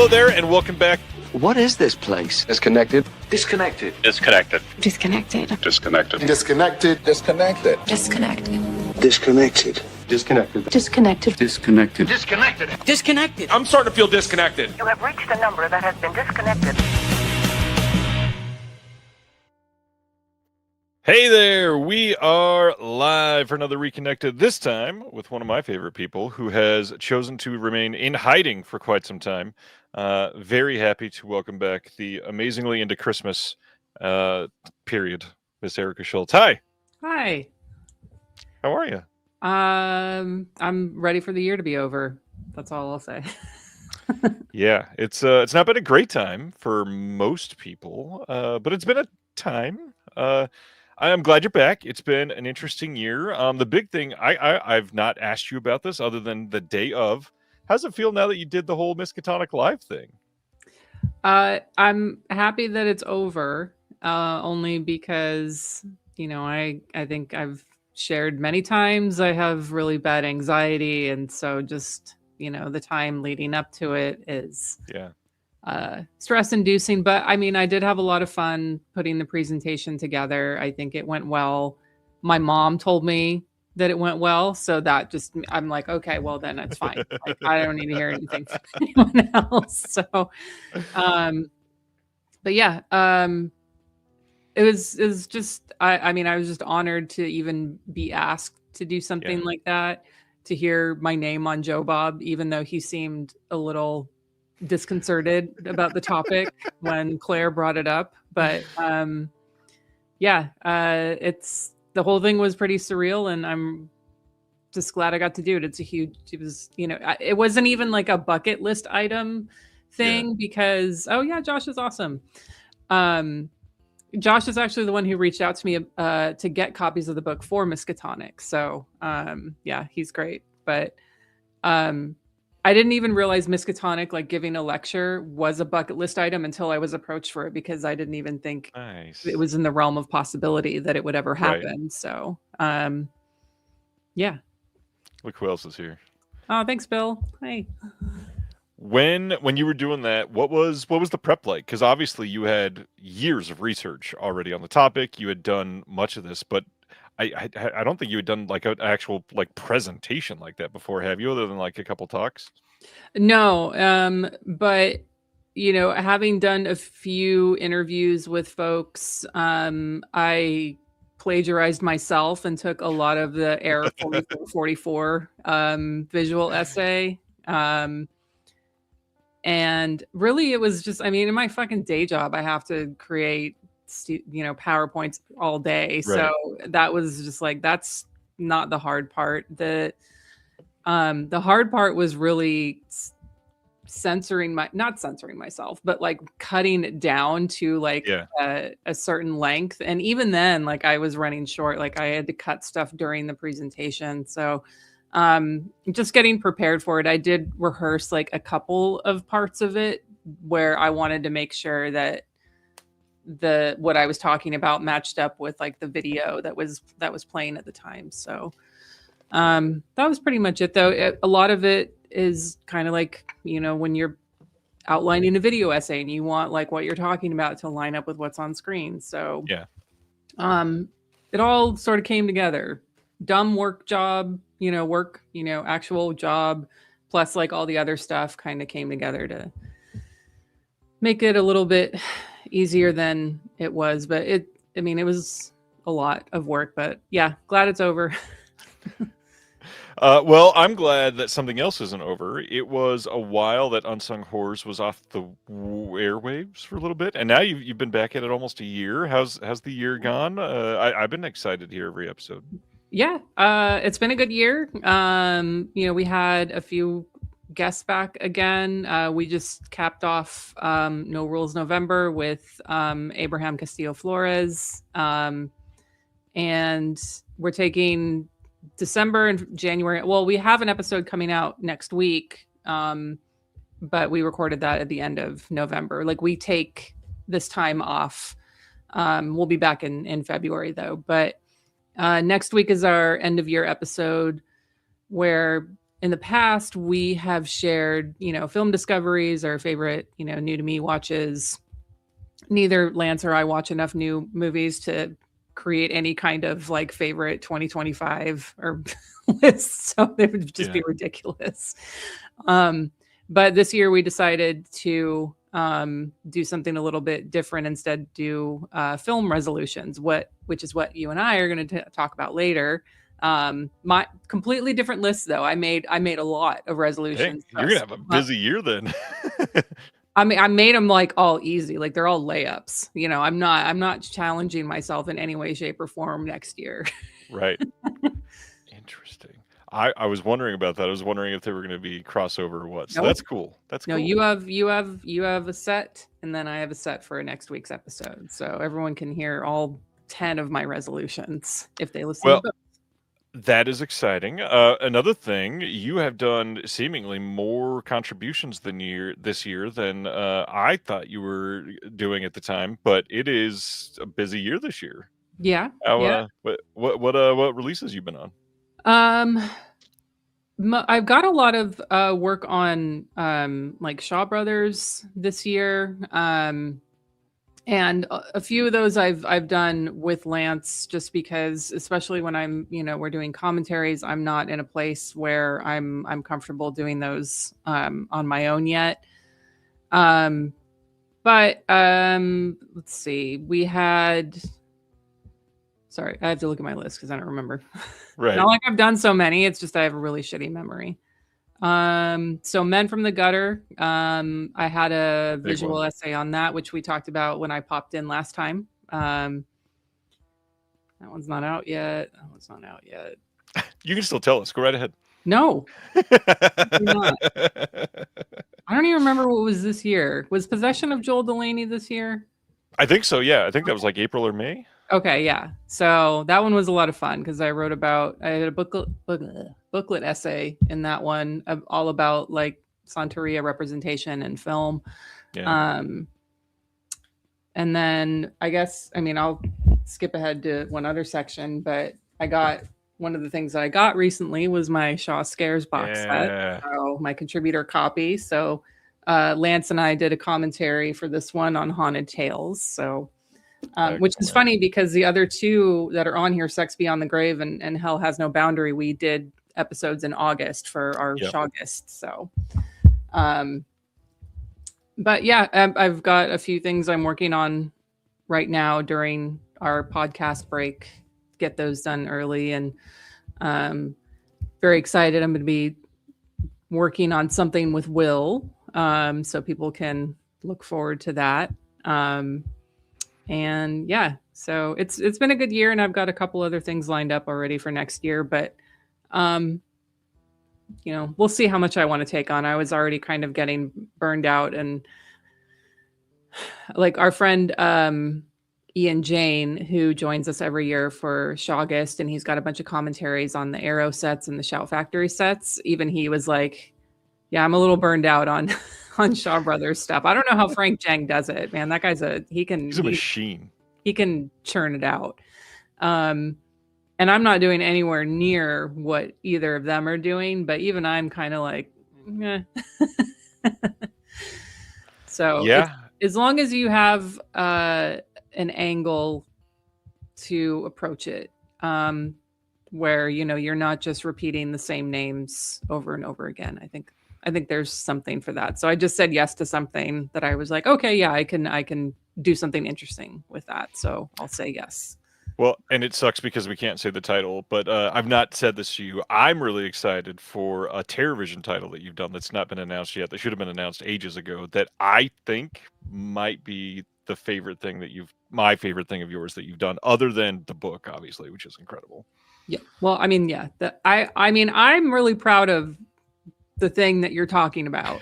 Hello there, and welcome back. What is this place? Disconnected. Disconnected. Disconnected. Disconnected. Disconnected. Disconnected. Disconnected. Disconnected. Disconnected. Disconnected. Disconnected. Disconnected. Disconnected. Disconnected. I'm starting to feel disconnected. You have reached a number that has been disconnected. Hey there, we are live for another Reconnected, this time with one of my favorite people who has chosen to remain in hiding for quite some time. Very happy to welcome back the amazingly into Christmas period, Miss Erica Shultz. Hi. Hi. How are you? I'm ready for the year to be over. That's all I'll say. Yeah, it's not been a great time for most people, but it's been a time. I'm glad you're back. It's been an interesting year. The big thing, I've not asked you about this other than the day of. How's it feel now that you did the whole Miskatonic Live thing? I'm happy that it's over, only because, I think I've shared many times I have really bad anxiety. And so just, the time leading up to it is stress inducing. But I mean, I did have a lot of fun putting the presentation together. I think it went well. My mom told me that it went well. So that just, I'm like, okay, well then it's fine. Like, I don't need to hear anything from anyone else. So, but yeah, it was just, I mean, I was just honored to even be asked to do something like that, to hear my name on Joe Bob, even though he seemed a little disconcerted about the topic when Claire brought it up. But it's, the whole thing was pretty surreal, and I'm just glad I got to do it. It was, it wasn't even like a bucket list item thing because, Josh is awesome. Josh is actually the one who reached out to me to get copies of the book for Miskatonic. So he's great. But I didn't even realize Miskatonic, like giving a lecture, was a bucket list item until I was approached for it, because I didn't even think it was in the realm of possibility that it would ever happen. Right. So, Look who else is here. Oh, thanks, Bill. Hey. When you were doing that, what was the prep like? Because obviously you had years of research already on the topic. You had done much of this, but I don't think you had done like an actual like presentation like that before, have you? Other than like a couple talks? No, but having done a few interviews with folks, I plagiarized myself and took a lot of the Error 44 visual essay. And really, it was just, I mean, in my fucking day job, I have to create PowerPoints all day. Right. So that was just like, that's not the hard part. The hard part was really not censoring myself, but like cutting it down to like a certain length. And even then, like I was running short, like I had to cut stuff during the presentation. So just getting prepared for it. I did rehearse like a couple of parts of it where I wanted to make sure that what I was talking about matched up with like the video that was playing at the time. So that was pretty much it, though. A lot of it is kind of like, when you're outlining a video essay and you want like what you're talking about to line up with what's on screen. So it all sort of came together. Dumb work job, actual job, plus like all the other stuff kind of came together to make it a little bit easier than it was. But it was a lot of work, but yeah, glad it's over. Well, I'm glad that something else isn't over. It was a while that Unsung Horrors was off the airwaves for a little bit, and now you've been back at it almost a year. How's the year gone? I've been excited to hear every episode. Yeah, it's been a good year. We had a few guests back again. We just capped off No Rules November with Abraham Castillo Flores, and we're taking December and January. Well, we have an episode coming out next week, but we recorded that at the end of November. Like, we take this time off. We'll be back in February, though. But next week is our end of year episode, where in the past, we have shared, film discoveries or favorite, new to me watches. Neither Lance or I watch enough new movies to create any kind of like favorite 2025 or list. So it would just be ridiculous. But this year we decided to do something a little bit different. Instead, do film resolutions, which is what you and I are going to talk about later. My completely different list, though. I made a lot of resolutions. Dang, you're gonna have a busy year then. I mean, I made them like all easy, like they're all layups. I'm not challenging myself in any way, shape, or form next year. Right. Interesting. I was wondering about that. I was wondering if they were going to be crossover or what. So Nope. that's cool. That's No, cool. you have a set, and then I have a set for next week's episode, so everyone can hear all 10 of my resolutions if they listen. Well, to that is exciting. Another thing, you have done seemingly more contributions this year than I thought you were doing at the time, but it is a busy year this year. Yeah. What releases you been on? I've got a lot of work on like Shaw Brothers this year. And a few of those I've done with Lance, just because, especially when I'm, we're doing commentaries, I'm not in a place where I'm comfortable doing those on my own yet. But let's see, sorry, I have to look at my list because I don't remember. Right. Not like I've done so many. It's just I have a really shitty memory. So Men from the Gutter, I had a visual essay on that, which we talked about when I popped in last time. That one's not out yet. You can still tell us. Go right ahead. No. I don't even remember what was this year. Was Possession of Joel Delaney this year? I think so, yeah. I think that was like April or May. Okay, yeah. So that one was a lot of fun because I had a booklet essay in that one all about like Santeria representation in film. Yeah. And then I'll skip ahead to one other section, but one of the things that I got recently was my Shaw Scares box set. So my contributor copy. So Lance and I did a commentary for this one on Haunted Tales. So which is funny because the other two that are on here, Sex Beyond the Grave and Hell Has No Boundary, we did episodes in August for our Shawgist. So, but yeah, I've got a few things I'm working on right now during our podcast break. Get those done early, and very excited. I'm going to be working on something with Will, so people can look forward to that. And yeah, so it's been a good year, and I've got a couple other things lined up already for next year, but we'll see how much I want to take on. I was already kind of getting burned out, and like our friend Ian Jane, who joins us every year for Shawgist, and he's got a bunch of commentaries on the Arrow sets and the Shout Factory sets. Even he was like, yeah, I'm a little burned out on Shaw Brothers stuff. I don't know how Frank Jang does it, man. That guy's he's a machine. He can churn it out. And I'm not doing anywhere near what either of them are doing, but even I'm kind of like, eh. So yeah, as long as you have an angle to approach it, where you're not just repeating the same names over and over again. I think there's something for that. So I just said yes to something that I was like, okay, yeah, I can do something interesting with that. So I'll say yes. Well, and it sucks because we can't say the title, but I've not said this to you. I'm really excited for a TerrorVision title that you've done that's not been announced yet. That should have been announced ages ago. That I think might be my favorite thing of yours that you've done, other than the book, obviously, which is incredible. Yeah. Well, I mean, yeah. I'm really proud of the thing that you're talking about.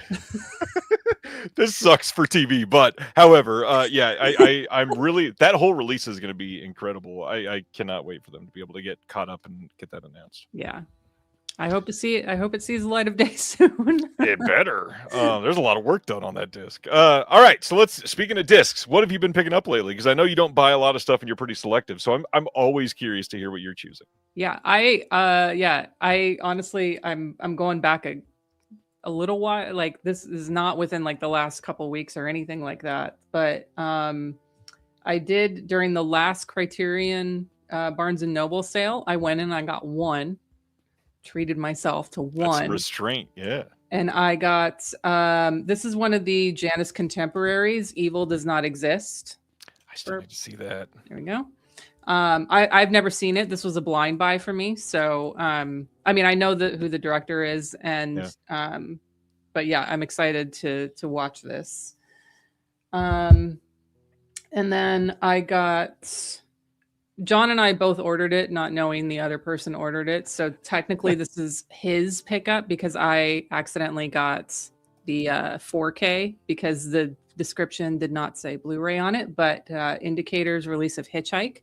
This sucks for TV, but however, I'm really, that whole release is going to be incredible. I cannot wait for them to be able to get caught up and get that announced. Yeah. I hope to see it. I hope it sees the light of day soon. It better. There's a lot of work done on that disc. All right. So speaking of discs, what have you been picking up lately? Because I know you don't buy a lot of stuff and you're pretty selective. So I'm always curious to hear what you're choosing. Yeah, I honestly I'm going back a little while. Like this is not within like the last couple weeks or anything like that. But I did during the last Criterion Barnes and Noble sale, I went and I got one, treated myself to That's one. restraint, yeah. And I got this is one of the Janus contemporaries, Evil Does Not Exist. I still need to see that. There we go. I've never seen it. This was a blind buy for me. So I mean I know who the director is, and but yeah, I'm excited to watch this. And then I got John and I both ordered it, not knowing the other person ordered it. So technically this is his pickup because I accidentally got the 4K because the description did not say Blu-ray on it, but Indicator's release of Hitchhike.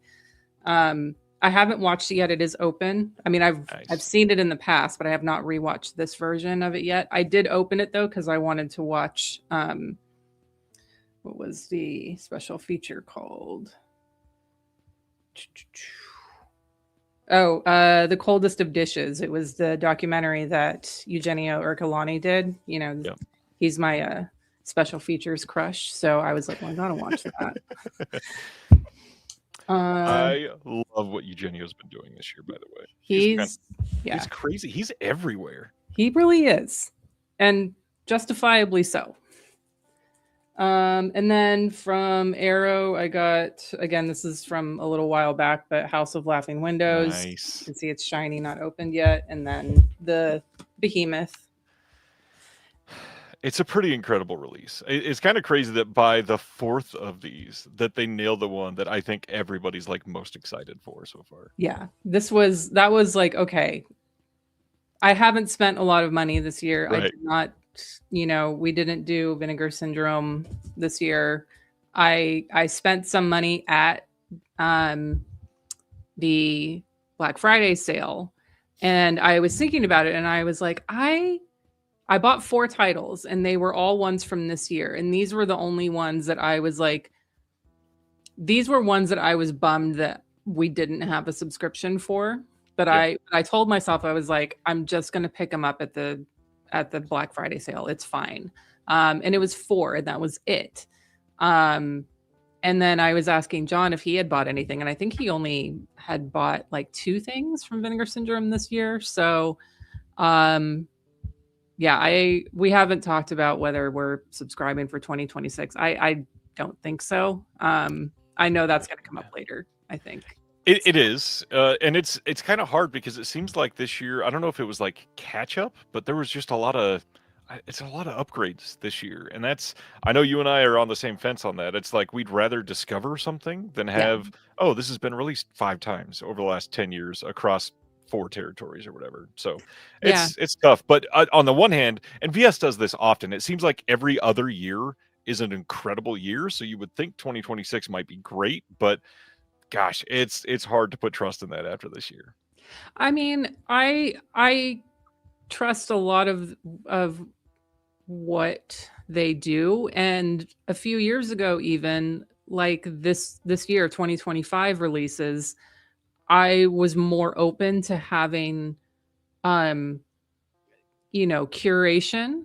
I haven't watched it yet. It is open. I mean, I've seen it in the past, but I have not rewatched this version of it yet. I did open it though because I wanted to watch what was the special feature called? Oh, The Coldest of Dishes. It was the documentary that Eugenio Ercolani did. You know, he's my special features crush. So I was like, well, I gotta watch that. I love what Eugenio's been doing this year, by the way. He's crazy. He's everywhere. He really is. And justifiably so. And then from Arrow, I got, again, this is from a little while back, but House of Laughing Windows. Nice. You can see it's shiny, not opened yet. And then the Behemoth. It's a pretty incredible release. It's kind of crazy that by the fourth of these, that they nailed the one that I think everybody's like most excited for so far. Yeah, that was like, okay, I haven't spent a lot of money this year. Right. I did not, we didn't do Vinegar Syndrome this year. I spent some money at the Black Friday sale, and I was thinking about it, and I was like, I bought 4 titles and they were all ones from this year. And these were the only ones that I was like, these were ones that I was bummed that we didn't have a subscription for. But I told myself, I was like, I'm just going to pick them up at the Black Friday sale. It's fine. And it was 4 and that was it. And then I was asking John if he had bought anything. And I think he only had bought like 2 things from Vinegar Syndrome this year. So, yeah, we haven't talked about whether we're subscribing for 2026. I don't think so. I know that's going to come up later, I think. It is. And it's kind of hard because it seems like this year, I don't know if it was like catch up, but there was just a lot of upgrades this year. And I know you and I are on the same fence on that. It's like we'd rather discover something than have, this has been released 5 times over the last 10 years across 4 territories or whatever. So it's tough. But on the one hand, and VS does this often, it seems like every other year is an incredible year. So you would think 2026 might be great, but gosh, it's hard to put trust in that after this year. I mean, I trust a lot of what they do. And a few years ago, even like this year, 2025 releases, I was more open to having, curation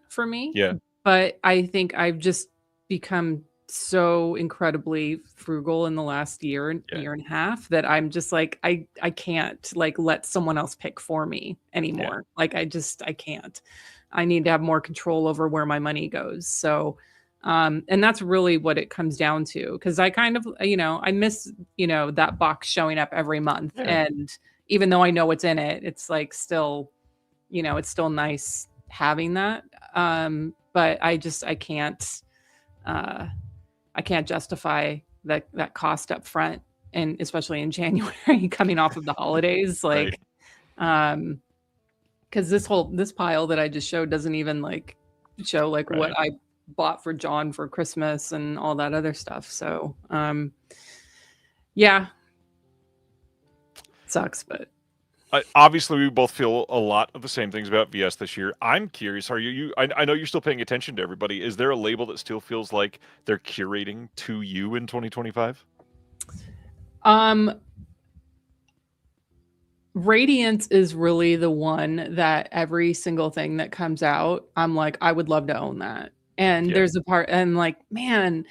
for me. Yeah. But I think I've just become so incredibly frugal in the last year and a half that I'm just like, I can't like let someone else pick for me anymore. Yeah. Like I can't. I need to have more control over where my money goes. So, and that's really what it comes down to. Because I kind of, I miss, that box showing up every month. Yeah. And even though I know what's in it, it's like still, it's still nice having that. But I can't justify that cost up front, and especially in January coming off of the holidays, like, right. Because this pile that I just showed doesn't even like show like right. what I bought for John for Christmas and all that other stuff. So, yeah, it sucks, but. Obviously, we both feel a lot of the same things about VS this year. I'm curious, are you? I know you're still paying attention to everybody. Is there a label that still feels like they're curating to you in 2025? Radiance is really the one that every single thing that comes out, I'm like, I would love to own that. And there's a part, and like, man,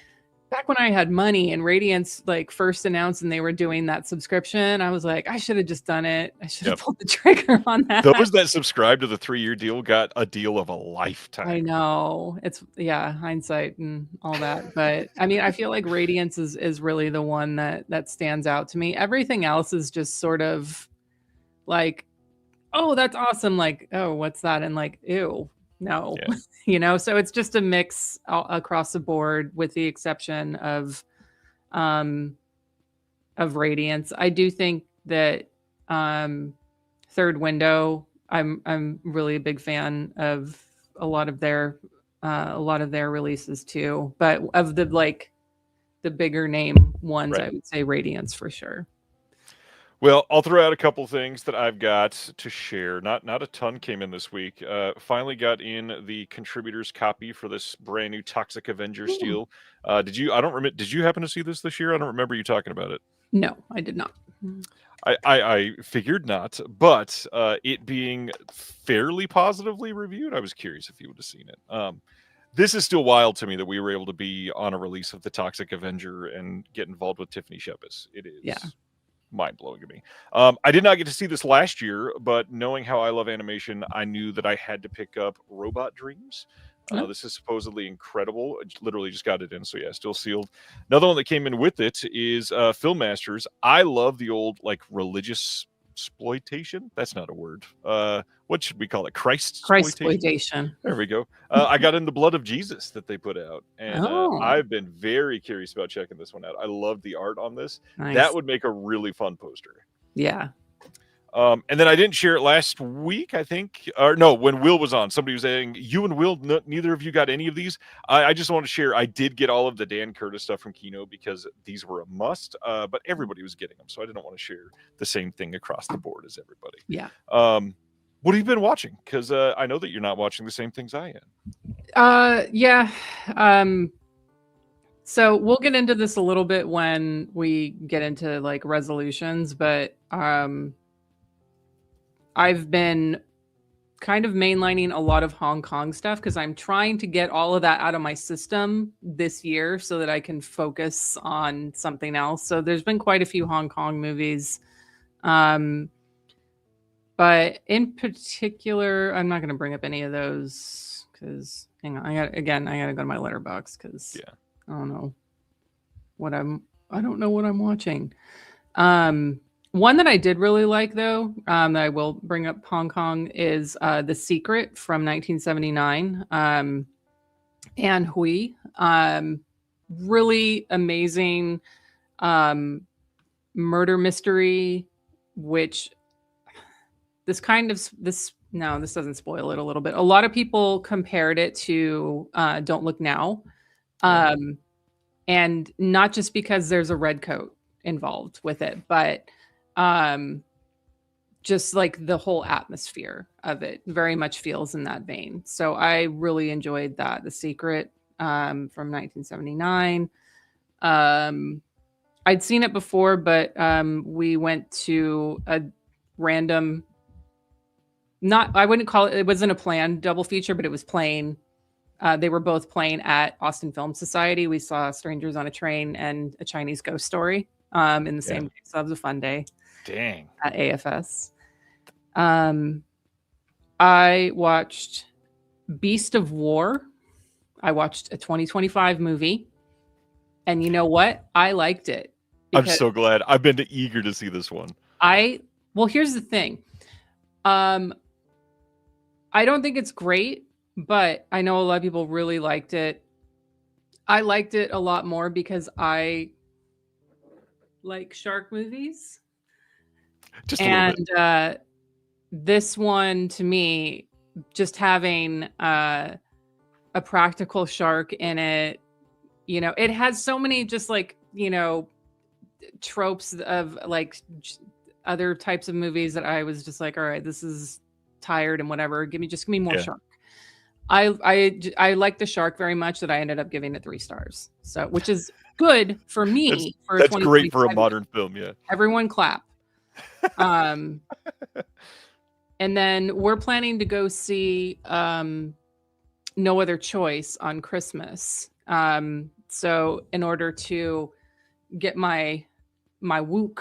back when I had money and Radiance like first announced and they were doing that subscription, I was like, I should have just done it. I should have pulled the trigger on that. Those that subscribed to the 3-year deal got a deal of a lifetime. I know. It's hindsight and all that. But I mean, I feel like Radiance is really the one that stands out to me. Everything else is just sort of like, oh, that's awesome. Like, oh, what's that? And like, ew, no. So it's just a mix across the board with the exception of Radiance. I do think that Third Window, I'm really a big fan of a lot of their releases too. But of the bigger name ones, I would say Radiance for sure. Well, I'll throw out a couple things that I've got to share. Not a ton came in this week. Finally got in the contributors copy for this brand new Toxic Avenger Steel. Did you happen to see this year? I don't remember you talking about it. No, I did not. I figured not, but it being fairly positively reviewed, I was curious if you would have seen it. This is still wild to me that we were able to be on a release of the Toxic Avenger and get involved with Tiffany Shepis. It is mind-blowing to me. I did not get to see this last year, but knowing how I love animation, I knew that I had to pick up Robot Dreams. This is supposedly incredible. I literally just got it in, so still sealed. Another one that came in with it is Film Masters. I love the old religious exploitation. That's not a word. What should we call it? Christ-exploitation. There we go. I got in the Blood of Jesus that they put out, and I've been very curious about checking this one out. I love the art on this. Nice. That would make a really fun poster. Yeah. And then I didn't share it last week, I think, or no, when Will was on, somebody was saying, you and Will, neither of you got any of these. I just want to share, I did get all of the Dan Curtis stuff from Kino because these were a must, but everybody was getting them. So I didn't want to share the same thing across the board as everybody. Yeah. What have you been watching? Because I know that you're not watching the same things I am. Yeah. So we'll get into this a little bit when we get into resolutions, but I've been kind of mainlining a lot of Hong Kong stuff because I'm trying to get all of that out of my system this year so that I can focus on something else. So there's been quite a few Hong Kong movies. But in particular, I'm not going to bring up any of those because hang on, I got to go to my letterbox because I don't know what I'm watching. One that I did really like, though, that I will bring up Hong Kong is The Secret from 1979. Anne Hui. Really amazing murder mystery, which this doesn't spoil it a little bit. A lot of people compared it to Don't Look Now. And not just because there's a red coat involved with it, but just the whole atmosphere of it very much feels in that vein. So I really enjoyed that. The Secret from 1979. I'd seen it before, but we went to a random, I wouldn't call it wasn't a planned double feature, but it was playing. They were both playing at Austin Film Society. We saw Strangers on a Train and A Chinese Ghost Story in the same day. So that was a fun day. Dang. At AFS. I watched Beast of War. I watched a 2025 movie. And you know what? I liked it. I'm so glad. I've been eager to see this one. Well, here's the thing. I don't think it's great, but I know a lot of people really liked it. I liked it a lot more because I like shark movies. Just a little bit. This one to me, just having a practical shark in it, it has so many just tropes of other types of movies that I was just like, all right, this is tired and whatever. Give me more shark. I like the shark very much that I ended up giving it 3 stars. So, which is good for me. That's great for a modern film. Yeah. Everyone clap. Um, and then we're planning to go see No Other Choice on Christmas. So in order to get my Wook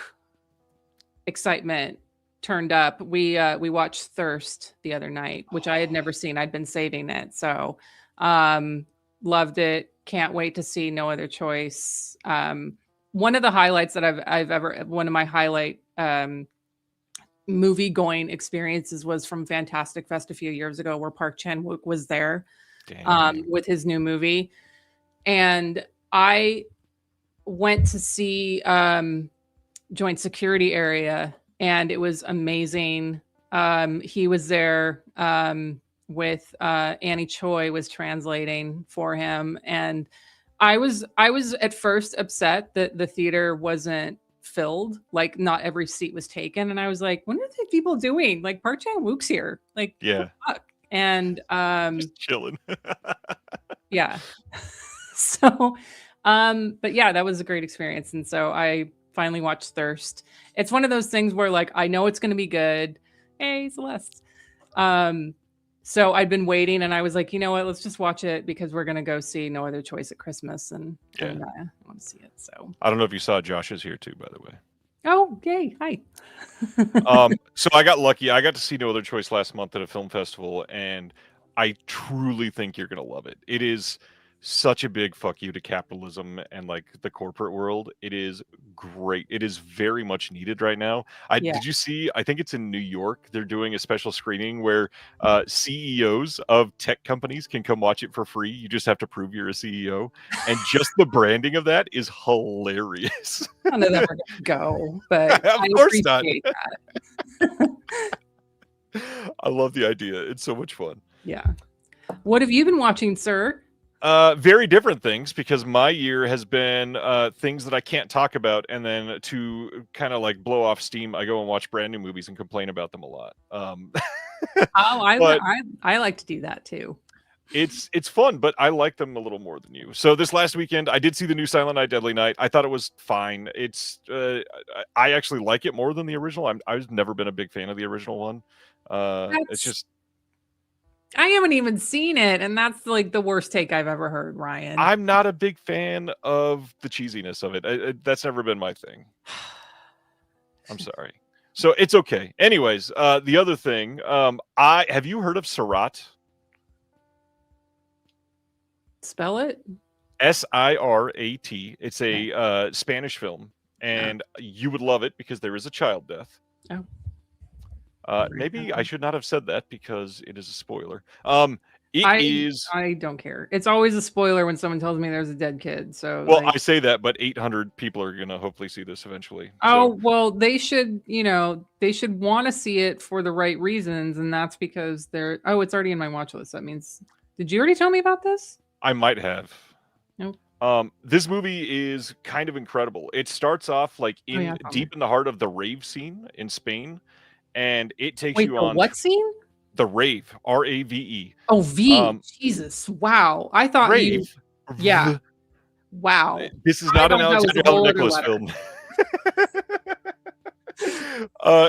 excitement turned up, we watched Thirst the other night, which I had never seen. I'd been saving it. So loved it. Can't wait to see No Other Choice. One of the highlights that I've ever, one of my highlight movie going experiences was from Fantastic Fest a few years ago, where Park Chan-wook was there with his new movie. And I went to see Joint Security Area, and it was amazing. He was there with Annie Choi was translating for him, and I was at first upset that the theater wasn't filled, like not every seat was taken, and I was like, what are the people doing? Like, Park Chan-wook's here, like, yeah, what the fuck? And just chilling. yeah. So but yeah, that was a great experience. And so I finally watched Thirst. It's one of those things where, like, I know it's going to be good. Hey, Celeste. So I'd been waiting, and I was like, you know what, let's just watch it, because we're going to go see No Other Choice at Christmas, and I want to see it. So I don't know if you saw Josh is here too, by the way. Oh, yay. Hi. So I got lucky. I got to see No Other Choice last month at a film festival, and I truly think you're going to love it. It is such a big fuck you to capitalism and like the corporate world. It is great. It is very much needed right now. Did you see, I think it's in New York, they're doing a special screening where CEOs of tech companies can come watch it for free. You just have to prove you're a CEO, and just the branding of that is hilarious. None of them are going to go, but of I course not. appreciate that. I love the idea. It's so much fun. Yeah. What have you been watching, sir? Very different things, because my year has been things that I can't talk about, and then to kind of like blow off steam, I go and watch brand new movies and complain about them a lot. I like to do that too. It's fun, but I like them a little more than you. So this last weekend, I did see the new Silent Night, Deadly Night. I thought it was fine. It's I actually like it more than the original. I've never been a big fan of the original one. It's just. I haven't even seen it, and that's like the worst take I've ever heard, Ryan. I'm not a big fan of the cheesiness of it. That's never been my thing. I'm sorry. So it's okay. Anyways, the other thing, have you heard of Sirat? Spell it. Sirat. It's a Spanish film, and you would love it because there is a child death. Oh. Maybe I should not have said that because it is a spoiler. I don't care. It's always a spoiler when someone tells me there's a dead kid. So well, I say that, but 800 people are gonna hopefully see this eventually. Oh, well, they should want to see it for the right reasons, and that's because it's already in my watch list. That means, did you already tell me about this? I might have. Nope. This movie is kind of incredible. It starts off like deep in the heart of the rave scene in Spain. And it takes you on what scene? The rave, R-A-V-E. Oh, V. Jesus, wow! I thought rave. Yeah. Wow. This is not an Alexander Nicholas film.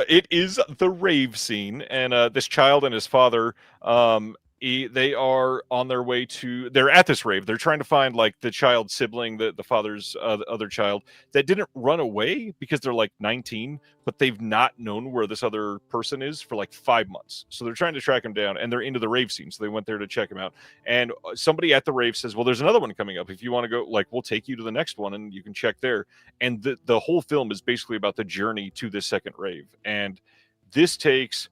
It is the rave scene, and this child and his father, they are on their way they're at this rave. They're trying to find like the child's sibling, the father's other child that didn't run away, because they're like 19, but they've not known where this other person is for like 5 months. So they're trying to track him down, and they're into the rave scene. So they went there to check him out. And somebody at the rave says, well, there's another one coming up. If you want to go, like, we'll take you to the next one and you can check there. And the whole film is basically about the journey to this second rave. And this takes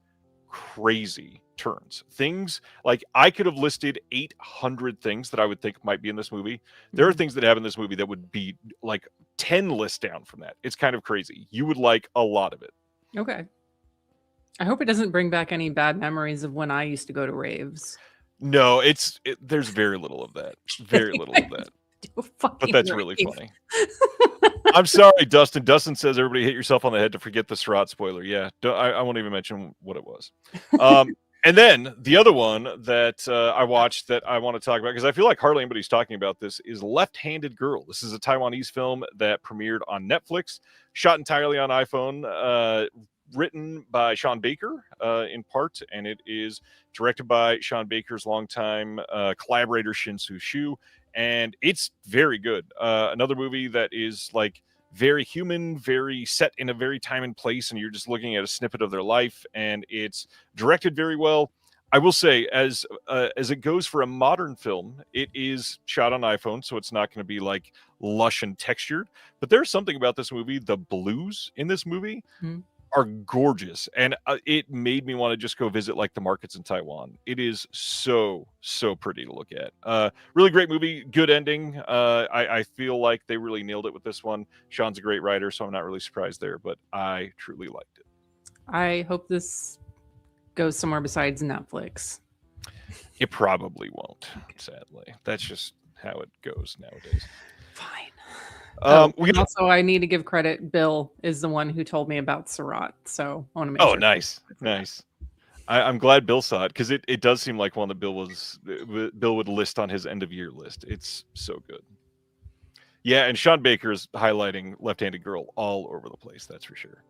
crazy turns. Things like, I could have listed 800 things that I would think might be in this movie. There are things that happen in this movie that would be like 10 lists down from that. It's kind of crazy. You would like a lot of it. Okay. I hope it doesn't bring back any bad memories of when I used to go to raves. No, there's very little of that. Very little of that. But that's really funny. I'm sorry, Dustin. Dustin says everybody hit yourself on the head to forget the Sirat spoiler. Yeah, I won't even mention what it was. And then the other one that I watched that I want to talk about, because I feel like hardly anybody's talking about this, is Left-Handed Girl. This is a Taiwanese film that premiered on Netflix, shot entirely on iPhone, written by Sean Baker in part, and it is directed by Sean Baker's longtime collaborator Shin-Soo Shu, and it's very good. Another movie that is like very human, very set in a very time and place, and you're just looking at a snippet of their life, and it's directed very well. I will say, as it goes for a modern film, it is shot on iPhone, so it's not going to be like lush and textured. But there's something about this movie. The blues in this movie are gorgeous, and it made me want to just go visit like the markets in Taiwan. It is so pretty to look at. Really great movie, good ending. I feel like they really nailed it with this one. Sean's a great writer, so I'm not really surprised there, but I truly liked it. I hope this goes somewhere besides Netflix. It probably won't, sadly. That's just how it goes nowadays. Fine. Also, I need to give credit. Bill is the one who told me about Surat, so I want to make sure. Nice. I'm glad Bill saw it, because it does seem like one that Bill would list on his end of year list. It's so good. Yeah, and Sean Baker is highlighting Left-Handed Girl all over the place. That's for sure.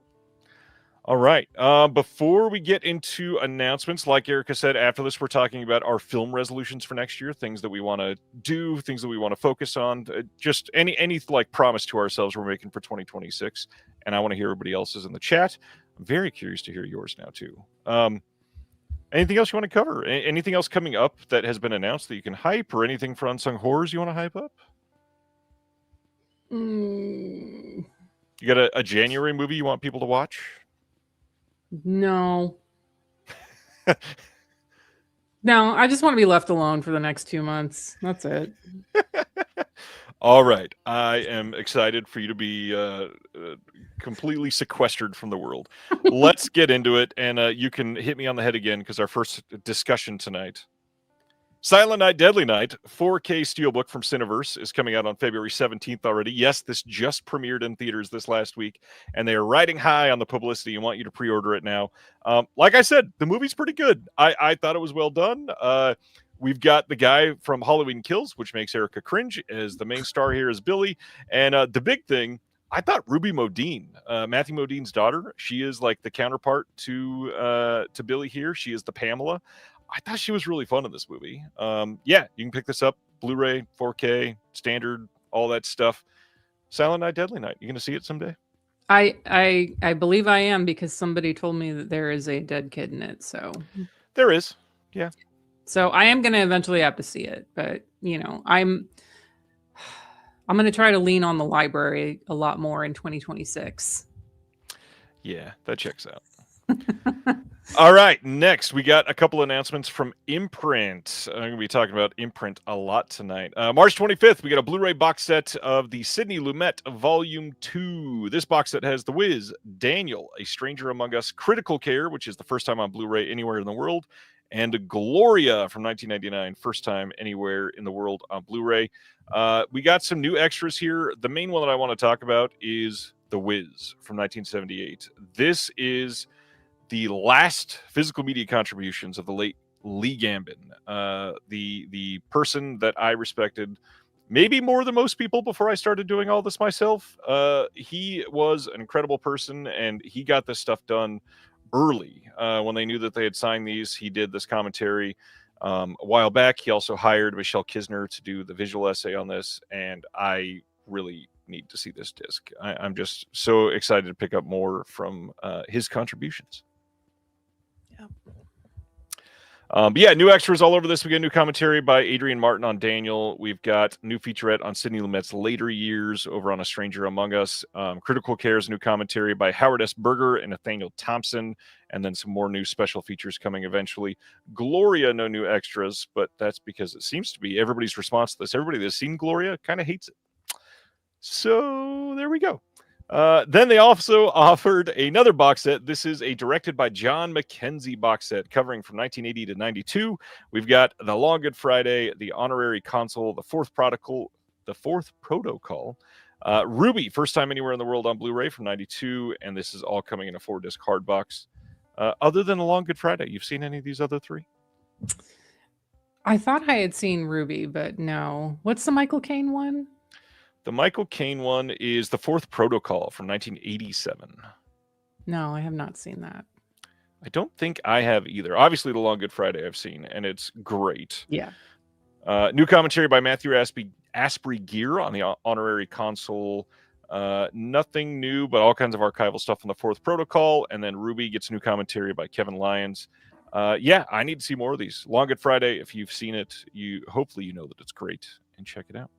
All right. Before we get into announcements, like Erica said, after this, we're talking about our film resolutions for next year, things that we want to do, things that we want to focus on, just any like promise to ourselves we're making for 2026. And I want to hear everybody else's in the chat. I'm very curious to hear yours now, too. Anything else you want to cover? Anything else coming up that has been announced that you can hype, or anything for Unsung Horrors you want to hype up? You got a January movie you want people to watch? No. No, I just want to be left alone for the next 2 months. That's it. All right. I am excited for you to be completely sequestered from the world. Let's get into it, and you can hit me on the head again, because our first discussion tonight. Silent Night, Deadly Night, 4K Steelbook from Cineverse is coming out on February 17th already. Yes, this just premiered in theaters this last week, and they are riding high on the publicity and want you to pre-order it now. Like I said, the movie's pretty good. I thought it was well done. We've got the guy from Halloween Kills, which makes Erica cringe, as the main star here is Billy. And the big thing, I thought Ruby Modine, Matthew Modine's daughter, she is like the counterpart to Billy here. She is the Pamela. I thought she was really fun in this movie. Yeah, you can pick this up, Blu-ray, 4K, standard, all that stuff. Silent Night, Deadly Night. You going to see it someday? I believe I am, because somebody told me that there is a dead kid in it. So there is, yeah. So I am going to eventually have to see it, but I'm going to try to lean on the library a lot more in 2026. Yeah, that checks out. All right, next we got a couple announcements from Imprint. I'm going to be talking about Imprint a lot tonight. March 25th, we got a Blu-ray box set of the Sidney Lumet Volume 2. This box set has The Wiz, Daniel, A Stranger Among Us, Critical Care, which is the first time on Blu-ray anywhere in the world, and Gloria from 1999, first time anywhere in the world on Blu-ray. We got some new extras here. The main one that I want to talk about is The Wiz from 1978. This is the last physical media contributions of the late Lee Gambin, the person that I respected maybe more than most people before I started doing all this myself. He was an incredible person, and he got this stuff done early. When they knew that they had signed these, he did this commentary a while back. He also hired Michelle Kisner to do the visual essay on this, and I really need to see this disc. I'm just so excited to pick up more from his contributions. But yeah, new extras all over this. We got new commentary by Adrian Martin on Daniel. We've got new featurette on Sidney Lumet's later years over on A Stranger Among Us. Critical Care's new commentary by Howard S. Berger and Nathaniel Thompson. And then some more new special features coming eventually. Gloria, no new extras, but that's because it seems to be everybody's response to this. Everybody that's seen Gloria kind of hates it. So there we go. Then they also offered another box set. This is a directed by John Mackenzie box set covering from 1980 to 92. We've got The Long Good Friday, The Honorary Consul, The Fourth Protocol, Ruby, first time anywhere in the world on Blu-ray from 92, and this is all coming in a 4-disc hard box. Other than A Long Good Friday, you've seen any of these other three? I thought I had seen Ruby, but no. What's the Michael Caine one? The Michael Caine one is The Fourth Protocol from 1987. No, I have not seen that. I don't think I have either. Obviously, The Long Good Friday I've seen, and it's great. Yeah. New commentary by Matthew Asprey Gear on the honorary console. Nothing new, but all kinds of archival stuff on The Fourth Protocol. And then Ruby gets new commentary by Kevin Lyons. Yeah, I need to see more of these. Long Good Friday, if you've seen it, hopefully you know that it's great, and check it out.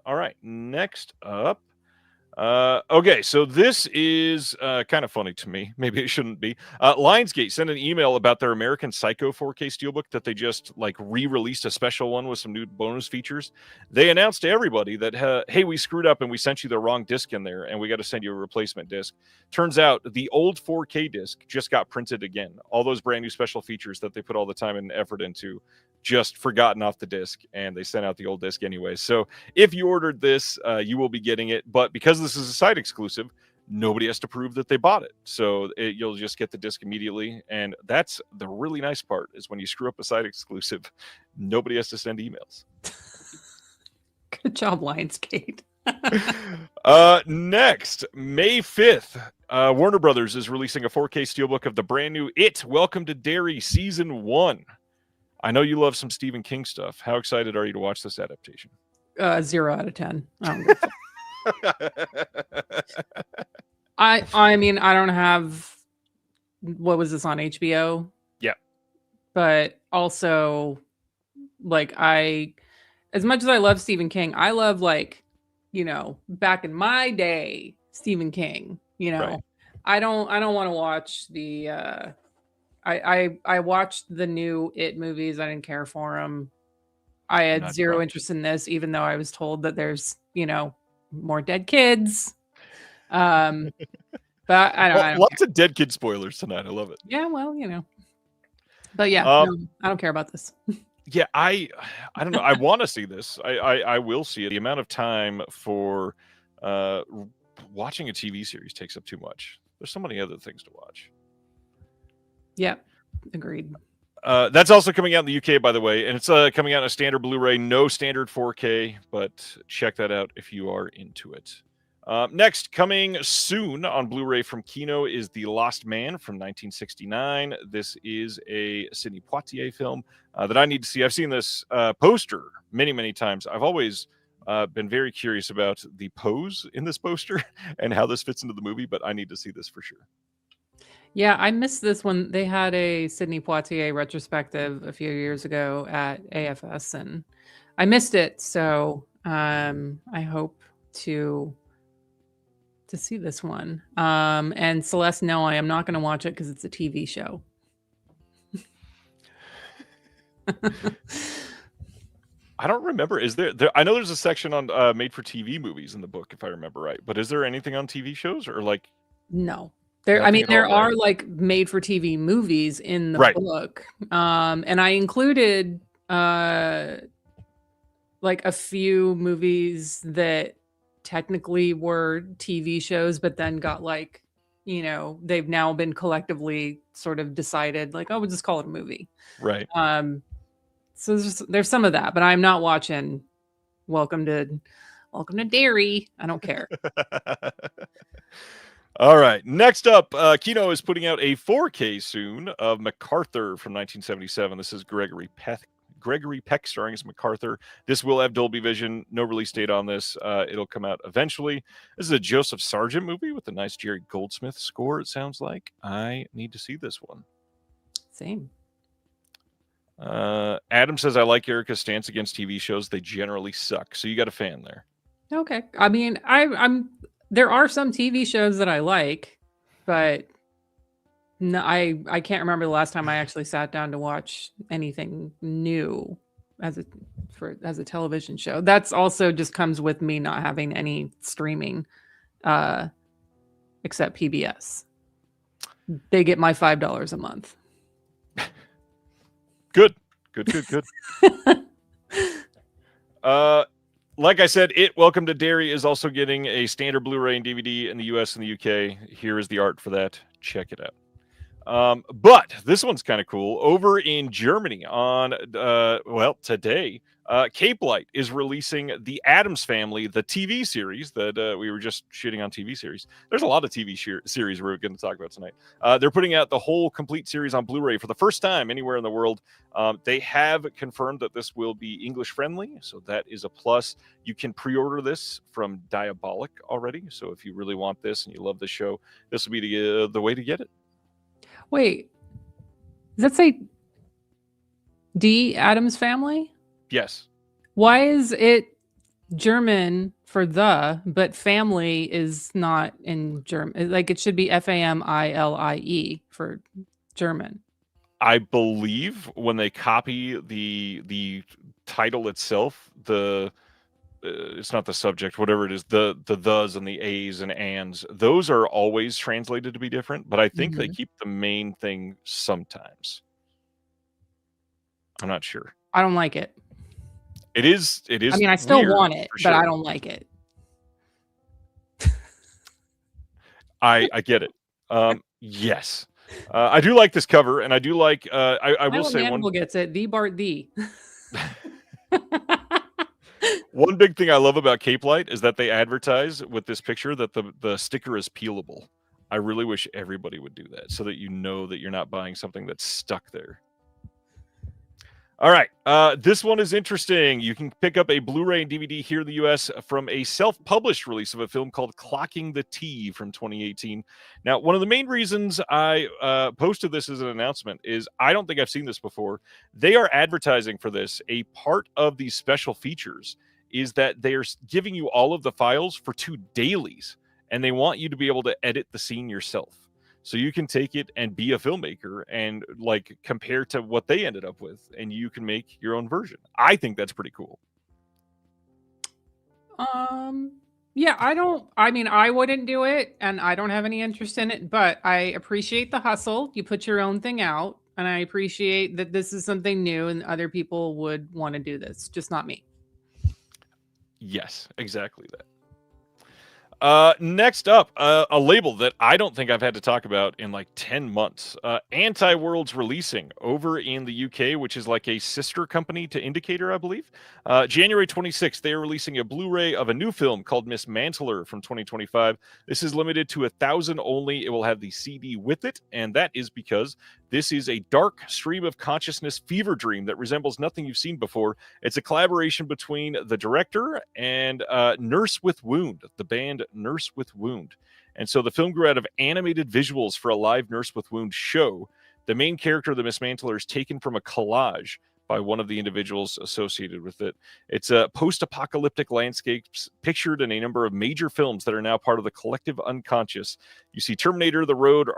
All right, next up. Okay, so this is kind of funny to me. Maybe it shouldn't be. Lionsgate sent an email about their American Psycho 4K Steelbook that they just re-released a special one with some new bonus features. They announced to everybody that, hey, we screwed up and we sent you the wrong disc in there and we got to send you a replacement disc. Turns out the old 4K disc just got printed again. All those brand new special features that they put all the time and effort into just forgotten off the disc, and they sent out the old disc anyway. So if you ordered this, you will be getting it. But because this is a site exclusive, nobody has to prove that they bought it. So you'll just get the disc immediately. And that's the really nice part, is when you screw up a site exclusive, nobody has to send emails. Good job, Lionsgate. Next, May 5th, Warner Brothers is releasing a 4K Steelbook of the brand new It, Welcome to Derry Season 1. I know you love some Stephen King stuff. How excited are you to watch this adaptation? 0 out of 10. I mean, I don't have, what was this on HBO? Yeah. But also, as much as I love Stephen King, I love back in my day, Stephen King, Right. I don't want to watch the I watched the new It movies. I didn't care for them. I had zero interest in this, even though I was told that there's, more dead kids. But I don't lots care. of dead kid spoilers tonight. I love it. Yeah, well, But yeah, no, I don't care about this. Yeah, I don't know. I want to see this. I will see it. The amount of time for watching a TV series takes up too much. There's so many other things to watch. Yeah, agreed. That's also coming out in the UK, by the way, and it's coming out in a standard Blu-ray, no standard 4K, but check that out if you are into it. Next, coming soon on Blu-ray from Kino is The Lost Man from 1969. This is a Sidney Poitier film that I need to see. I've seen this poster many, many times. I've always been very curious about the pose in this poster and how this fits into the movie, but I need to see this for sure. Yeah, I missed this one. They had a Sidney Poitier retrospective a few years ago at AFS, and I missed it. So I hope to see this one. And Celeste, no, I am not going to watch it because it's a TV show. I don't remember. Is there? I know there's a section on made-for-TV movies in the book, if I remember right. But is there anything on TV shows or No. There are made for TV movies in the book. And I included a few movies that technically were TV shows, but then got they've now been collectively sort of decided we'll just call it a movie. Right. So there's some of that, but I'm not watching Welcome to Derry. I don't care. All right. Next up, Kino is putting out a 4K soon of MacArthur from 1977. This is Gregory Peck starring as MacArthur. This will have Dolby Vision. No release date on this. It'll come out eventually. This is a Joseph Sargent movie with a nice Jerry Goldsmith score, it sounds like. I need to see this one. Same. Adam says, I like Erica's stance against TV shows. They generally suck. So you got a fan there. Okay. I mean, there are some TV shows that I like, but no, I can't remember the last time I actually sat down to watch anything new as a television show. That's also just comes with me not having any streaming, except PBS. They get my $5 a month. Good. like I said, Welcome to Derry is also getting a standard Blu-ray and DVD in the US and the UK. Here is the art for that. Check it out. But this one's kind of cool. Over in Germany on, today, Cape Light is releasing The Addams Family, the TV series that we were just shooting on TV series. There's a lot of TV series we're going to talk about tonight. They're putting out the whole complete series on Blu-ray for the first time anywhere in the world. They have confirmed that this will be English friendly, so that is a plus. You can pre-order this from Diabolic already, so if you really want this and you love the show, this will be the way to get it. Wait, does that say D Addams Family? Yes. Why is it German for the, but family is not in German? Like it should be Family for German. I believe when they copy the title itself, it's not the subject, whatever it is, the thes and the a's and ands, those are always translated to be different, but I think they keep the main thing sometimes. I'm not sure. I don't like it. It is. I mean, I still want it, but I don't like it. I get it. Yes. I do like this cover, and I do like. I will say one gets it. The Bart the. One big thing I love about Cape Light is that they advertise with this picture that the sticker is peelable. I really wish everybody would do that so that you know that you're not buying something that's stuck there. All right. This one is interesting. You can pick up a Blu-ray and DVD here in the U.S. from a self-published release of a film called Clocking the Tea from 2018. Now, one of the main reasons I posted this as an announcement is I don't think I've seen this before. They are advertising for this. A part of these special features is that they're giving you all of the files for 2 dailies, and they want you to be able to edit the scene yourself. So you can take it and be a filmmaker and like compare to what they ended up with, and you can make your own version. I think that's pretty cool. Yeah, I wouldn't do it, and I don't have any interest in it, but I appreciate the hustle. You put your own thing out, and I appreciate that this is something new and other people would want to do this, just not me. Yes, exactly that. Next up, a label that I don't think I've had to talk about in like 10 months. Anti-World's releasing over in the UK, which is like a sister company to Indicator, I believe. January 26th, they are releasing a Blu-ray of a new film called Miss Mantler from 2025. This is limited to 1,000 only. It will have the CD with it, and that is because this is a dark stream of consciousness fever dream that resembles nothing you've seen before. It's a collaboration between the director and Nurse with Wound, the band Nurse with Wound. And so the film grew out of animated visuals for a live Nurse with Wound show. The main character of the Miss Mantler is taken from a collage by one of the individuals associated with it. It's a post-apocalyptic landscapes pictured in a number of major films that are now part of the collective unconscious. You see Terminator and The Road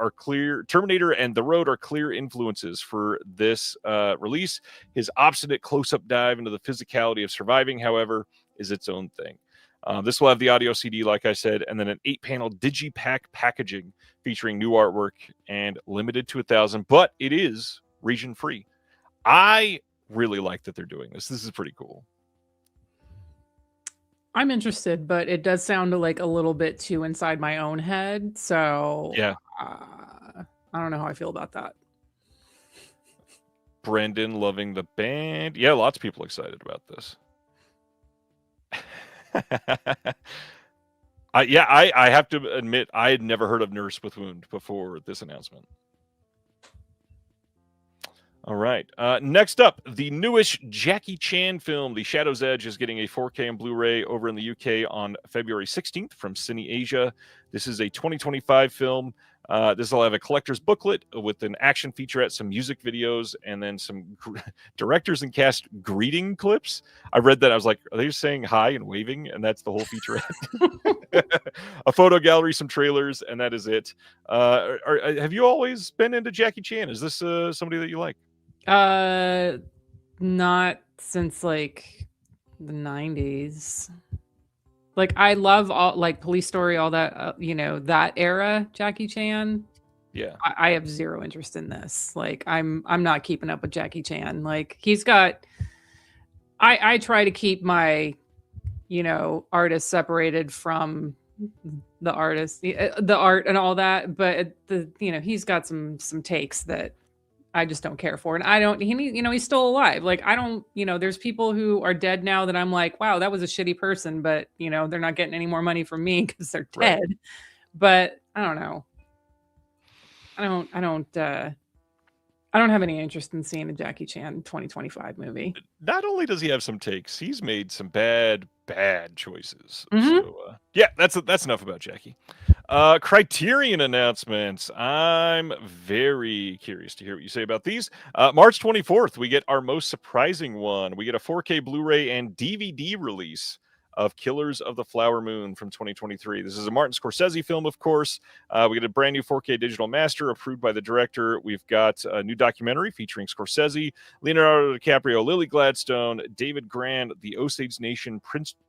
are clear influences for this release. His obstinate close-up dive into the physicality of surviving, however, is its own thing. This will have the audio CD, like I said, and then an 8-panel digipack packaging featuring new artwork and limited to 1,000, but it is region-free. I really like that they're doing this. This is pretty cool. I'm interested, but it does sound like a little bit too inside my own head. So yeah, I don't know how I feel about that. Brendan loving the band. Yeah, lots of people excited about this. I have to admit, I had never heard of Nurse with Wound before this announcement. All right. Next up, the newish Jackie Chan film, The Shadow's Edge, is getting a 4K and Blu-ray over in the UK on February 16th from Cine Asia. This is a 2025 film. This will have a collector's booklet with an action featurette, some music videos, and then some directors and cast greeting clips. I read that. I was like, are they just saying hi and waving? And that's the whole featurette. A photo gallery, some trailers, and that is it. Have you always been into Jackie Chan? Is this somebody that you like? Not since like the 90s. Like I love all like Police Story, all that, that era, Jackie Chan. Yeah. I have zero interest in this. Like I'm not keeping up with Jackie Chan. Like he's got, I try to keep my artist separated from the artist, the art and all that. But he's got some takes that I just don't care for. And I don't, he's still alive. Like, I don't, there's people who are dead now that I'm like, wow, that was a shitty person, but they're not getting any more money from me because they're dead. Right. But I don't know. I don't have any interest in seeing a Jackie Chan 2025 movie. Not only does he have some takes, he's made some bad choices. Mhm. So, yeah, that's enough about Jackie. Criterion announcements. I'm very curious to hear what you say about these. March 24th, we get our most surprising one. We get a 4K Blu-ray and DVD release of Killers of the Flower Moon from 2023. This is a Martin Scorsese film, of course. We get a brand new 4K digital master approved by the director. We've got a new documentary featuring Scorsese, Leonardo DiCaprio, Lily Gladstone, David Grand, the Osage Nation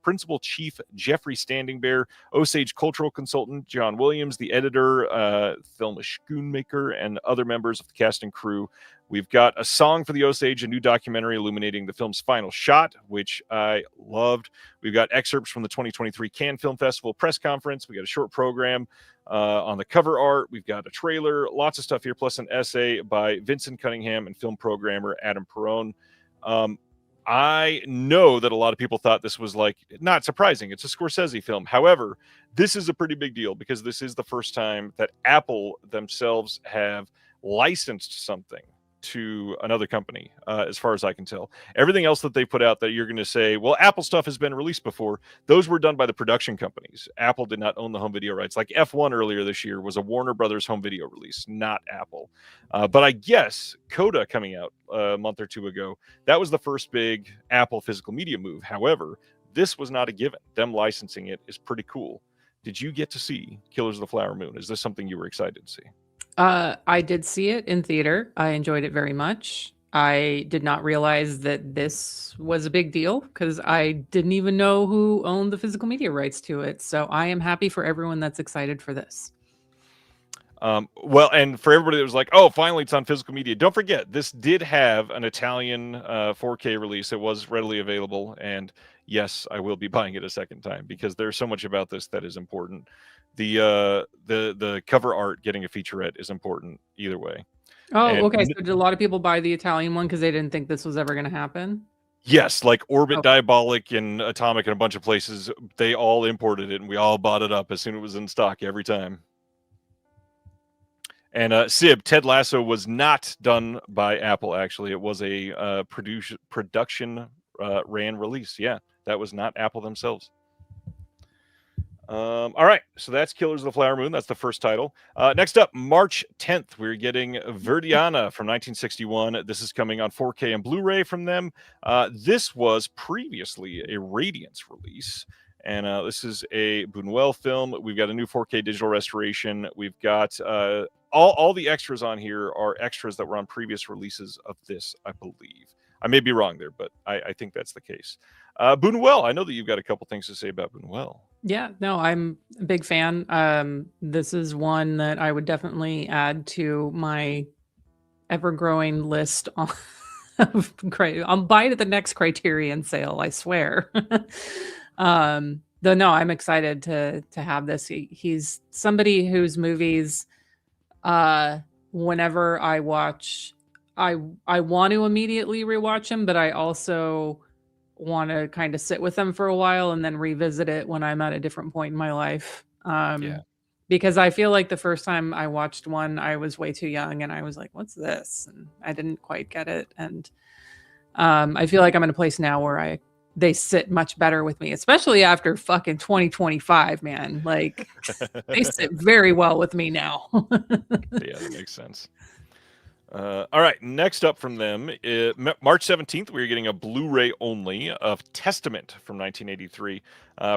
Principal Chief Jeffrey Standing Bear, Osage cultural consultant John Williams, the editor, Thelma Schoonmaker, and other members of the cast and crew. We've got a song for the Osage, a new documentary illuminating the film's final shot, which I loved. We've got excerpts from the 2023 Cannes Film Festival press conference. We got a short program on the cover art. We've got a trailer, lots of stuff here, plus an essay by Vincent Cunningham and film programmer Adam Perrone. I know that a lot of people thought this was not surprising. It's a Scorsese film. However, this is a pretty big deal because this is the first time that Apple themselves have licensed something to another company, as far as I can tell. Everything else that they put out that you're going to say, well, Apple stuff has been released before, those were done by the production companies. Apple did not own the home video rights. Like F1 earlier this year was a Warner Brothers home video release, not Apple. But I guess Coda coming out a month or two ago, that was the first big Apple physical media move. However, this was not a given. Them licensing it is pretty cool. Did you get to see Killers of the Flower Moon? Is this something you were excited to see? I did see it in theater. I enjoyed it very much. I did not realize that this was a big deal because I didn't even know who owned the physical media rights to it. So I am happy for everyone that's excited for this. Well, and for everybody that was like, oh, finally it's on physical media. Don't forget, this did have an Italian 4K release. It was readily available. And yes, I will be buying it a second time because there's so much about this that is important. The cover art getting a featurette is important either way. Oh, okay. So did a lot of people buy the Italian one because they didn't think this was ever going to happen? Yes, like Orbit, Diabolic, and Atomic, and a bunch of places, they all imported it, and we all bought it up as soon as it was in stock every time. And Ted Lasso was not done by Apple, actually. It was a production ran release. Yeah, that was not Apple themselves. All right, so that's Killers of the Flower Moon. That's the first title. Next up, March 10th, we're getting Verdiana from 1961. This is coming on 4K and Blu-ray from them. This was previously a Radiance release, and this is a Buñuel film. We've got a new 4K digital restoration. We've got all the extras on here are extras that were on previous releases of this, I believe. I may be wrong there, but I think that's the case. Buñuel, I know that you've got a couple things to say about Buñuel. Yeah, no, I'm a big fan. This is one that I would definitely add to my ever-growing list I'll buy it at the next Criterion sale, I swear. Though no, I'm excited to have this. He's somebody whose movies, whenever I watch, I want to immediately rewatch him, but I also want to kind of sit with them for a while and then revisit it when I'm at a different point in my life. Because I feel like the first time I watched one, I was way too young and I was like, what's this? And I didn't quite get it. And I feel like I'm in a place now where they sit much better with me, especially after fucking 2025, man. Like they sit very well with me now. Yeah, that makes sense. All right, next up from them, March 17th, we're getting a Blu-ray only of Testament from 1983.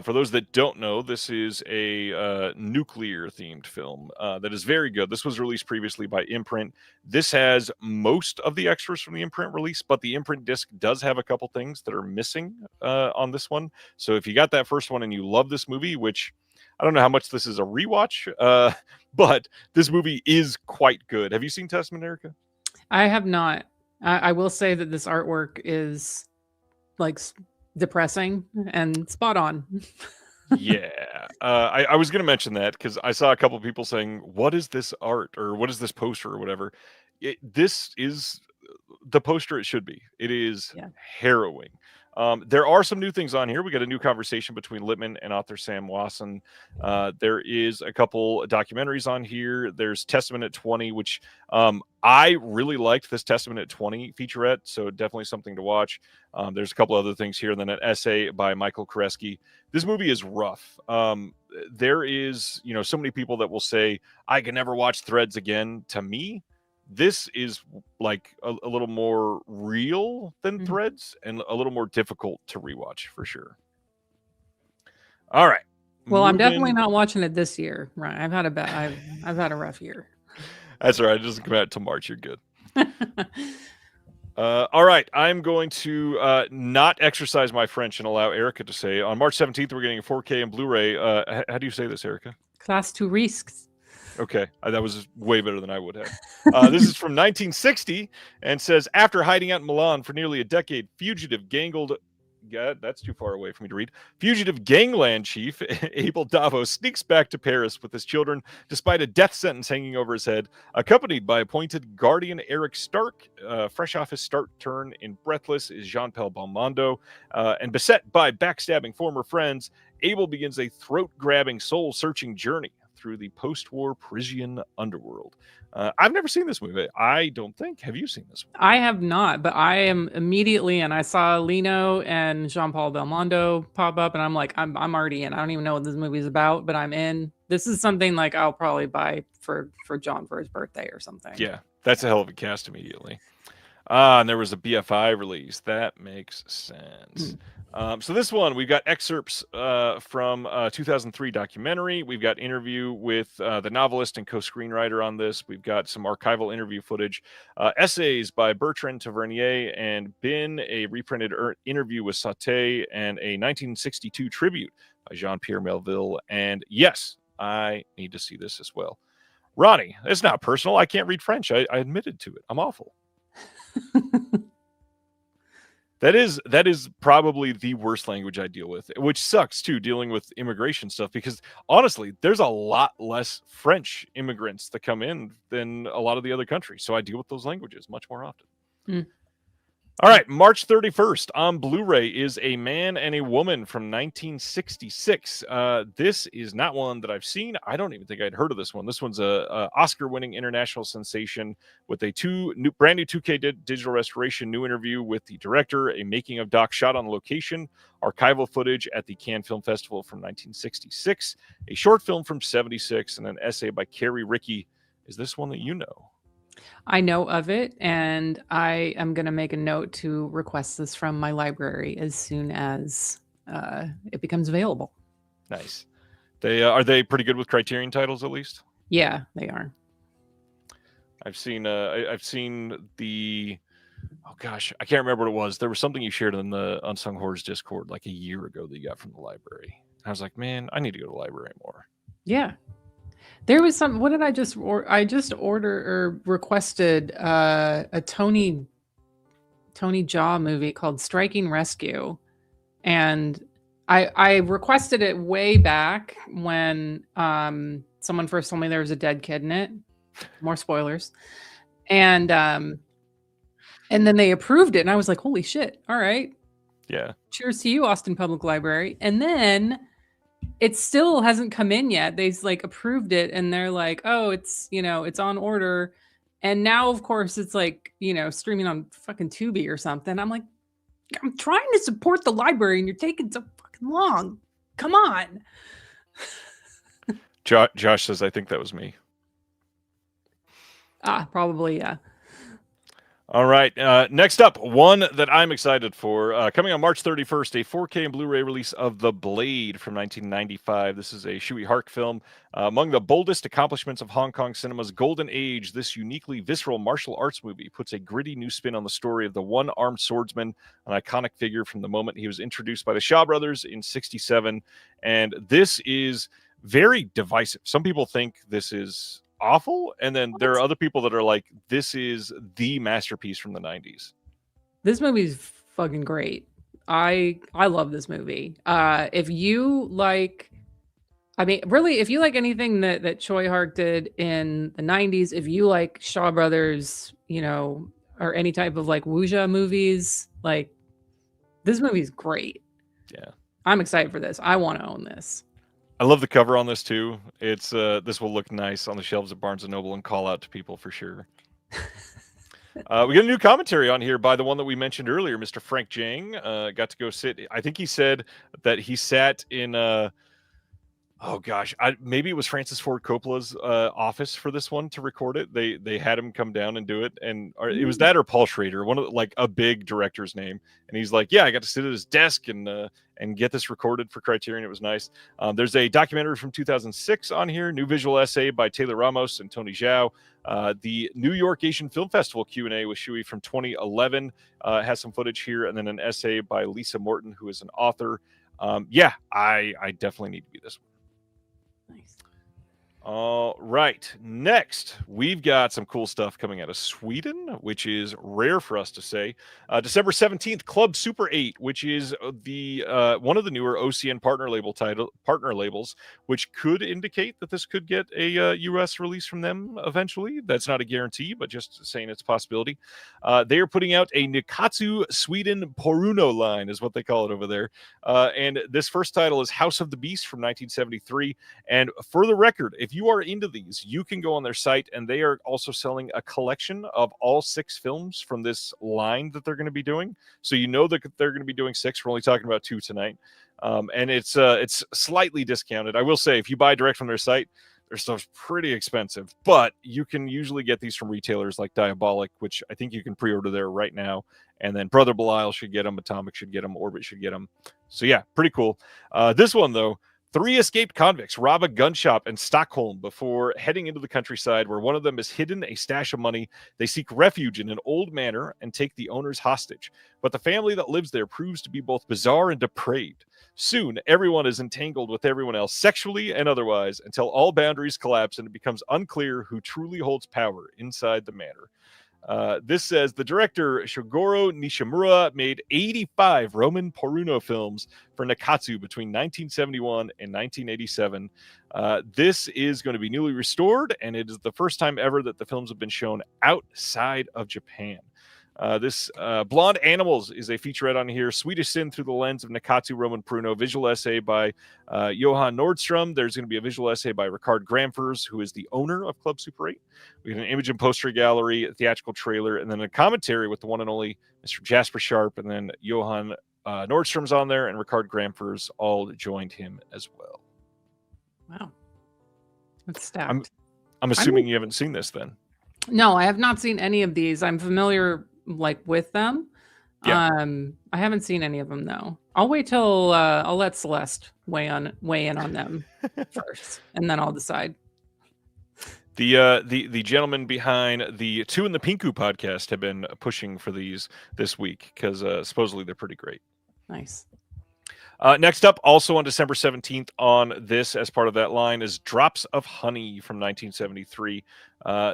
For those that don't know, this is a nuclear-themed film that is very good. This was released previously by Imprint. This has most of the extras from the Imprint release, but the Imprint disc does have a couple things that are missing on this one. So if you got that first one and you love this movie, which I don't know how much this is a rewatch, but this movie is quite good. Have you seen Testament, Erica? I have not. I will say that this artwork is like depressing and spot on. Yeah. I was going to mention that because I saw a couple of people saying, what is this art or what is this poster or whatever? This is the poster it should be. It is harrowing. There are some new things on here. We got a new conversation between Littman and author Sam Wasson. There is a couple documentaries on here. There's Testament at 20, which I really liked this Testament at 20 featurette, so definitely something to watch. There's a couple other things here, and then an essay by Michael Koreski. This movie is rough. There is, so many people that will say, I can never watch Threads again. To me, this is like a little more real than Threads and a little more difficult to rewatch for sure. All right. Well, I'm definitely not watching it this year. Right. I've had a rough year. That's all right. It doesn't come out till March. You're good. All right. I'm going to not exercise my French and allow Erica to say on March 17th, we're getting a 4K and Blu-ray. How do you say this, Erica? Class 2 risks. Okay, that was way better than I would have. This is from 1960 and says, after hiding out in Milan for nearly a decade, that's too far away for me to read. Fugitive gangland chief Abel Davos sneaks back to Paris with his children, despite a death sentence hanging over his head, accompanied by appointed guardian Eric Stark. Fresh off his start turn in Breathless is Jean-Paul Belmondo. And beset by backstabbing former friends, Abel begins a throat-grabbing, soul-searching journey through the post-war Parisian underworld. I've never seen this movie. I don't think. Have you seen this one? I have not, but I am immediately, and I saw Lino and Jean-Paul Belmondo pop up, and I'm like, I'm already in. I don't even know what this movie is about, but I'm in. This is something like I'll probably buy for John for his birthday or something. Yeah, that's a hell of a cast immediately. And there was a BFI release. That makes sense. So this one, we've got excerpts from a 2003 documentary. We've got interview with the novelist and co-screenwriter on this. We've got some archival interview footage, essays by Bertrand Tavernier and Bin, a reprinted interview with Sauté, and a 1962 tribute by Jean-Pierre Melville. And yes, I need to see this as well. Ronnie, it's not personal. I can't read French. I admitted to it. I'm awful. That is probably the worst language I deal with, which sucks too, dealing with immigration stuff, because honestly, there's a lot less French immigrants that come in than a lot of the other countries. So I deal with those languages much more often. All right, March 31st on Blu-ray is A Man and a Woman from 1966. This is not one that I've seen. I don't even think I'd heard of this one. This one's a Oscar-winning international sensation with a brand new 2K digital restoration, new interview with the director, a making of doc shot on location, archival footage at the Cannes Film Festival from 1966, a short film from 76, and an essay by Carrie Rickey. Is this one that you know? I know of it, and I am going to make a note to request this from my library as soon as it becomes available. Nice. Are they pretty good with Criterion titles, at least? Yeah, they are. I've seen the, oh gosh, I can't remember what it was. There was something you shared in the Unsung Horrors Discord like a year ago that you got from the library. I was like, man, I need to go to the library more. Yeah. There was some. What did I just order? I just requested a Tony Jaa movie called Striking Rescue, and I requested it way back when someone first told me there was a dead kid in it. More spoilers, and then they approved it, and I was like, holy shit! All right, yeah. Cheers to you, Austin Public Library. And then it still hasn't come in yet. They like approved it, and they're like, oh, it's it's on order. And now, of course, it's like, streaming on fucking Tubi or something. I'm like, I'm trying to support the library, and you're taking so fucking long. Come on. Josh says, I think that was me. Probably, yeah. All right. Next up, one that I'm excited for. Coming on March 31st, a 4K and Blu-ray release of The Blade from 1995. This is a Shui Hark film. Among the boldest accomplishments of Hong Kong cinema's golden age, this uniquely visceral martial arts movie puts a gritty new spin on the story of the one-armed swordsman, an iconic figure from the moment he was introduced by the Shaw brothers in 1967. And this is very divisive. Some people think this is awful, and then there are other people that are like, this is the masterpiece from the 90s. This movie is fucking great. I love this movie. If you like, I mean, really, if you like anything that Choi Hark did in the 90s, if you like Shaw Brothers, or any type of like wuxia movies, like this movie's great. Yeah. I'm excited for this. I want to own this. I love the cover on this too. It's this will look nice on the shelves at Barnes & Noble and call out to people for sure. We got a new commentary on here by the one that we mentioned earlier, Mr. Frank Jang. Got to go sit. I think he said that he sat in oh gosh, maybe it was Francis Ford Coppola's office for this one to record it. They had him come down and do it, and it was that or Paul Schrader, one of like a big director's name. And he's like, yeah, I got to sit at his desk and get this recorded for Criterion. It was nice. There's a documentary from 2006 on here, new visual essay by Taylor Ramos and Tony Zhao. The New York Asian Film Festival Q&A with Shui from 2011 has some footage here, and then an essay by Lisa Morton, who is an author. Yeah, I definitely need to be this one. Nice. All right. Next, we've got some cool stuff coming out of Sweden, which is rare for us to say. December 17th, Club Super 8, which is the one of the newer OCN partner labels, which could indicate that this could get a US release from them eventually. That's not a guarantee, but just saying it's a possibility. They are putting out a Nikatsu Sweden Poruno line, is what they call it over there. And this first title is House of the Beast from 1973. And for the record, if you are into these, you can go on their site, and they are also selling a collection of all 6 films from this line that they're going to be doing. So that they're going to be doing 6. We're only talking about 2 tonight, and it's slightly discounted. I will say, if you buy direct from their site, their stuff's pretty expensive, but you can usually get these from retailers like Diabolic, which I think you can pre-order there right now. And then Brother Belial should get them, Atomic should get them, Orbit should get them. So yeah, pretty cool. This one though. 3 escaped convicts rob a gun shop in Stockholm before heading into the countryside, where one of them has hidden a stash of money. They seek refuge in an old manor and take the owners hostage. But the family that lives there proves to be both bizarre and depraved. Soon, everyone is entangled with everyone else, sexually and otherwise, until all boundaries collapse and it becomes unclear who truly holds power inside the manor. This says the director Shogoro Nishimura made 85 Roman Poruno films for Nikatsu between 1971 and 1987. This is going to be newly restored, and it is the first time ever that the films have been shown outside of Japan. This Blonde Animals is a featurette on here. Swedish Sin through the lens of Nikatsu Roman Pruno. Visual essay by Johan Nordstrom. There's going to be a visual essay by Ricard Gramfers, who is the owner of Club Super 8. We have an image and poster gallery, a theatrical trailer, and then a commentary with the one and only Mr. Jasper Sharp. And then Johan Nordstrom's on there, and Ricard Gramfers all joined him as well. Wow. That's stacked. I'm assuming you haven't seen this then. No, I have not seen any of these. I'm familiar with them. Yeah. I haven't seen any of them though. I'll wait till I'll let Celeste weigh in on them first, and then I'll decide. The gentlemen behind the Two in the Pinku podcast have been pushing for these this week because supposedly they're pretty great. Nice. Next up, also on December 17th on this, as part of that line, is Drops of Honey from 1973.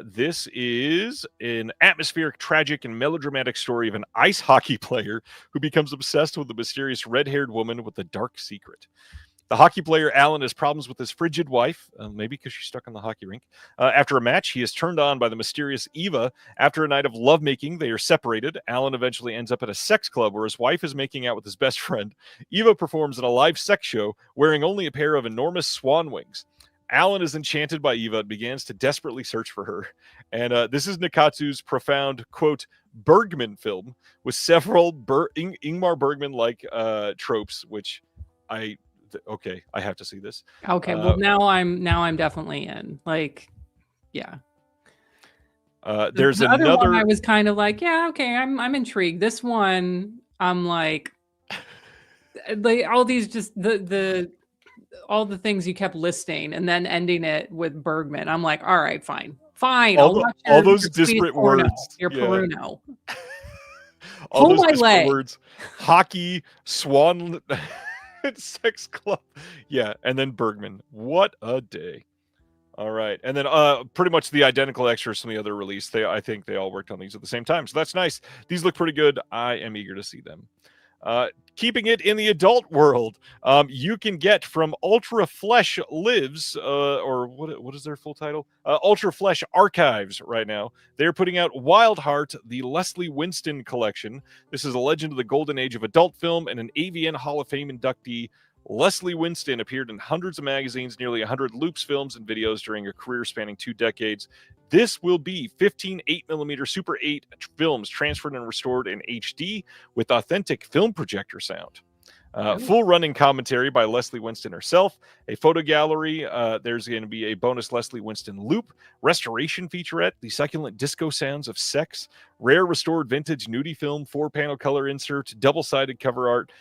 This is an atmospheric, tragic, and melodramatic story of an ice hockey player who becomes obsessed with a mysterious red-haired woman with a dark secret. The hockey player, Alan, has problems with his frigid wife, maybe because she's stuck on the hockey rink. After a match, he is turned on by the mysterious Eva. After a night of lovemaking, they are separated. Alan eventually ends up at a sex club where his wife is making out with his best friend. Eva performs in a live sex show wearing only a pair of enormous swan wings. Alan is enchanted by Eva and begins to desperately search for her. And this is Nikatsu's profound, quote, Bergman film with several Ingmar Bergman-like tropes, which okay, I have to see this. Okay, well now I'm definitely in. Like, yeah. There's the another other one I was kind of like, yeah, okay, I'm intrigued. This one, I'm like all these just all the things you kept listing and then ending it with Bergman. I'm like, all right, fine. All those disparate words. Your Peruno. All those my disparate leg. words. Hockey, swan, sex club. Yeah, and then Bergman. What a day. All right. And then pretty much the identical extras from the other release. I think they all worked on these at the same time. So that's nice. These look pretty good. I am eager to see them. Keeping it in the adult world, you can get from Ultra Flesh Lives, or what is their full title? Ultra Flesh Archives right now. They're putting out Wild Heart, the Leslie Winston collection. This is a legend of the golden age of adult film and an AVN Hall of Fame inductee. Leslie Winston appeared in hundreds of magazines, nearly 100 loops, films, and videos during a career spanning 2 decades. This will be 15 8mm Super 8 films transferred and restored in HD with authentic film projector sound. Full running commentary by Leslie Winston herself, a photo gallery. There's going to be a bonus Leslie Winston loop, restoration featurette, the succulent disco sounds of sex, rare restored vintage nudie film, 4-panel color insert, double-sided cover art,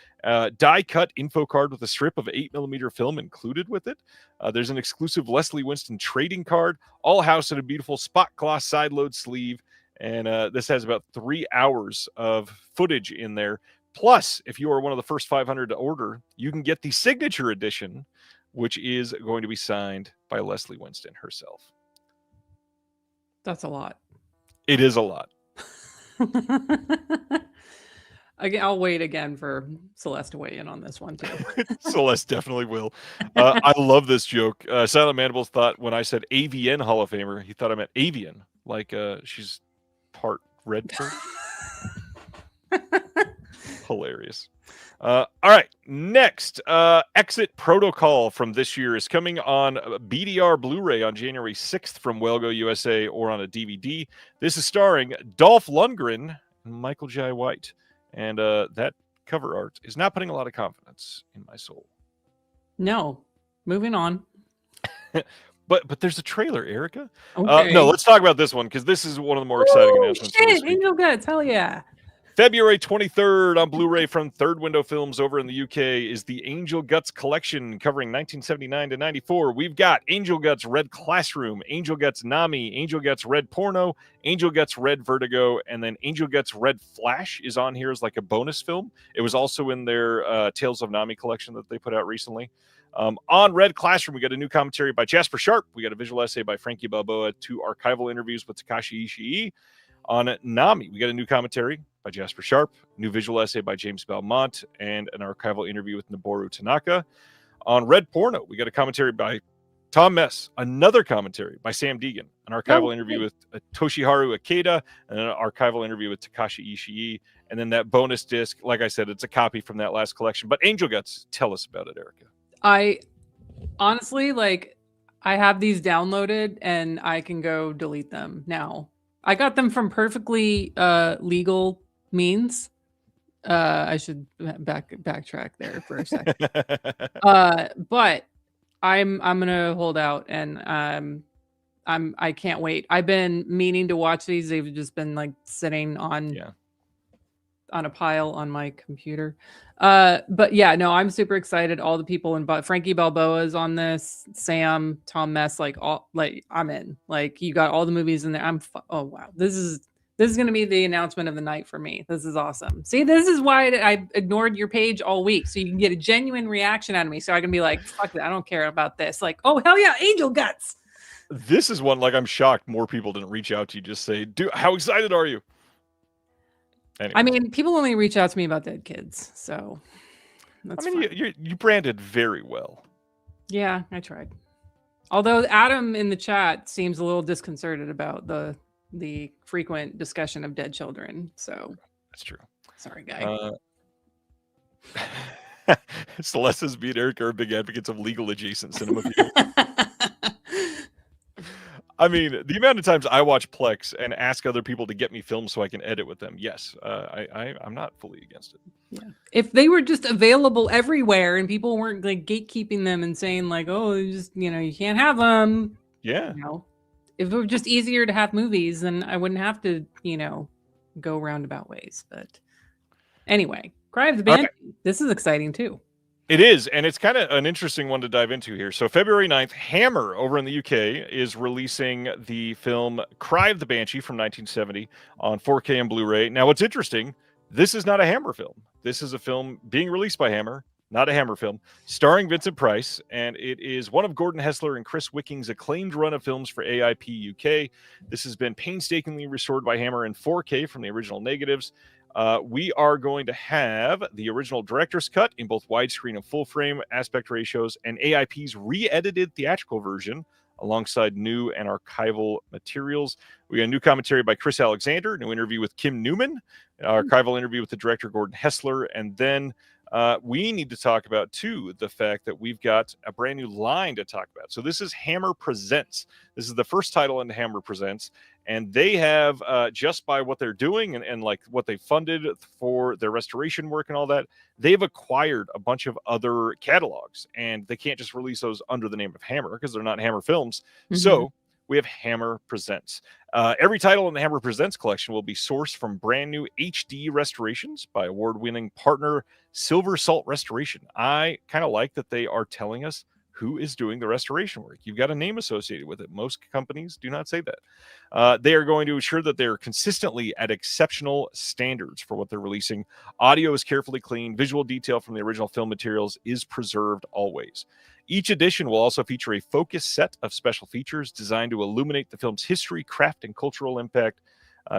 die-cut info card with a strip of 8mm film included with it. There's an exclusive Leslie Winston trading card, all housed in a beautiful spot gloss side load sleeve, and this has about 3 hours of footage in there. Plus, if you are one of the first 500 to order, you can get the signature edition, which is going to be signed by Leslie Winston herself. That's a lot. It is a lot. Again, I'll wait again for Celeste to weigh in on this one too. Celeste definitely will. I love this joke. Silent Mandibles thought when I said AVN Hall of Famer, he thought I meant avian, like she's part Redford. Hilarious. All right, next, Exit Protocol from this year is coming on BDR Blu-ray on January 6th from Wellgo USA or on a DVD. This is starring Dolph Lundgren and Michael Jai White, and that cover art is not putting a lot of confidence in my soul. No, moving on. But there's a trailer, Erica. Okay. No, let's talk about this one because this is one of the more exciting announcements. Shit, Angel Guts, hell yeah. February 23rd on Blu-ray from Third Window Films over in the UK is the Angel Guts collection covering 1979 to 94. We've got Angel Guts Red Classroom, Angel Guts Nami, Angel Guts Red Porno, Angel Guts Red Vertigo, and then Angel Guts Red Flash is on here as like a bonus film. It was also in their Tales of Nami collection that they put out recently. On Red Classroom, we got a new commentary by Jasper Sharp. We got a visual essay by Frankie Balboa, 2 archival interviews with Takashi Ishii. On Nami, we got a new commentary by Jasper Sharp, new visual essay by James Belmont, and an archival interview with Noboru Tanaka. On Red Porno, we got a commentary by Tom Mess, another commentary by Sam Deegan, an archival interview with Toshiharu Ikeda, and an archival interview with Takashi Ishii. And then that bonus disc, like I said, it's a copy from that last collection. But Angel Guts, tell us about it, Erica. I honestly, I have these downloaded and I can go delete them now. I got them from perfectly legal means. I should backtrack there for a second. But I'm gonna hold out, and I can't wait. I've been meaning to watch these. They've just been sitting on a pile on my computer. But yeah, no, I'm super excited. All the people involved. Frankie Balboa is on this. Sam, Tom Mess, I'm in. You got all the movies in there. Oh wow, this is going to be the announcement of the night for me. This is awesome. See, this is why I ignored your page all week, so you can get a genuine reaction out of me. So I can be like, fuck it, I don't care about this. Oh hell yeah, Angel Guts. This is one I'm shocked more people didn't reach out to you. Just say, dude, how excited are you? Anyway. I mean, people only reach out to me about dead kids, so that's fine. You branded very well. Yeah, I tried. Although Adam in the chat seems a little disconcerted about the frequent discussion of dead children. So that's true. Sorry, guy. Celeste's beat Eric are big advocates of legal adjacent cinema view. I mean, the amount of times I watch Plex and ask other people to get me films so I can edit with them, yes, I'm not fully against it. Yeah, if they were just available everywhere and people weren't gatekeeping them and saying oh, you can't have them. Yeah. If it were just easier to have movies, then I wouldn't have to, go roundabout ways. But anyway, Cry of the Banshee. Okay. This is exciting too. It is, and it's kind of an interesting one to dive into here. So February 9th, Hammer over in the UK is releasing the film Cry of the Banshee from 1970 on 4K and Blu-ray. Now, what's interesting, this is not a Hammer film. This is a film being released by Hammer, not a Hammer film, starring Vincent Price, and it is one of Gordon Hessler and Chris Wicking's acclaimed run of films for AIP UK. This has been painstakingly restored by Hammer in 4K from the original negatives. We are going to have the original director's cut in both widescreen and full frame aspect ratios, and AIP's re-edited theatrical version alongside new and archival materials. We got a new commentary by Chris Alexander, new interview with Kim Newman, archival interview with the director Gordon Hessler, and then we need to talk about, too, the fact that we've got a brand new line to talk about. So this is Hammer Presents. This is the first title in Hammer Presents, and they have, just by what they're doing and like what they funded for their restoration work and all that, they've acquired a bunch of other catalogs, and they can't just release those under the name of Hammer because they're not Hammer Films. Mm-hmm. So we have Hammer Presents. Every title in the Hammer Presents collection will be sourced from brand new HD restorations by award-winning partner Silver Salt Restoration. I kind of like that they are telling us who is doing the restoration work. You've got a name associated with it. Most companies do not say that. They are going to ensure that they're consistently at exceptional standards for what they're releasing. Audio is carefully cleaned. Visual detail from the original film materials is preserved always. Each edition will also feature a focused set of special features designed to illuminate the film's history, craft, and cultural impact,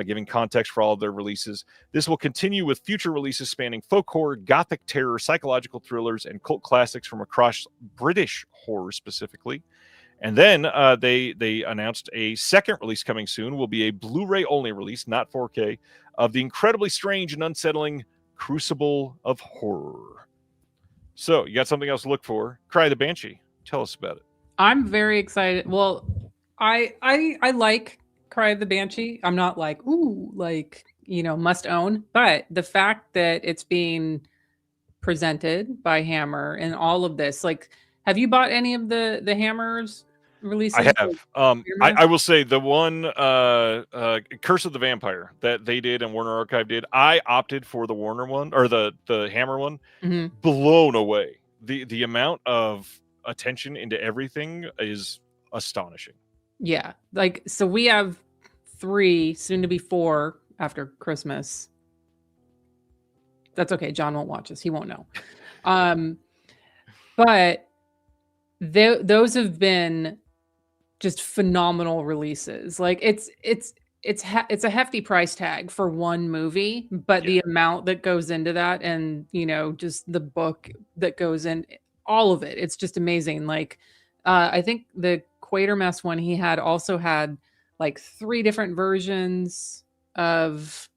giving context for all of their releases. This will continue with future releases spanning folk horror, gothic terror, psychological thrillers, and cult classics from across British horror specifically. And then they announced a second release coming soon. Will be a Blu-ray only release, not 4K, of the incredibly strange and unsettling Crucible of Horror. So you got something else to look for. Cry the Banshee. Tell us about it. I'm very excited. Well, I like Cry the Banshee. I'm not like, ooh, like, must own. But the fact that it's being presented by Hammer and all of this, like, have you bought any of the Hammer's releases? I have. I will say the one Curse of the Vampire that they did and Warner Archive did, I opted for the Warner one or the Hammer one. Mm-hmm. Blown away. The amount of attention into everything is astonishing. Yeah. Like, so we have 3, soon to be 4 after Christmas. That's okay. John won't watch us. He won't know. But those have been just phenomenal releases. Like it's a hefty price tag for one movie, but the amount that goes into that and, just the book that goes in, all of it, it's just amazing. Like, I think the Quatermass one he had also had like 3 different versions of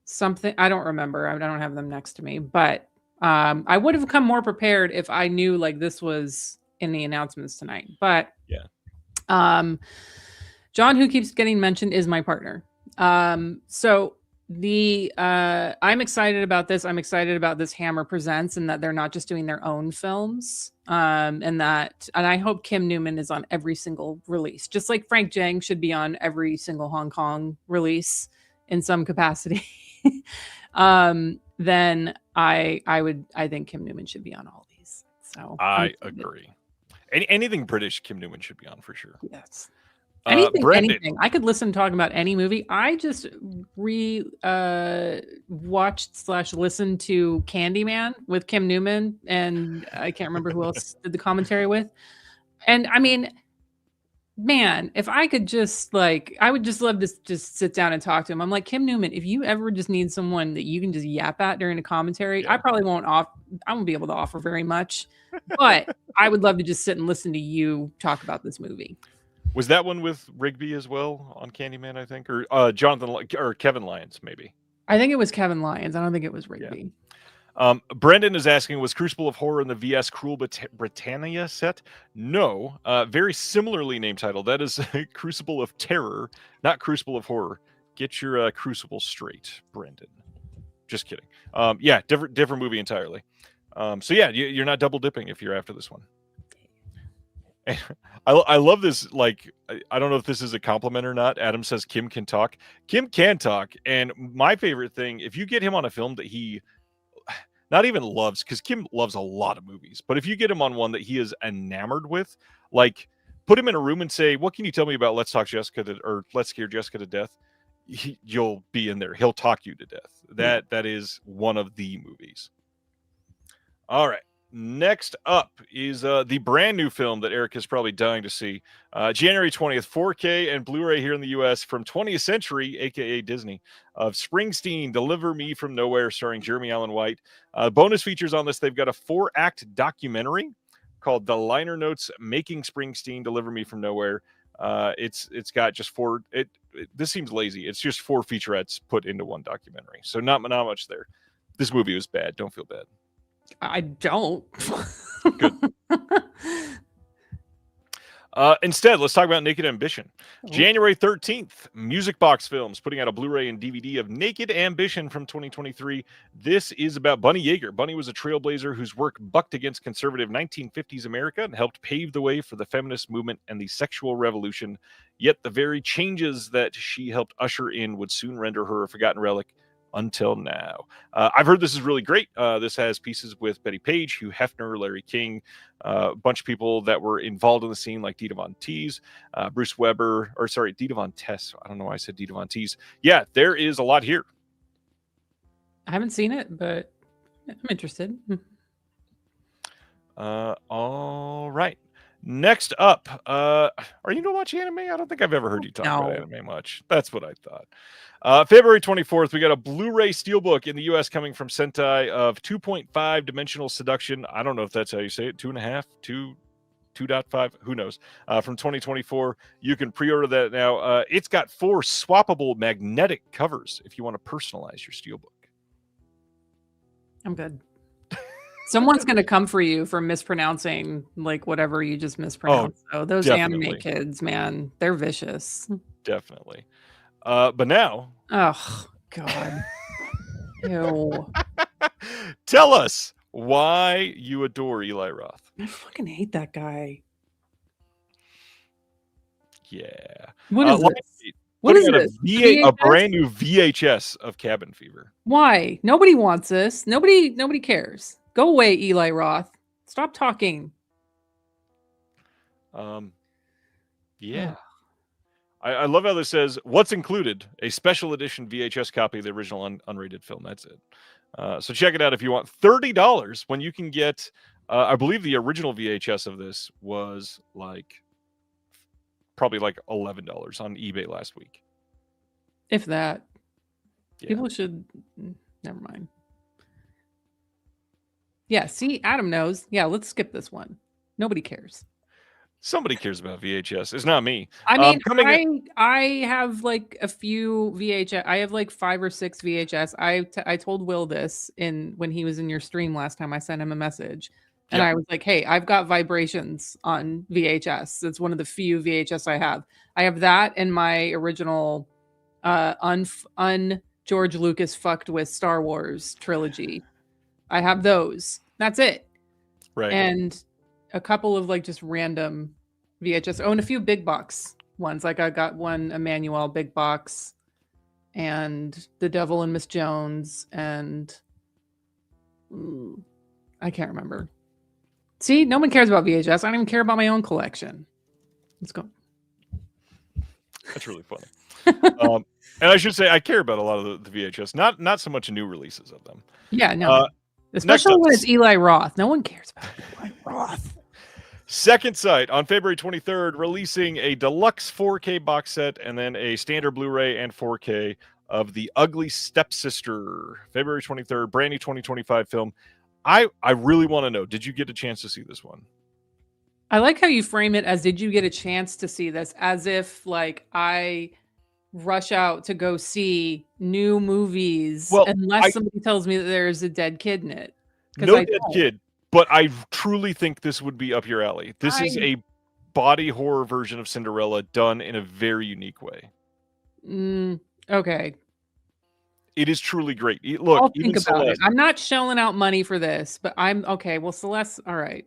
something. I don't remember. I don't have them next to me, but I would have come more prepared if I knew like this was in the announcements tonight. But yeah. John, who keeps getting mentioned, is my partner. So I'm excited about this. I'm excited about this Hammer Presents and that they're not just doing their own films. And I hope Kim Newman is on every single release, just like Frank Jang should be on every single Hong Kong release in some capacity. Then I think Kim Newman should be on all these. So I agree. Anything British, Kim Newman should be on for sure. Yes. Anything. I could listen to talking about any movie. I just watched/listened to Candyman with Kim Newman, and I can't remember who else did the commentary with. And I mean, man, if I could just I would just love to just sit down and talk to him. I'm like, Kim Newman, if you ever just need someone that you can just yap at during a commentary, I probably I won't be able to offer very much, but I would love to just sit and listen to you talk about this movie. Was that one with Rigby as well on Candyman, I think? Or Kevin Lyons, maybe? I think it was Kevin Lyons. I don't think it was Rigby. Yeah. Brendan is asking, was Crucible of Horror in the VS Cruel Britannia set? No. Very similarly named title. That is Crucible of Terror, not Crucible of Horror. Get your Crucible straight, Brendan. Just kidding. Yeah, different movie entirely. So yeah, you're not double dipping if you're after this one. I love this. Like, I don't know if this is a compliment or not. Adam says Kim can talk. Kim can talk. And my favorite thing, if you get him on a film that he not even loves, because Kim loves a lot of movies, but if you get him on one that he is enamored with, like, put him in a room and say, what can you tell me about Let's Scare Jessica to Death? You'll be in there. He'll talk you to death. That is one of the movies. All right. Next up is the brand new film that Eric is probably dying to see. January 20th, 4K and Blu-ray here in the U.S. from 20th Century, a.k.a. Disney, of Springsteen, Deliver Me From Nowhere, starring Jeremy Allen White. Bonus features on this, they've got a 4-act documentary called The Liner Notes Making Springsteen, Deliver Me From Nowhere. It's got just this seems lazy. It's just 4 featurettes put into one documentary. So not much there. This movie was bad. Don't feel bad. I don't. Good. Instead, let's talk about Naked Ambition. January 13th, Music Box Films putting out a Blu-ray and DVD of Naked Ambition from 2023. This is about Bunny Yeager. Bunny was a trailblazer whose work bucked against conservative 1950s America and helped pave the way for the feminist movement and the sexual revolution. Yet the very changes that she helped usher in would soon render her a forgotten relic until now. I've heard this is really great. This has pieces with Betty Page, Hugh Hefner, Larry King, a bunch of people that were involved in the scene like Dita Von Teese, Bruce Weber, Dita Von Tess. I don't know why I said Dita Von Teese. Yeah, there is a lot here. I haven't seen it, but I'm interested. All right. Next up, are you gonna watch anime? I don't think I've ever heard you talk about anime much. That's what I thought. February 24th, we got a Blu-ray Steelbook in the U.S. coming from Sentai of 2.5 Dimensional Seduction. I don't know if that's how you say it. 2.5, 2.5, who knows? From 2024. You can pre-order that now. It's got 4 swappable magnetic covers if you want to personalize your Steelbook. I'm good. Someone's going to come for you for mispronouncing like whatever you just mispronounced. So those definitely. anime kids, man, they're vicious. Definitely. But now. Oh, God. Ew. Tell us why you adore Eli Roth. I fucking hate that guy. Yeah. What is this? What is this? A brand new VHS of Cabin Fever. Why? Nobody wants this. Nobody cares. Go away, Eli Roth. Stop talking. Yeah. I love how this says, what's included? A special edition VHS copy of the original unrated film. That's it. So check it out if you want. $30 when you can get, I believe the original VHS of this was probably like $11 on eBay last week. If that. Yeah. People should, never mind. Yeah, see, Adam knows. Yeah, let's skip this one. Nobody cares. Somebody cares about VHS. It's not me. I mean, I have like a few VHS. I have like 5 or 6 VHS. I told Will this when he was in your stream last time. I sent him a message, and I was like, "Hey, I've got Vibrations on VHS. It's one of the few VHS I have. I have that and my original George Lucas fucked with Star Wars trilogy. I have those. That's it. Right. And a couple of like just random VHS. Oh, and a few big box ones. Like I got one Emmanuel big box and The Devil and Miss Jones and I can't remember. See, no one cares about VHS. I don't even care about my own collection. Let's go. That's really funny. And I should say I care about a lot of the VHS, not so much new releases of them. Yeah, no. Especially when it's Eli Roth. No one cares about Eli Roth. Second Sight on February 23rd, releasing a deluxe 4K box set and then a standard Blu-ray and 4K of The Ugly Stepsister. February 23rd, brand new 2025 film. I really want to know, did you get a chance to see this one? I like how you frame it as, did you get a chance to see this? As if like I rush out to go see new movies unless somebody tells me that there's a dead kid in it. No dead kid, but I truly think this would be up your alley. This is a body horror version of Cinderella done in a very unique way. Okay. It is truly great. Look, I'll think about it. I'm not shelling out money for this, but I'm okay. Well, Celeste, all right.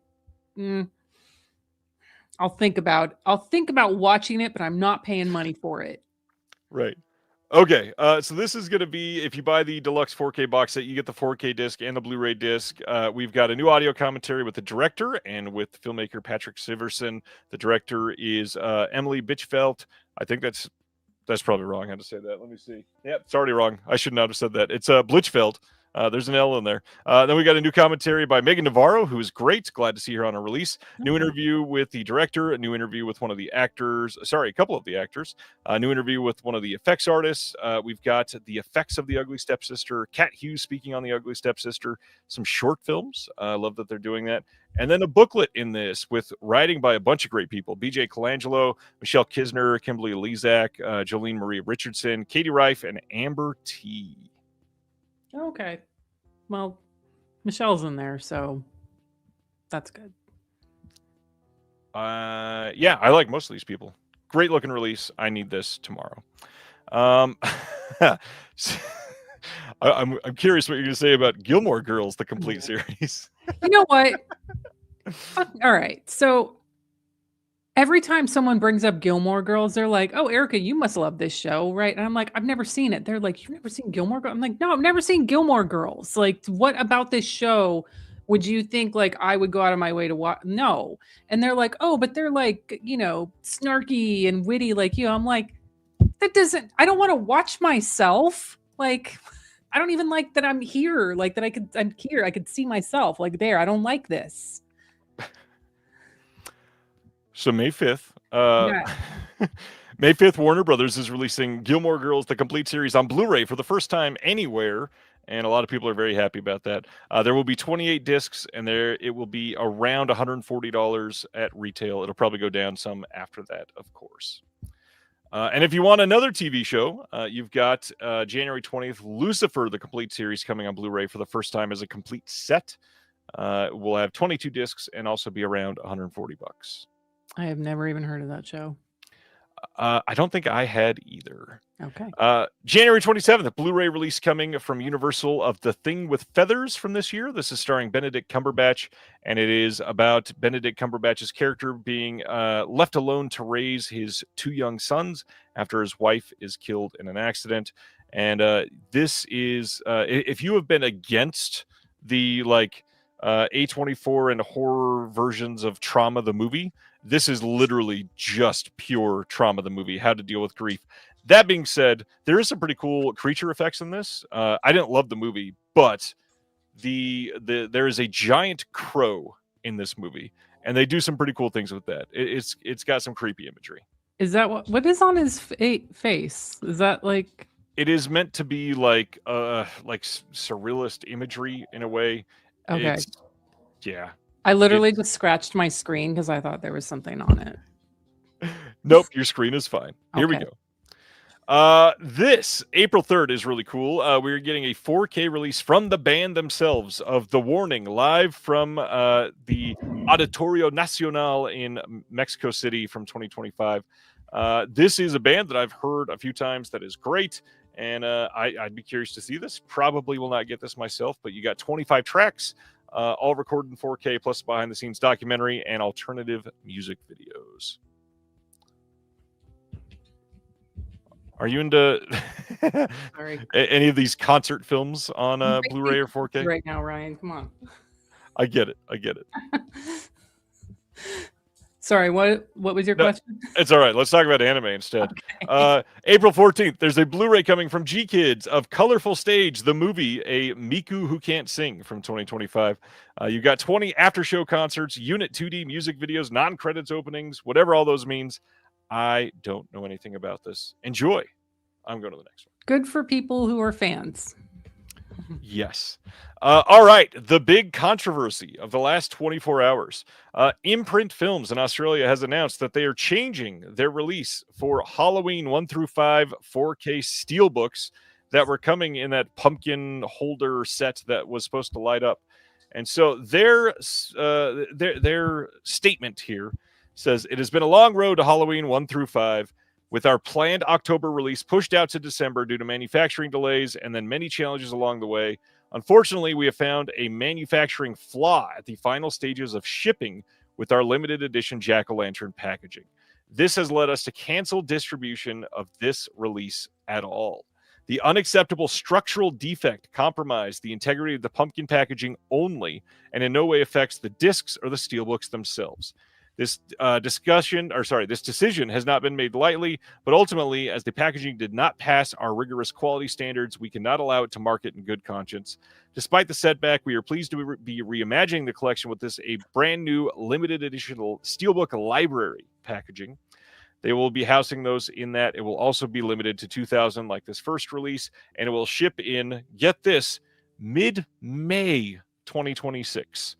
I'll think about watching it, but I'm not paying money for it. Right. Okay. So this is going to be, if you buy the deluxe 4K box set, you get the 4K disc and the Blu-ray disc. We've got a new audio commentary with the director and with filmmaker Patrick Siverson. The director is Emily Bitchfeld. I think that's probably wrong how to say that. Let me see. Yep, it's already wrong. I should not have said that. It's Blichfeld. There's an L in there. Then we got a new commentary by Megan Navarro, who is great. Glad to see her on a release. New interview with the director, a new interview with one of the actors. Sorry, a couple of the actors. A new interview with one of the effects artists. We've got the effects of The Ugly Stepsister. Kat Hughes speaking on The Ugly Stepsister. Some short films. I love that they're doing that. And then a booklet in this with writing by a bunch of great people. BJ Colangelo, Michelle Kisner, Kimberly Lezak, Jolene Marie Richardson, Katie Reif, and Amber T. Okay. Well, Michelle's in there, so that's good. Yeah, I like most of these people. Great looking release. I need this tomorrow. I'm curious what you're going to say about Gilmore Girls, the complete series. You know what? All right. So every time someone brings up Gilmore Girls, they're like, "Oh, Erica, you must love this show, right?" And I'm like, "I've never seen it." They're like, "You've never seen Gilmore Girls?" I'm like, "No, I've never seen Gilmore Girls. Like, what about this show would you think like I would go out of my way to watch?" No. And they're like, "Oh, but they're like, snarky and witty like you." I'm like, I don't want to watch myself. Like, I don't even like that I'm here. Like that I'm here. I could see myself like there. I don't like this. So May 5th, Yeah. May 5th, Warner Brothers is releasing Gilmore Girls, the complete series on Blu-ray for the first time anywhere. And a lot of people are very happy about that. There will be 28 discs, and it will be around $140 at retail. It'll probably go down some after that, of course. And if you want another TV show, you've got January 20th, Lucifer, the complete series, coming on Blu-ray for the first time as a complete set. We'll have 22 discs and also be around $140. I have never even heard of that show. I don't think I had either. Okay. January 27th, a Blu-ray release coming from Universal of The Thing with Feathers from this year. This is starring Benedict Cumberbatch, and it is about Benedict Cumberbatch's character being left alone to raise his two young sons after his wife is killed in an accident. And this is, if you have been against the A24 and horror versions of Trauma the movie, this is literally just pure Trauma the movie, how to deal with grief. That being said, there is some pretty cool creature effects in this. I didn't love the movie, but there is a giant crow in this movie, and they do some pretty cool things with that. It's got some creepy imagery. Is that what is on his face? Is that like? It is meant to be like surrealist imagery in a way. Okay. Yeah. I literally just scratched my screen because I thought there was something on it. Nope, your screen is fine. Here we Okay. go. This April 3rd is really cool. We're getting a 4K release from the band themselves of The Warning, live from the Auditorio Nacional in Mexico City from 2025. This is a band that I've heard a few times that is great, and I'd be curious to see this. Probably will not get this myself, but you got 25 tracks, all recorded in 4K, plus behind-the-scenes documentary and alternative music videos. Are you into any of these concert films on Blu-ray or 4K? Right now, Ryan, come on. I get it. Sorry, what was your question? It's all right. Let's talk about anime instead. Okay. April 14th, there's a Blu-ray coming from G-Kids of Colorful Stage, the movie, a Miku Who Can't Sing from 2025. You've got 20 after-show concerts, unit 2D music videos, non-credits openings, whatever all those means. I don't know anything about this. Enjoy. I'm going to the next one. Good for people who are fans. Yes. All right. The big controversy of the last 24 hours. Imprint Films in Australia has announced that they are changing their release for Halloween 1 through 5 4K Steelbooks that were coming in that pumpkin holder set that was supposed to light up. And so their statement here says, "It has been a long road to Halloween 1 through 5, with our planned October release pushed out to December due to manufacturing delays and then many challenges along the way. Unfortunately, we have found a manufacturing flaw at the final stages of shipping with our limited edition jack-o'-lantern packaging. This has led us to cancel distribution of this release at all. The unacceptable structural defect compromised the integrity of the pumpkin packaging only and in no way affects the discs or the steelbooks themselves. This this decision has not been made lightly, but ultimately, as the packaging did not pass our rigorous quality standards, we cannot allow it to market in good conscience. Despite the setback, we are pleased to be reimagining the collection with a brand new limited edition Steelbook library packaging. They will be housing those in that. It will also be limited to 2,000 like this first release, and it will ship in, get this, mid-May 2026.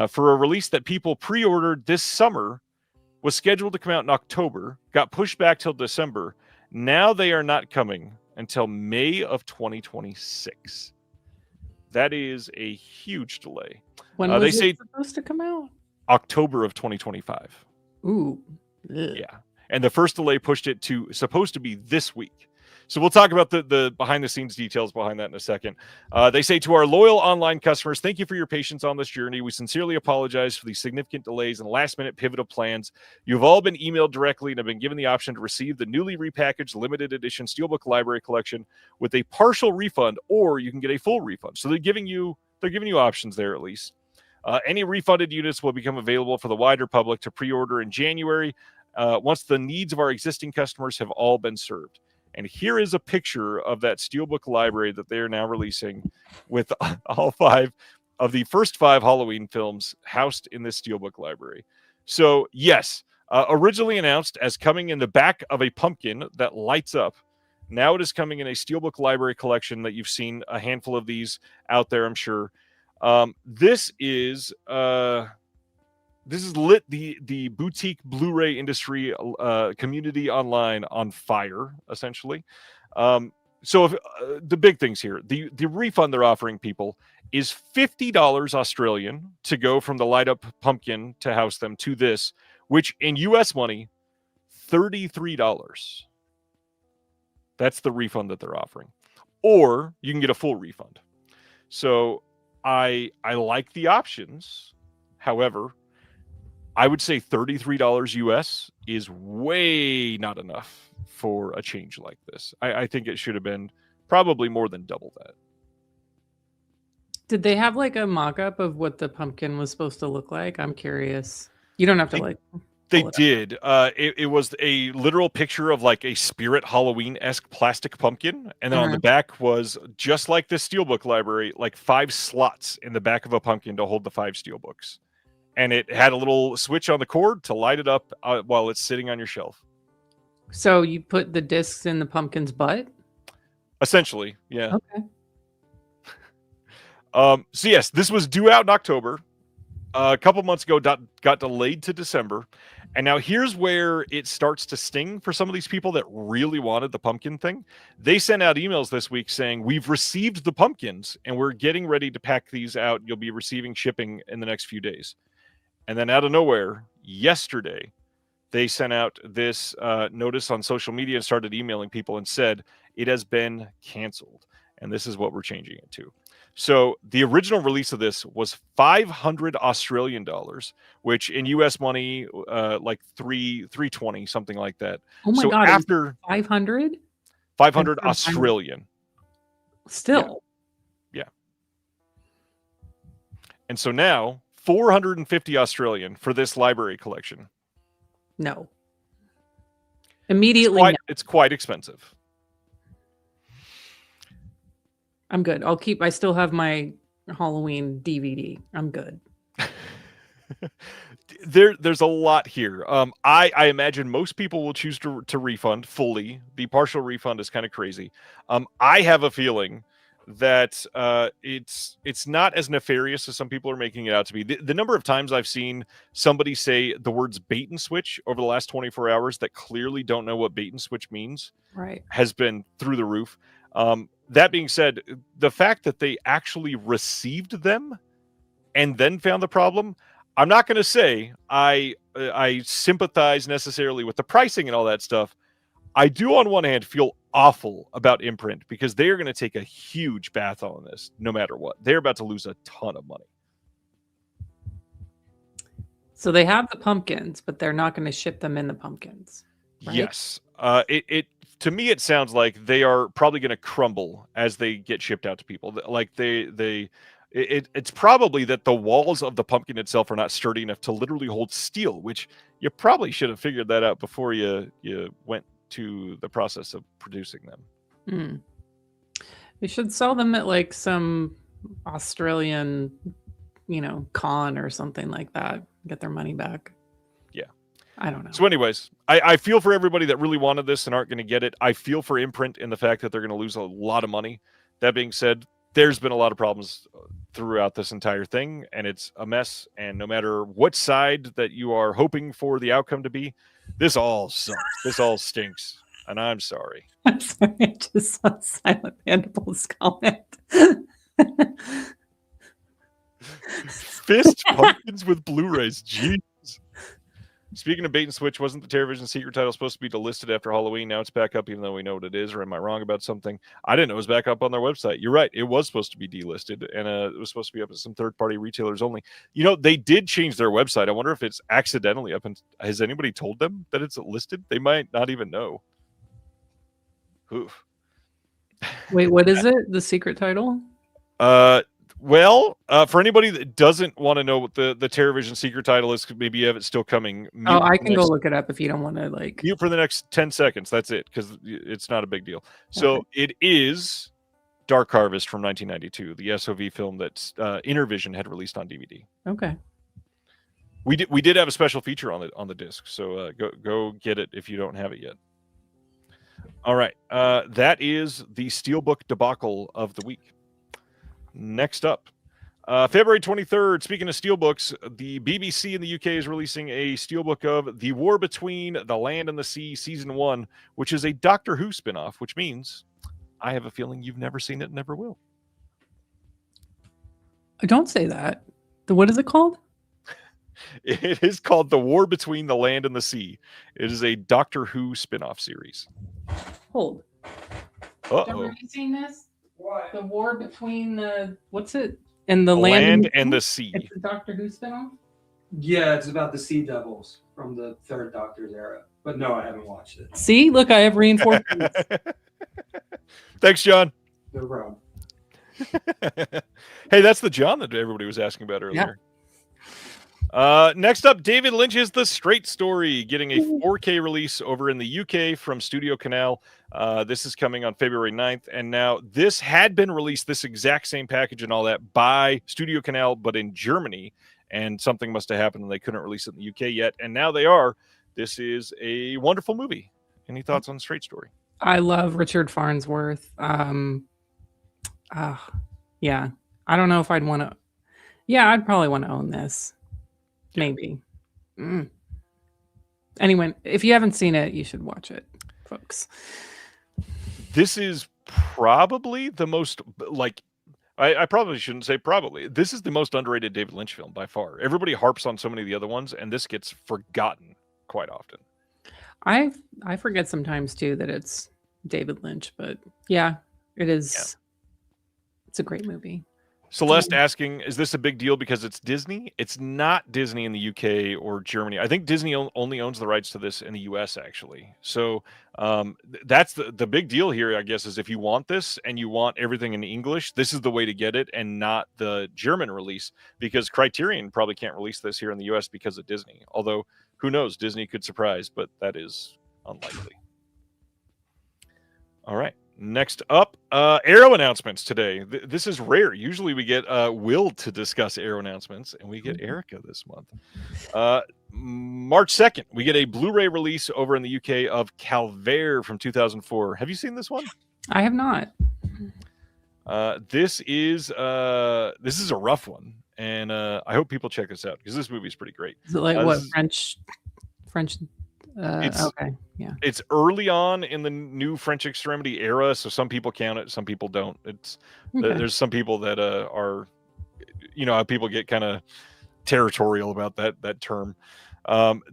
For a release that people pre-ordered this summer, was scheduled to come out in October, got pushed back till December. Now they are not coming until May of 2026. That is a huge delay. When was it supposed to come out? October of 2025. Ooh. Ugh. Yeah. And the first delay pushed it to supposed to be this week. So we'll talk about the behind-the-scenes details behind that in a second. They say, to our loyal online customers, thank you for your patience on this journey. We sincerely apologize for the significant delays and last-minute pivot of plans. You've all been emailed directly and have been given the option to receive the newly repackaged limited edition Steelbook Library Collection with a partial refund, or you can get a full refund. So they're giving you options there at least. Any refunded units will become available for the wider public to pre-order in January once the needs of our existing customers have all been served. And here is a picture of that Steelbook library that they are now releasing with all 5 of the first 5 Halloween films housed in this Steelbook library. So, yes, originally announced as coming in the back of a pumpkin that lights up, now it is coming in a Steelbook library collection that you've seen a handful of these out there, I'm sure. This is lit the boutique Blu-ray industry community online on fire, essentially. So if, the big things here, the refund they're offering people is $50 Australian to go from the light up pumpkin to house them to this, which in US money, $33. That's the refund that they're offering. Or you can get a full refund. So I like the options. However, I would say $33 US is way not enough for a change like this. I think it should have been probably more than double that. Did they have like a mock-up of what the pumpkin was supposed to look like? I'm curious. You don't have to They did. It was a literal picture of like a Spirit Halloween-esque plastic pumpkin. And then on the back was, just like this Steelbook library, like 5 slots in the back of a pumpkin to hold the 5 Steelbooks. And it had a little switch on the cord to light it up while it's sitting on your shelf. So you put the discs in the pumpkin's butt? Essentially, yeah. Okay. So yes, this was due out in October. A couple months ago, got delayed to December. And now here's where it starts to sting for some of these people that really wanted the pumpkin thing. They sent out emails this week saying, we've received the pumpkins and we're getting ready to pack these out. You'll be receiving shipping in the next few days. And then out of nowhere, yesterday, they sent out this notice on social media and started emailing people and said, it has been canceled. And this is what we're changing it to. So the original release of this was 500 Australian dollars, which in US money, like 320, something like that. Oh my God. After 500? 500 Australian. Still. Yeah. And so now 450 Australian for this library collection. No. Immediately. It's quite expensive. I'm good. I still have my Halloween DVD. I'm good. There's a lot here. I imagine most people will choose to refund fully. The partial refund is kind of crazy. I have a feeling that it's not as nefarious as some people are making it out to be. The number of times I've seen somebody say the words bait and switch over the last 24 hours that clearly don't know what bait and switch means, right, has been through the roof. That being said, the fact that they actually received them and then found the problem, I'm not going to say I sympathize necessarily with the pricing and all that stuff. I do, on one hand, feel awful about Imprint because they are going to take a huge bath on this no matter what. They're about to lose a ton of money. So they have the pumpkins, but they're not going to ship them in the pumpkins. Right? Yes. To me, it sounds like they are probably going to crumble as they get shipped out to people. Like It's probably that the walls of the pumpkin itself are not sturdy enough to literally hold steel, which you probably should have figured that out before you went to the process of producing them. They should sell them at like some Australian, con or something like that. Get their money back. Yeah. I don't know. So anyways, I feel for everybody that really wanted this and aren't going to get it. I feel for Imprint in the fact that they're going to lose a lot of money. That being said, there's been a lot of problems throughout this entire thing, and it's a mess. And no matter what side that you are hoping for the outcome to be, this all sucks. This all stinks. And I'm sorry. I'm sorry. I just saw Silent Mandibles comment. Fist pumpkins with Blu-rays. Jeez. Speaking of bait and switch, wasn't the TerraVision secret title supposed to be delisted after Halloween? Now it's back up, even though we know what it is. Or am I wrong about something? I didn't know it was back up on their website. You're right. It was supposed to be delisted, and it was supposed to be up at some third-party retailers only. They did change their website. I wonder if it's accidentally up. And has anybody told them that it's listed? They might not even know. Oof. Wait, what is it? The secret title? Well, for anybody that doesn't want to know what the TerraVision secret title is, maybe you have it still coming. I can go look it up if you don't want to mute for the next 10 seconds. That's it, because it's not a big deal. So It is Dark Harvest from 1992, the SOV film that Intervision had released on DVD. Okay. We did have a special feature on the disc, so go get it if you don't have it yet. All right, that is the Steelbook debacle of the week. Next up, February 23rd, speaking of steelbooks, the BBC in the UK is releasing a steelbook of The War Between the Land and the Sea, Season 1, which is a Doctor Who spinoff, which means I have a feeling you've never seen it and never will. Don't say that. What is it called? It is called The War Between the Land and the Sea. It is a Doctor Who spinoff series. Hold. Uh-oh. Have you seen this? What? The War Between what's it? And the Land and the Sea. It's a Doctor Who spinoff? Yeah, it's about the Sea Devils from the Third Doctor's era. But no, I haven't watched it. See? Look, I have reinforcements. Thanks, John. No problem. Hey, that's the John that everybody was asking about earlier. Yeah. Next up, David Lynch's The Straight Story, getting a 4K release over in the UK from Studio Canal. This is coming on February 9th. And now this had been released, this exact same package and all that, by Studio Canal, but in Germany. And something must have happened and they couldn't release it in the UK yet. And now they are. This is a wonderful movie. Any thoughts on Straight Story? I love Richard Farnsworth. Yeah. I don't know if I'd want to. Yeah, I'd probably want to own this. Maybe. Anyway, if you haven't seen it, you should watch it, folks. This is probably the most, I probably shouldn't say probably. This is the most underrated David Lynch film by far. Everybody harps on so many of the other ones, and this gets forgotten quite often. I forget sometimes, too, that it's David Lynch, but yeah, it is. Yeah. It's a great movie. Celeste asking, is this a big deal because it's Disney? It's not Disney in the UK or Germany. I think Disney only owns the rights to this in the US, actually. So that's the big deal here, I guess, is if you want this and you want everything in English, this is the way to get it and not the German release, because Criterion probably can't release this here in the US because of Disney. Although, who knows? Disney could surprise, but that is unlikely. All right. Next up, Arrow announcements today. This is rare. Usually we get Will to discuss Arrow announcements, and we get Erica this month. March 2nd, we get a Blu-ray release over in the UK of Calvaire from 2004. Have you seen this one? I have not. This is a rough one, and I hope people check this out because this movie is pretty great. Is it like what, French? Okay, yeah. It's early on in the new French extremity era, so some people count it, some people don't. It's there's some people that are, how people get kind of territorial about that term.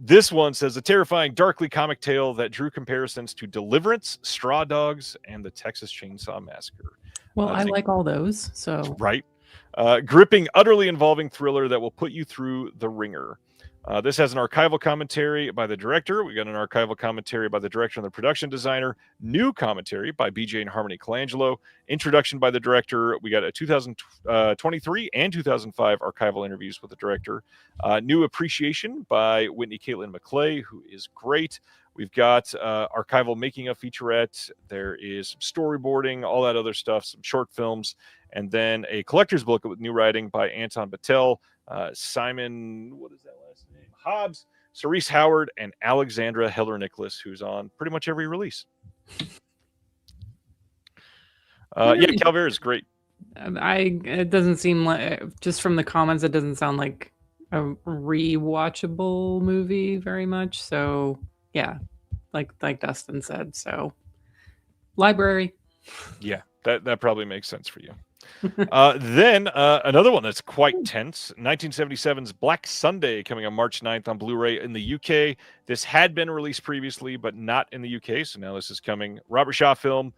This one says a terrifying, darkly comic tale that drew comparisons to Deliverance, Straw Dogs, and the Texas Chainsaw Massacre. Well, I like all those, so right. Gripping, utterly involving thriller that will put you through the ringer. This has an archival commentary by the director. We got an archival commentary by the director and the production designer. New commentary by BJ and Harmony Colangelo. Introduction by the director. We got a 2023 and 2005 archival interviews with the director. New appreciation by Whitney Caitlin McClay, who is great. We've got archival making of featurette. There is some storyboarding, all that other stuff, some short films, and then a collector's book with new writing by Anton Battelle, Simon, what is that last name? Hobbs, Cerise Howard, and Alexandra Heller-Nicholas, who's on pretty much every release. Calvera is great. It doesn't seem like, just from the comments, it doesn't sound like a rewatchable movie very much. So yeah, like Dustin said. So library. Yeah, that probably makes sense for you. Then another one that's quite tense, 1977's Black Sunday, coming on March 9th on Blu-ray in the UK. This had been released previously, but not in the UK, so now this is coming. Robert Shaw film.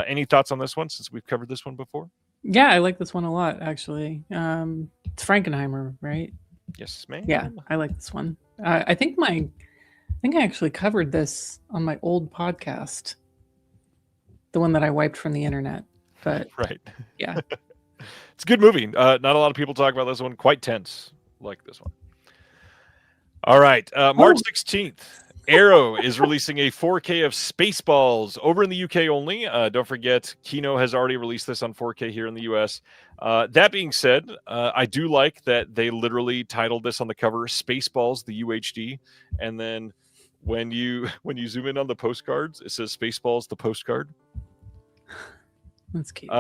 Any thoughts on this one, since we've covered this one before? Yeah, I like this one a lot, actually. It's Frankenheimer, right? Yes, ma'am. Yeah, I like this one. I think I actually covered this on my old podcast, the one that I wiped from the internet. But right, yeah, it's a good movie. Not a lot of people talk about this one. Quite tense, like this one. All right, March 16th, Arrow is releasing a 4K of Spaceballs over in the UK only. Don't forget, Kino has already released this on 4K here in the US. That being said, I do like that they literally titled this on the cover "Spaceballs: The UHD," and then when you zoom in on the postcards, it says "Spaceballs: The Postcard." That's cute.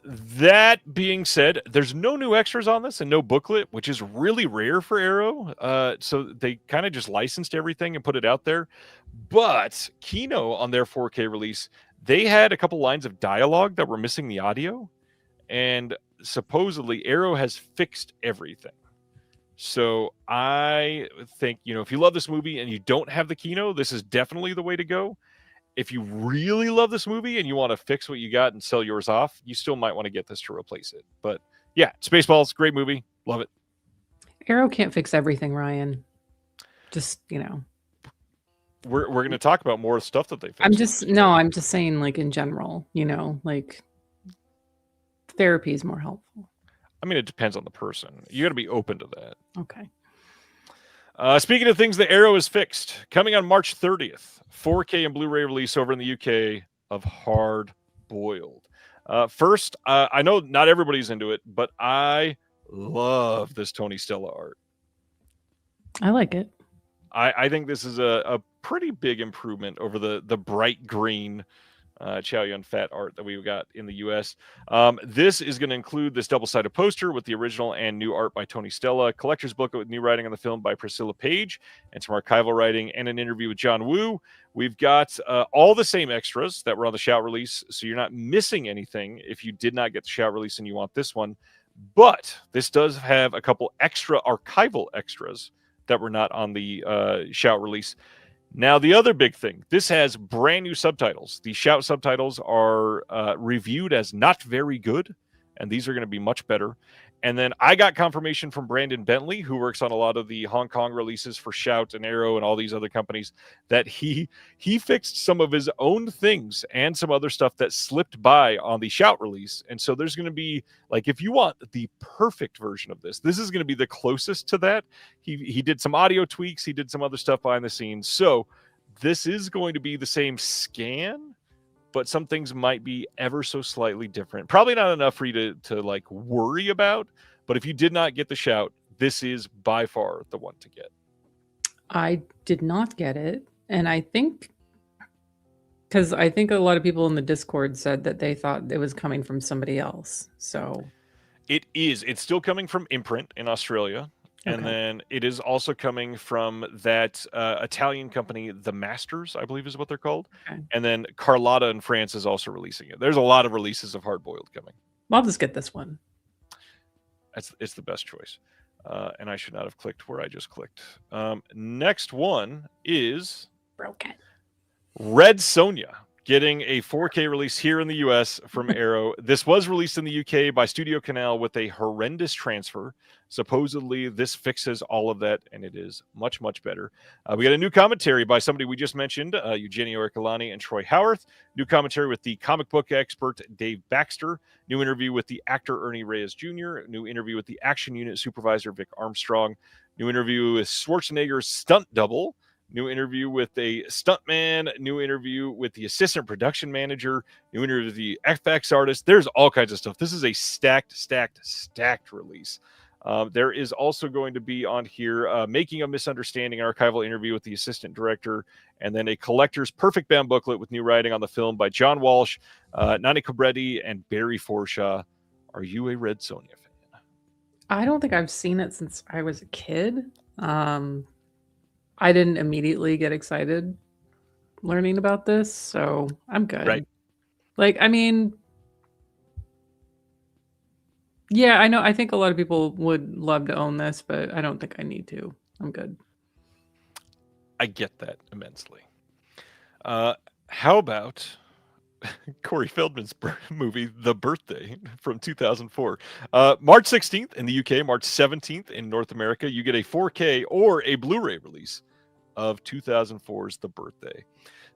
That being said, there's no new extras on this and no booklet, which is really rare for Arrow. So they kind of just licensed everything and put it out there. But Kino, on their 4K release, they had a couple lines of dialogue that were missing the audio. And supposedly Arrow has fixed everything. So I think, if you love this movie and you don't have the Kino, this is definitely the way to go. If you really love this movie and you want to fix what you got and sell yours off, you still might want to get this to replace it. But yeah, Spaceballs, great movie. Love it. Arrow can't fix everything, Ryan. Just, We're going to talk about more stuff that they fixed. I'm just saying, like, in general, like therapy is more helpful. I mean, it depends on the person. You got to be open to that. Okay. Speaking of things that Arrow is fixed, coming on March 30th, 4K and Blu-ray release over in the UK of Hard Boiled. First, I know not everybody's into it, but I love this Tony Stella art. I like it. I think this is a pretty big improvement over the bright green Chow Yun Fat art that we've got in the US. This is going to include this double-sided poster with the original and new art by Tony Stella, collector's book with new writing on the film by Priscilla Page, and some archival writing, and an interview with John Woo. We've got all the same extras that were on the Shout release, so you're not missing anything if you did not get the Shout release and you want this one. But this does have a couple extra archival extras that were not on the Shout release. Now, the other big thing, this has brand new subtitles. The Shout subtitles are reviewed as not very good, and these are going to be much better. And then I got confirmation from Brandon Bentley, who works on a lot of the Hong Kong releases for Shout and Arrow and all these other companies, that he fixed some of his own things and some other stuff that slipped by on the Shout release. And so there's going to be, like, if you want the perfect version of this is going to be the closest to that. He did some audio tweaks. He did some other stuff behind the scenes. So this is going to be the same scan, but some things might be ever so slightly different. Probably not enough for you to like worry about. But if you did not get the Shout, this is by far the one to get. I did not get it. And I think, because I think a lot of people in the Discord said that they thought it was coming from somebody else. So it is. It's still coming from Imprint in Australia. Okay. And then it is also coming from that Italian company, The Masters, I believe is what they're called. Okay. And then Carlotta in France is also releasing it. There's a lot of releases of Hard Boiled coming. I'll just get this one. It's the best choice. And I should not have clicked where I just clicked. Next one is Broken. Red Sonja, getting a 4K release here in the US from Arrow. This was released in the UK by Studio Canal with a horrendous transfer. Supposedly, this fixes all of that, and it is much, much better. We got a new commentary by somebody we just mentioned, Eugenio Ercolani and Troy Howarth. New commentary with the comic book expert Dave Baxter. New interview with the actor Ernie Reyes Jr. New interview with the action unit supervisor Vic Armstrong. New interview with Schwarzenegger's stunt double. New interview with a stuntman, new interview with the assistant production manager, new interview with the FX artist. There's all kinds of stuff. This is a stacked release. There is also going to be on here Making a Misunderstanding, an archival interview with the assistant director, and then a collector's perfect bound booklet with new writing on the film by John Walsh, Nani Cabretti, and Barry Forshaw. Are you a Red Sonja fan? I don't think I've seen it since I was a kid. I didn't immediately get excited learning about this, so I'm good. Right. Like, I mean, yeah, I know. I think a lot of people would love to own this, but I don't think I need to. I'm good. I get that immensely. How about Corey Feldman's movie, The Birthday, from 2004. March 16th in the UK, March 17th in North America. You get a 4K or a Blu-ray release of 2004's The Birthday.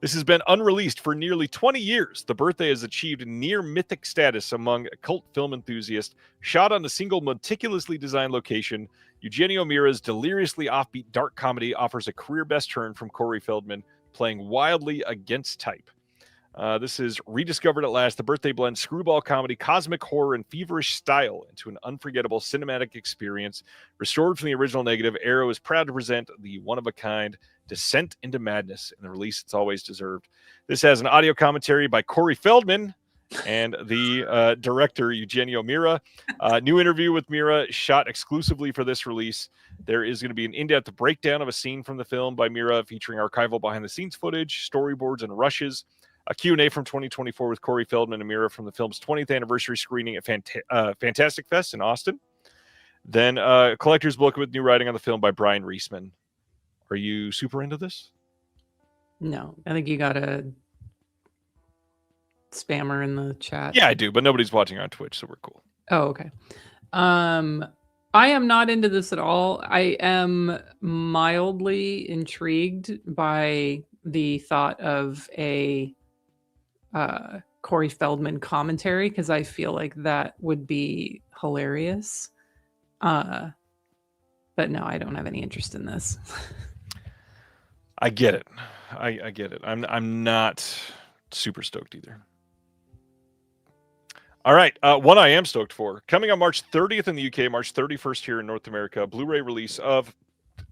This has been unreleased for nearly 20 years. The Birthday has achieved near mythic status among cult film enthusiasts. Shot on a single meticulously designed location, Eugenio Mira's deliriously offbeat dark comedy offers a career best turn from Corey Feldman, playing wildly against type. This is rediscovered at last. The Birthday blends screwball comedy, cosmic horror, and feverish style into an unforgettable cinematic experience. Restored from the original negative, Arrow is proud to present the one-of-a-kind descent into madness in the release it's always deserved. This has an audio commentary by Corey Feldman and the director, Eugenio Mira. New interview with Mira shot exclusively for this release. There is going to be an in-depth breakdown of a scene from the film by Mira featuring archival behind-the-scenes footage, storyboards, and rushes. A Q&A from 2024 with Corey Feldman and Mira from the film's 20th anniversary screening at Fantastic Fest in Austin. Then a collector's book with new writing on the film by Brian Reisman. Are you super into this? No, I think you got a spammer in the chat. Yeah, I do, but nobody's watching on Twitch, so we're cool. Oh, okay. I am not into this at all. I am mildly intrigued by the thought of a Corey Feldman commentary, because I feel like that would be hilarious. But no, I don't have any interest in this. I get it. I get it. I'm not super stoked either. All right, one I am stoked for. Coming on March 30th in the UK, March 31st here in North America, Blu-ray release of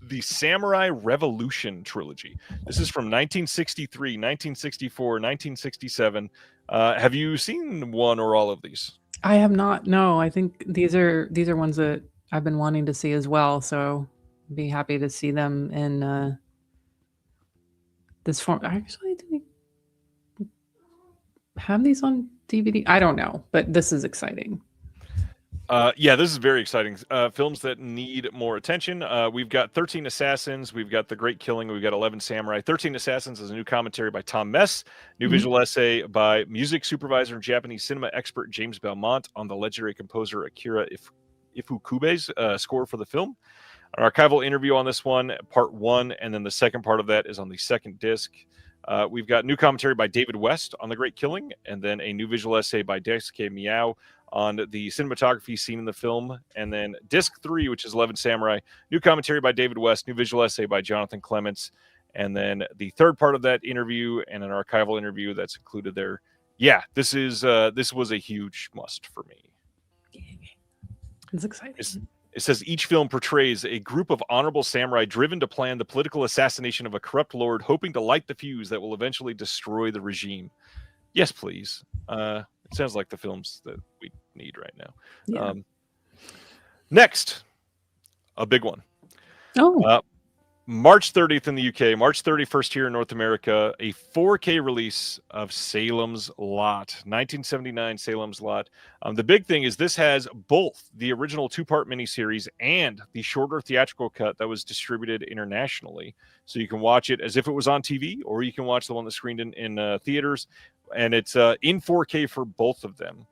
the Samurai Revolution trilogy. This is from 1963, 1964, 1967. Have you seen one or all of these? I have not. No, I think these are ones that I've been wanting to see as well. So I'd be happy to see them in this form. Actually, do we have these on DVD? I don't know, but this is exciting. Yeah, this is very exciting. Films that need more attention. We've got 13 Assassins. We've got The Great Killing. We've got 11 Samurai. 13 Assassins is a new commentary by Tom Mess. New visual essay by music supervisor and Japanese cinema expert James Belmont on the legendary composer Akira Ifukube's score for the film. An archival interview on this one, part 1, and then the second part of that is on the second disc. We've got new commentary by David West on The Great Killing, and then a new visual essay by Daisuke Miao on the cinematography scene in the film, and then disc 3, which is 11 Samurai, new commentary by David West, new visual essay by Jonathan Clements, and then the third part of that interview and an archival interview that's included there. Yeah, this was a huge must for me. It's exciting. It says each film portrays a group of honorable samurai driven to plan the political assassination of a corrupt lord, hoping to light the fuse that will eventually destroy the regime. Yes, please. It sounds like the films that we need right now. Yeah. Next, a big one. Oh. March 30th in the UK, March 31st here in North America, a 4K release of Salem's Lot, 1979 Salem's Lot. The big thing is this has both the original 2-part miniseries and the shorter theatrical cut that was distributed internationally. So you can watch it as if it was on TV, or you can watch the one that screened in theaters, and it's in 4K for both of them.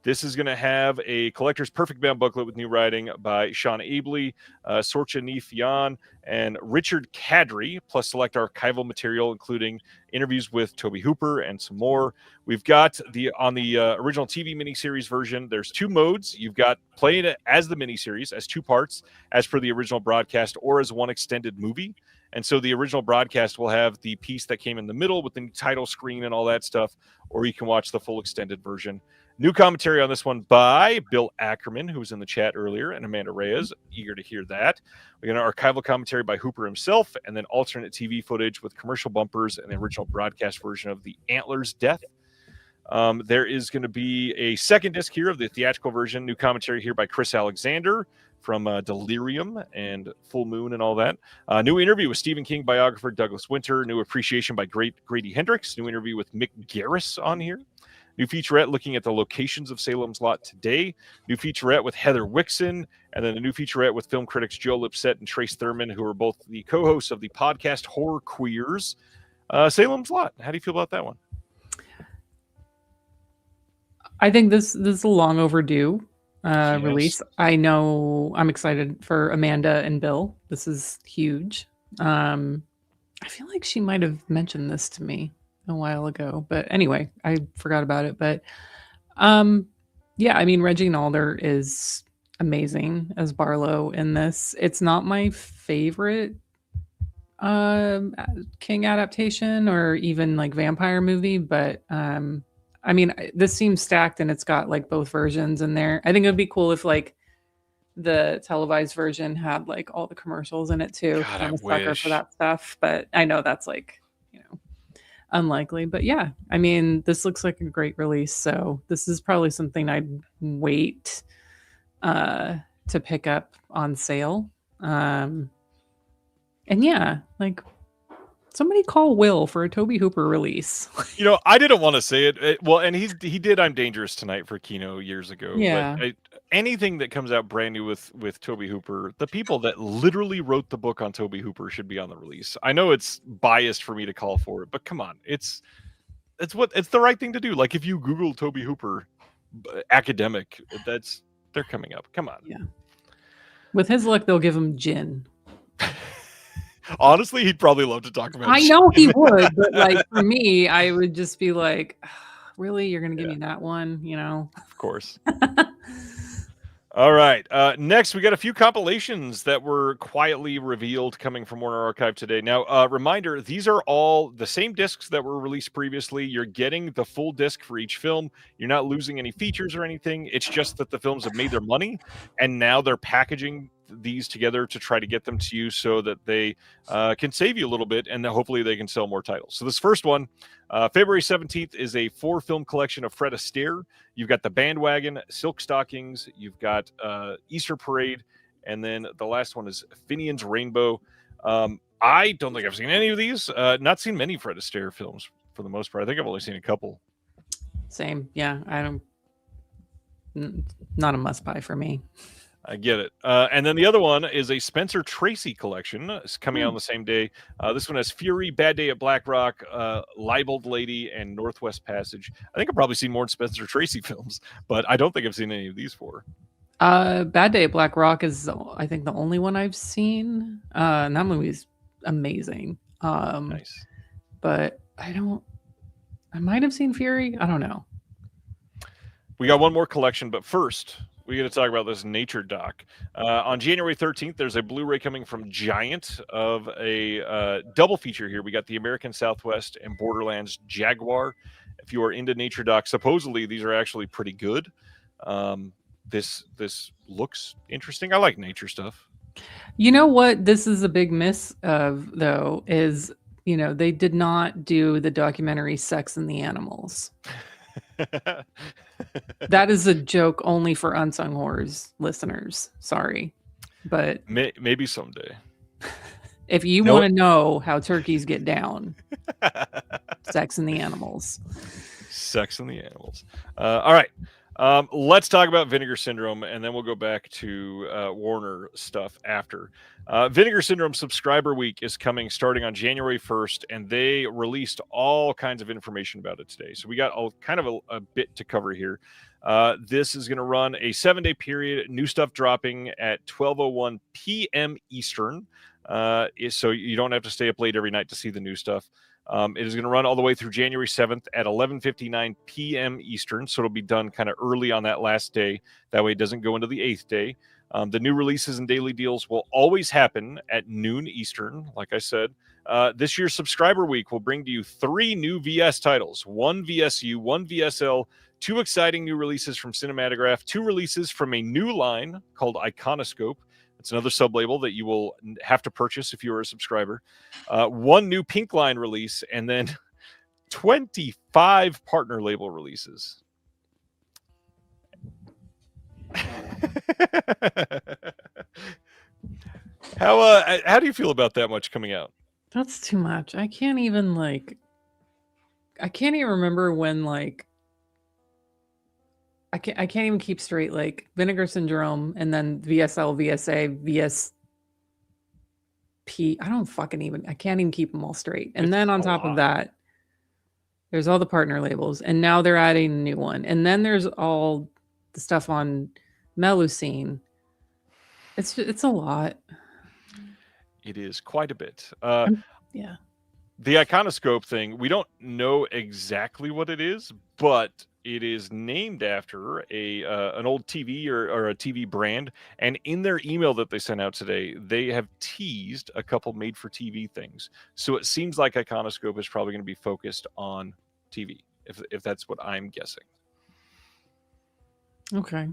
This is going to have a collector's perfect bound booklet with new writing by Sean Abley, Sorcha Nefian, and Richard Kadri, plus select archival material, including interviews with Toby Hooper and some more. We've got on the original TV miniseries version, there's 2 modes. You've got playing it as the miniseries, as 2 parts, as per the original broadcast, or as one extended movie. And so the original broadcast will have the piece that came in the middle with the title screen and all that stuff, or you can watch the full extended version. New commentary on this one by Bill Ackerman, who was in the chat earlier, and Amanda Reyes. Eager to hear that. We got an archival commentary by Hooper himself, and then alternate TV footage with commercial bumpers and the original broadcast version of the Antler's death. There is going to be a second disc here of the theatrical version. New commentary here by Chris Alexander from Delirium and Full Moon and all that. New interview with Stephen King biographer Douglas Winter. New appreciation by Grady Hendrix. New interview with Mick Garris on here. New featurette looking at the locations of Salem's Lot today. New featurette with Heather Wixson. And then a new featurette with film critics Joe Lipset and Trace Thurman, who are both the co-hosts of the podcast Horror Queers. Salem's Lot. How do you feel about that one? I think this is a long overdue Yes. release. I know I'm excited for Amanda and Bill. This is huge. I feel like she might have mentioned this to me a while ago, but anyway, I forgot about it. But yeah, I mean, Reggie Nalder is amazing as Barlow in this. It's not my favorite King adaptation or even like vampire movie, but I mean, this seems stacked and it's got like both versions in there. I think it would be cool if like the televised version had like all the commercials in it too. God, I'm I a sucker wish. for that stuff, but I know that's like, unlikely. But yeah, I mean, this looks like a great release. So this is probably something I'd wait to pick up on sale. And yeah, like somebody call Will for a Toby Hooper release. I didn't want to say it. Well, and he did I'm Dangerous Tonight for Kino years ago. Yeah. But anything that comes out brand new with Toby Hooper, the people that literally wrote the book on Toby Hooper should be on the release. I know it's biased for me to call for it, but come on. It's the right thing to do. Like if you Google Toby Hooper academic, they're coming up. Come on. Yeah. With his luck, they'll give him gin. Honestly, he'd probably love to talk about I know he would, but like for me, I would just be like, really? You're going to give me that one? Of course. All right. Next, we got a few compilations that were quietly revealed coming from Warner Archive today. Now, reminder, these are all the same discs that were released previously. You're getting the full disc for each film. You're not losing any features or anything. It's just that the films have made their money, and now they're packaging these together to try to get them to you so that they can save you a little bit, and then hopefully they can sell more titles. So this first one, February 17th, is a 4-film collection of Fred Astaire. You've got The Bandwagon, Silk Stockings, you've got Easter Parade, and then the last one is Finian's Rainbow. I don't think I've seen any of these. Not seen many Fred Astaire films for the most part. I think I've only seen a couple. Same. Yeah. Not a must buy for me. I get it. And then the other one is a Spencer Tracy collection. It's coming out on the same day. This one has Fury, Bad Day at Black Rock, Libeled Lady, and Northwest Passage. I think I've probably seen more Spencer Tracy films, but I don't think I've seen any of these four. Bad Day at Black Rock is, I think, the only one I've seen. And that movie is amazing. Nice. But I might have seen Fury. I don't know. We got one more collection, but first, we got to talk about this nature doc. On January 13th, there's a Blu-ray coming from Giant of a double feature here. We got the American Southwest and Borderlands Jaguar. If you are into nature docs, supposedly these are actually pretty good. This looks interesting. I like nature stuff. You know what this is a big miss of, though, is, they did not do the documentary Sex and the Animals. That is a joke only for Unsung Horrors listeners. Sorry, but maybe someday. If you want to know how turkeys get down, Sex and the Animals. Sex and the Animals. All right. Let's talk about Vinegar Syndrome, and then we'll go back to Warner stuff after. Vinegar Syndrome Subscriber Week is coming starting on January 1st, and they released all kinds of information about it today. So we got a bit to cover here. This is going to run a 7-day period, new stuff dropping at 12:01 p.m. Eastern. So you don't have to stay up late every night to see the new stuff. It is going to run all the way through January 7th at 11:59 p.m. Eastern. So it'll be done kind of early on that last day. That way it doesn't go into the 8th day. The new releases and daily deals will always happen at noon Eastern, like I said. This year's Subscriber Week will bring to you 3 new VS titles, 1 VSU, 1 VSL, 2 exciting new releases from Cinematograph, 2 releases from a new line called Iconoscope. It's another sub-label that you will have to purchase if you are a subscriber. 1 new Pink Line release, and then 25 partner label releases. How do you feel about that much coming out? That's too much. I can't even remember when I can't even keep straight Vinegar Syndrome and then VSL, VSA, VSP. I can't even keep them all straight. And then on top of that, there's all the partner labels, and now they're adding a new one. And then there's all the stuff on Melusine. It's a lot. It is quite a bit. Yeah. The Iconoscope thing, we don't know exactly what it is, but it is named after an old TV or a TV brand. And in their email that they sent out today, they have teased a couple made-for-TV things. So it seems like Iconoscope is probably going to be focused on TV, if that's what I'm guessing. Okay.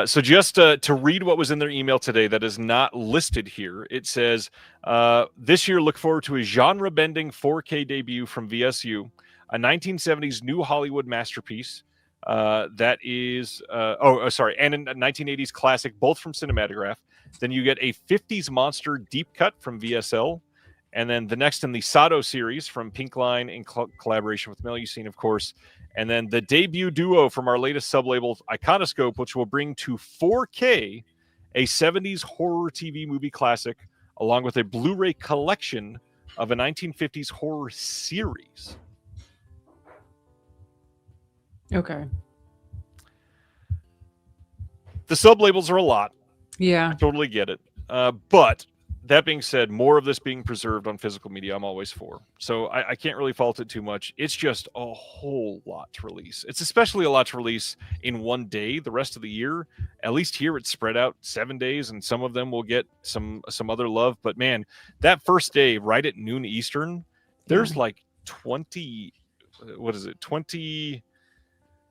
So just to read what was in their email today that is not listed here, it says, this year look forward to a genre-bending 4K debut from VSU, a 1970s new Hollywood masterpiece that is, and a 1980s classic, both from Cinematograph. Then you get a 50s monster deep cut from VSL, and then the next in the Sato series from Pink Line in collaboration with Melusine, of course. And then the debut duo from our latest sublabel, Iconoscope, which will bring to 4K a 70s horror TV movie classic, along with a Blu-ray collection of a 1950s horror series. Okay. The sublabels are a lot. Yeah. I totally get it. But that being said, more of this being preserved on physical media, I'm always for. So I can't really fault it too much. It's just a whole lot to release. It's especially a lot to release in one day. The rest of the year, at least here, it's spread out 7 days, and some of them will get some other love. But man, that first day, right at noon Eastern, there's like 20, what is it? 20,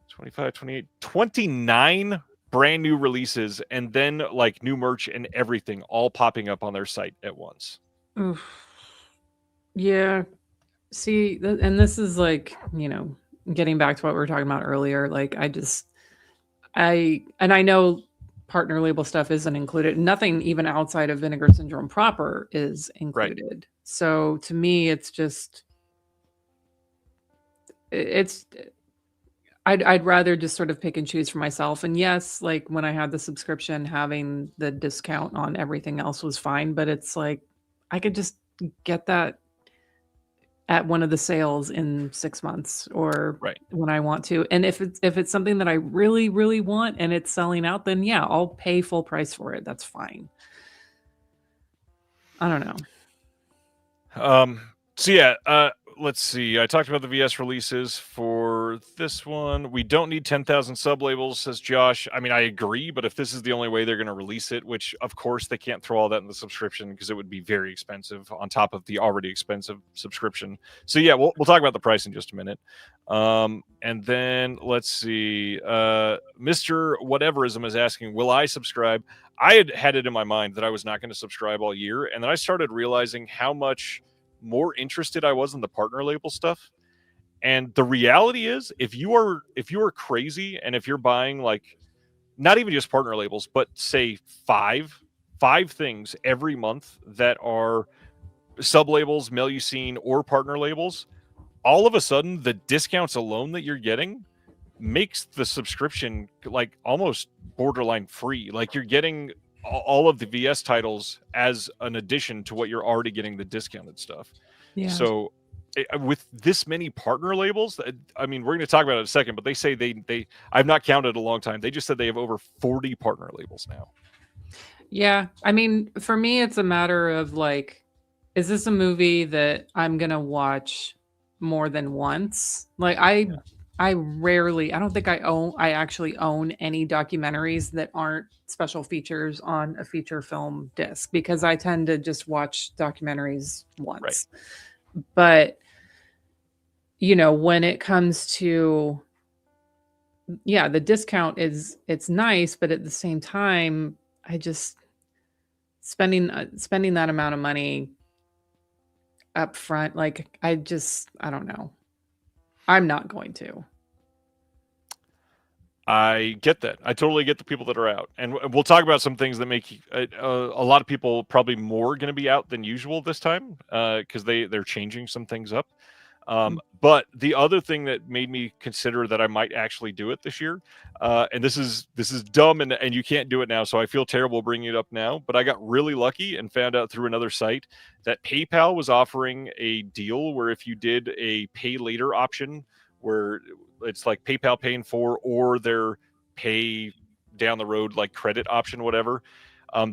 25, 28, 29 brand new releases, and then like new merch and everything all popping up on their site at once. Oof. Yeah. See, and this is getting back to what we were talking about earlier. I know partner label stuff isn't included. Nothing even outside of Vinegar Syndrome proper is included. Right. So to me, it's just, I'd rather just sort of pick and choose for myself. And yes, like when I had the subscription, having the discount on everything else was fine, but it's like I could just get that at one of the sales in 6 months or when I want to. And if it's something that I really, really want and it's selling out, then yeah, I'll pay full price for it. That's fine. I don't know. So yeah, let's see. I talked about the VS releases for this one. We don't need 10,000 sub-labels, says Josh. I mean, I agree, but if this is the only way they're going to release it, which of course they can't throw all that in the subscription because it would be very expensive on top of the already expensive subscription. So yeah, we'll talk about the price in just a minute. And then let's see. Mr. Whateverism is asking, will I subscribe? I had it in my mind that I was not going to subscribe all year, and then I started realizing how much more interested I was in the partner label stuff. And the reality is, if you are crazy and if you're buying like not even just partner labels, but say 5 5 things every month that are sub-labels, mail you seen, or partner labels, all of a sudden the discounts alone that you're getting makes the subscription like almost borderline free. Like you're getting all of the VS titles as an addition to what you're already getting the discounted stuff. Yeah. So with this many partner labels, I mean, we're going to talk about it in a second, but they say they I've not counted a long time. They just said they have over 40 partner labels now. Yeah. I mean, for me, it's a matter of like, is this a movie that I'm going to watch more than once? Like I don't think I actually own any documentaries that aren't special features on a feature film disc, because I tend to just watch documentaries once. Right. But you know, when it comes to, yeah, the discount it's nice, but at the same time, I just spending that amount of money up front, like I don't know. I'm not going to. I get that. I totally get the people that are out, and we'll talk about some things that make a lot of people probably more going to be out than usual this time because they're changing some things up. But the other thing that made me consider that I might actually do it this year, and this is dumb, and you can't do it now, so I feel terrible bringing it up now. But I got really lucky and found out through another site that PayPal was offering a deal where if you did a pay later option, where it's like PayPal paying for or their pay down the road like credit option, whatever.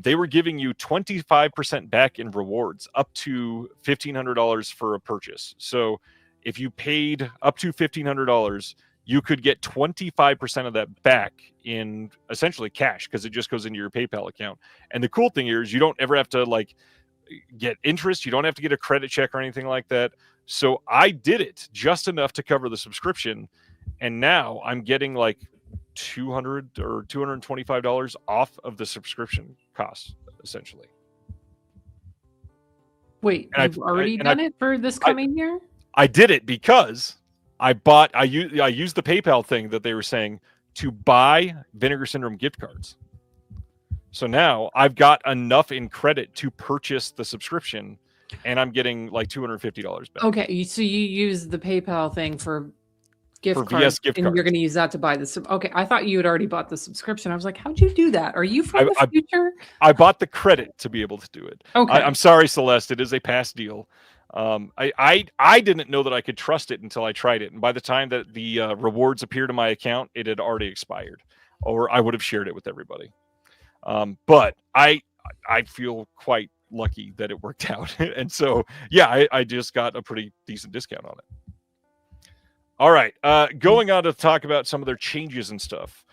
They were giving you 25% back in rewards, up to $1,500 for a purchase. So if you paid up to $1,500, you could get 25% of that back in essentially cash, because it just goes into your PayPal account. And the cool thing here is you don't ever have to like get interest. You don't have to get a credit check or anything like that. So I did it just enough to cover the subscription. And now I'm getting like $200 or $225 off of the subscription costs, essentially. Wait, you've already done it for this coming year? I did it because I used the PayPal thing that they were saying to buy Vinegar Syndrome gift cards. So now I've got enough in credit to purchase the subscription, and I'm getting like $250 back. Okay, so you use the PayPal thing for gift cards, gift and cards. You're going to use that to buy this. Okay, I thought you had already bought the subscription. I was like, how'd you do that? Are you from the future? I bought the credit to be able to do it. Okay. I'm sorry, Celeste. It is a past deal. I didn't know that I could trust it until I tried it, and by the time that the rewards appeared in my account, it had already expired, or I would have shared it with everybody. But I feel quite lucky that it worked out, and so yeah, I just got a pretty decent discount on it. All right, going on to talk about some of their changes and stuff.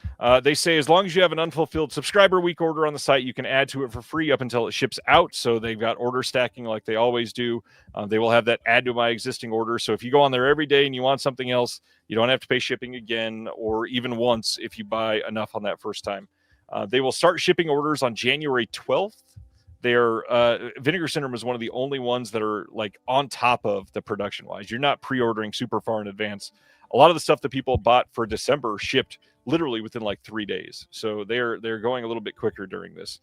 They say as long as you have an unfulfilled subscriber week order on the site, you can add to it for free up until it ships out. So they've got order stacking like they always do. They will have that add to my existing order. So if you go on there every day and you want something else, you don't have to pay shipping again, or even once if you buy enough on that first time. They will start shipping orders on January 12th. They're Vinegar Syndrome is one of the only ones that are like on top of the production wise. You're not pre-ordering super far in advance. A lot of the stuff that people bought for December shipped literally within like 3 days. So they're going a little bit quicker during this.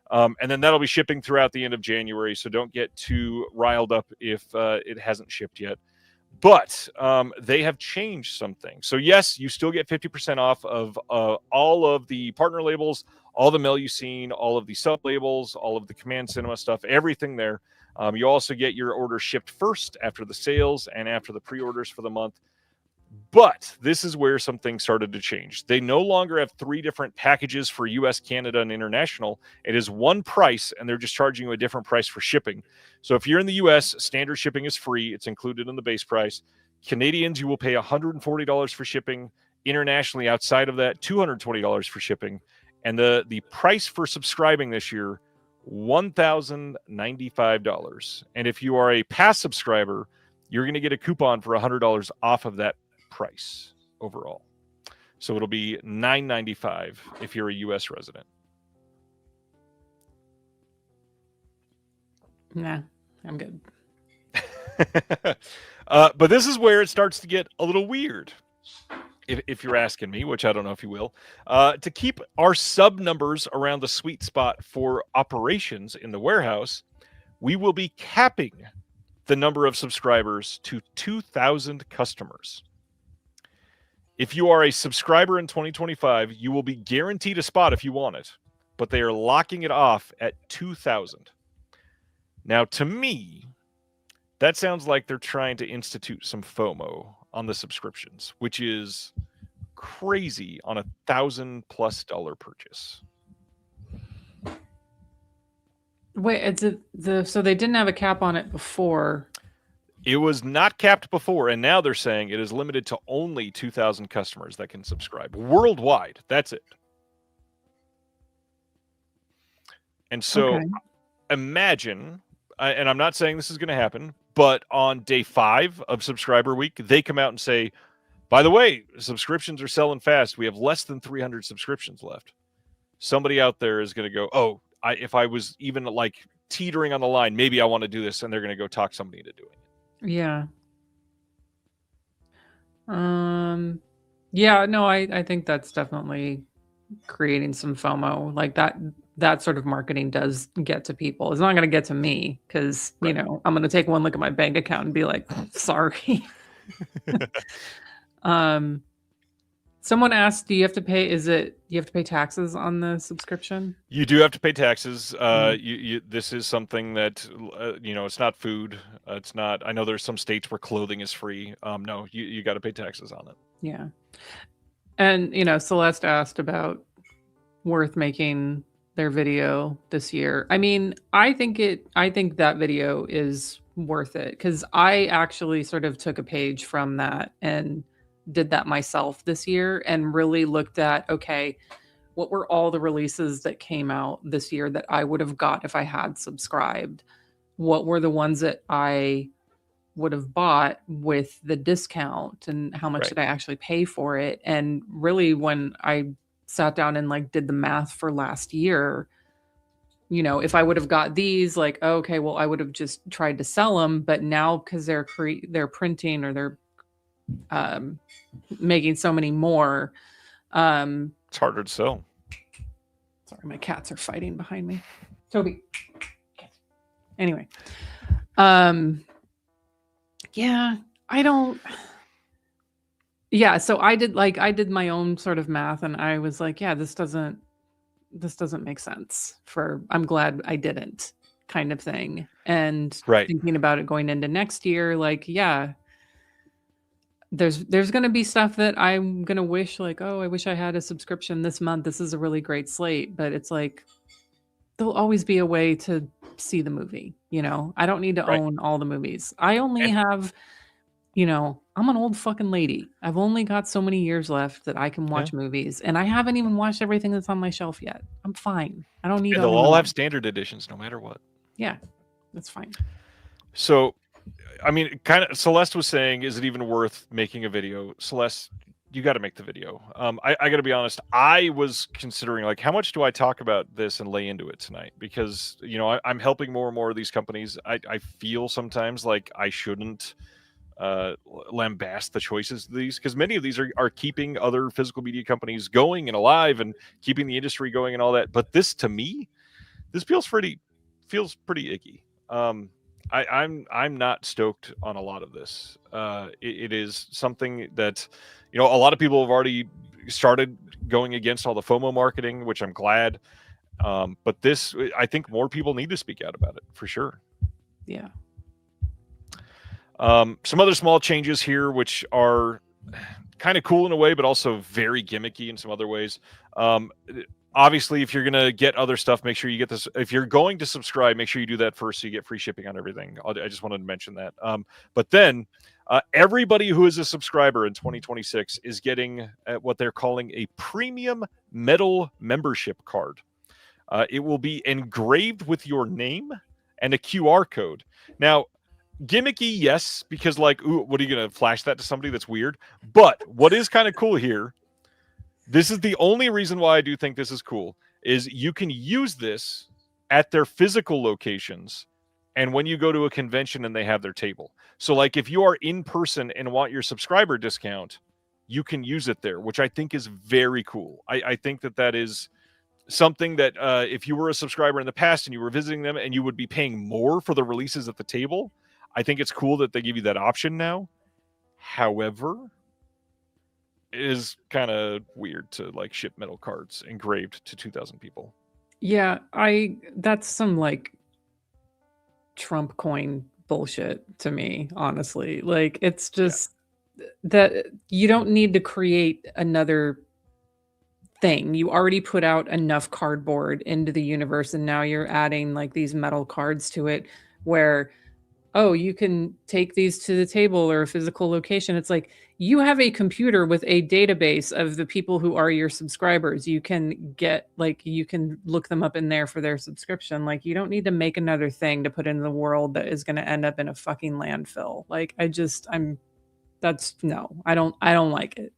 And then that'll be shipping throughout the end of January. So don't get too riled up if it hasn't shipped yet. But they have changed something. So yes, you still get 50% off of all of the partner labels, all the mail you've seen, all of the sub labels, all of the Command Cinema stuff, everything there. You also get your order shipped first after the sales and after the pre-orders for the month. But this is where some things started to change. They no longer have 3 different packages for US, Canada, and international. It is one price, and they're just charging you a different price for shipping. So if you're in the US, standard shipping is free. It's included in the base price. Canadians, you will pay $140 for shipping. Internationally, outside of that, $220 for shipping. And the price for subscribing this year, $1,095. And if you are a pass subscriber, you're going to get a coupon for $100 off of that price overall. So it'll be $995 if you're a US resident. Nah, I'm good. But this is where it starts to get a little weird. if you're asking me, which I don't know if you will, to keep our sub numbers around the sweet spot for operations in the warehouse, we will be capping the number of subscribers to 2,000 customers. If you are a subscriber in 2025, you will be guaranteed a spot if you want it, but they are locking it off at 2,000. Now, to me, that sounds like they're trying to institute some FOMO on the subscriptions, which is crazy on $1,000+ purchase. Wait, so they didn't have a cap on it before. It was not capped before, and now they're saying it is limited to only 2,000 customers that can subscribe worldwide. That's it. And so imagine, and I'm not saying this is going to happen, but on day 5 of subscriber week, they come out and say, by the way, subscriptions are selling fast. We have less than 300 subscriptions left. Somebody out there is going to go, oh, if I was even like teetering on the line, maybe I want to do this, and they're going to go talk somebody into doing it. Yeah. Yeah, no, I think that's definitely creating some FOMO. Like that sort of marketing does get to people. It's not going to get to me because, you know, I'm going to take one look at my bank account and be like, sorry. Someone asked, do you have to pay taxes on the subscription? You do have to pay taxes. This is something that, it's not food. It's not, I know there's some states where clothing is free. No, you got to pay taxes on it. Yeah. And, Celeste asked about Worth making their video this year. I mean, I think that video is worth it because I actually sort of took a page from that and did that myself this year and really looked at, okay, what were all the releases that came out this year that I would have got if I had subscribed? What were the ones that I would have bought with the discount and how much did I actually pay for it? And really when I sat down and like did the math for last year, if I would have got these, like, okay, well, I would have just tried to sell them, but now because they're printing or they're making so many more, it's harder to sell. Sorry, my cats are fighting behind me. Toby. Anyway, so I did my own sort of math and I was like, yeah, this doesn't make sense I'm glad I didn't kind of thing. And thinking about it going into next year, like, yeah, there's going to be stuff that I'm going to wish like, oh, I wish I had a subscription this month. This is a really great slate, but it's like, there'll always be a way to see the movie. I don't need to own all the movies. I only have, I'm an old fucking lady. I've only got so many years left that I can watch movies and I haven't even watched everything that's on my shelf yet. I'm fine. I don't need they'll all have standard editions no matter what. Yeah, that's fine. So, I mean, kind of Celeste was saying, is it even worth making a video? Celeste, you got to make the video. I got to be honest. I was considering like, how much do I talk about this and lay into it tonight? Because, I'm helping more and more of these companies. I feel sometimes like I shouldn't lambast the choices of these because many of these are keeping other physical media companies going and alive and keeping the industry going and all that. But this, to me, this feels pretty icky. I'm not stoked on a lot of this. It is something that, a lot of people have already started going against all the FOMO marketing, which I'm glad. But this, I think more people need to speak out about it for sure. Yeah. Some other small changes here, which are kind of cool in a way, but also very gimmicky in some other ways. Obviously, if you're going to get other stuff, make sure you get this. If you're going to subscribe, make sure you do that first so you get free shipping on everything. I just wanted to mention that. But then everybody who is a subscriber in 2026 is getting what they're calling a premium metal membership card. It will be engraved with your name and a QR code. Now, gimmicky, yes, because like, ooh, what are you going to flash that to somebody? That's weird. But what is kind of cool here, this is the only reason why I do think this is cool, is you can use this at their physical locations and when you go to a convention and they have their table. So like if you are in person and want your subscriber discount, you can use it there, which I think is very cool. I think that is something that if you were a subscriber in the past and you were visiting them and you would be paying more for the releases at the table, I think it's cool that they give you that option now. However, it is kind of weird to like ship metal cards engraved to 2,000 people. Yeah, that's some like Trump coin bullshit to me, honestly. Like, it's just that you don't need to create another thing. You already put out enough cardboard into the universe, and now you're adding like these metal cards to it where, oh, you can take these to the table or a physical location. It's like, you have a computer with a database of the people who are your subscribers. You can you can look them up in there for their subscription. Like, you don't need to make another thing to put into the world that is going to end up in a fucking landfill. Like, I don't like it.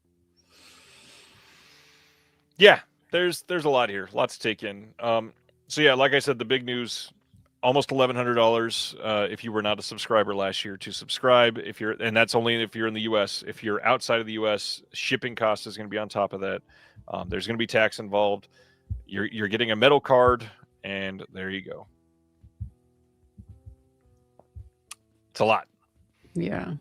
Yeah, there's a lot here, lots to take in. So yeah, like I said, the big news, almost $1,100 if you were not a subscriber last year to subscribe. And that's only if you're in the U.S. If you're outside of the U.S., shipping cost is going to be on top of that. There's going to be tax involved. You're getting a metal card, and there you go. It's a lot. Yeah.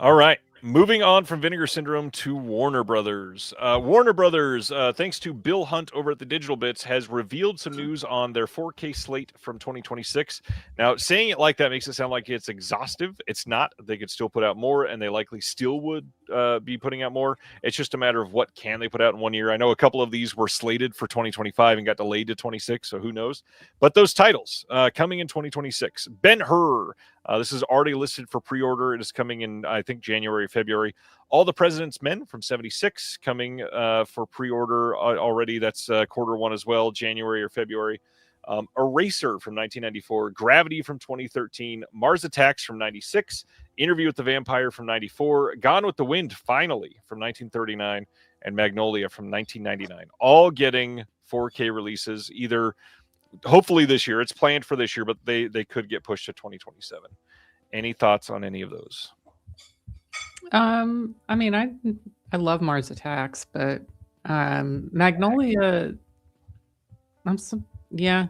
All right. Moving on from Vinegar Syndrome to Warner Brothers. Warner Brothers, thanks to Bill Hunt over at the Digital Bits, has revealed some news on their 4K slate from 2026. Now, saying it like that makes it sound like it's exhaustive. It's not. They could still put out more, and they likely still would be putting out more. It's just a matter of what can they put out in 1 year. I know a couple of these were slated for 2025 and got delayed to 26, so who knows? But those titles coming in 2026. Ben-Hur. This is already listed for pre-order. It is coming in, I think, January, February. All the President's Men from 76 coming for pre-order already. That's quarter one as well, January or February. Eraser from 1994. Gravity from 2013. Mars Attacks from 96. Interview with the Vampire from 94. Gone with the Wind, finally, from 1939. And Magnolia from 1999. All getting 4K releases, either hopefully this year. It's planned for this year, but they could get pushed to 2027. Any thoughts on any of those? I mean, I love Mars Attacks, but Magnolia, yeah.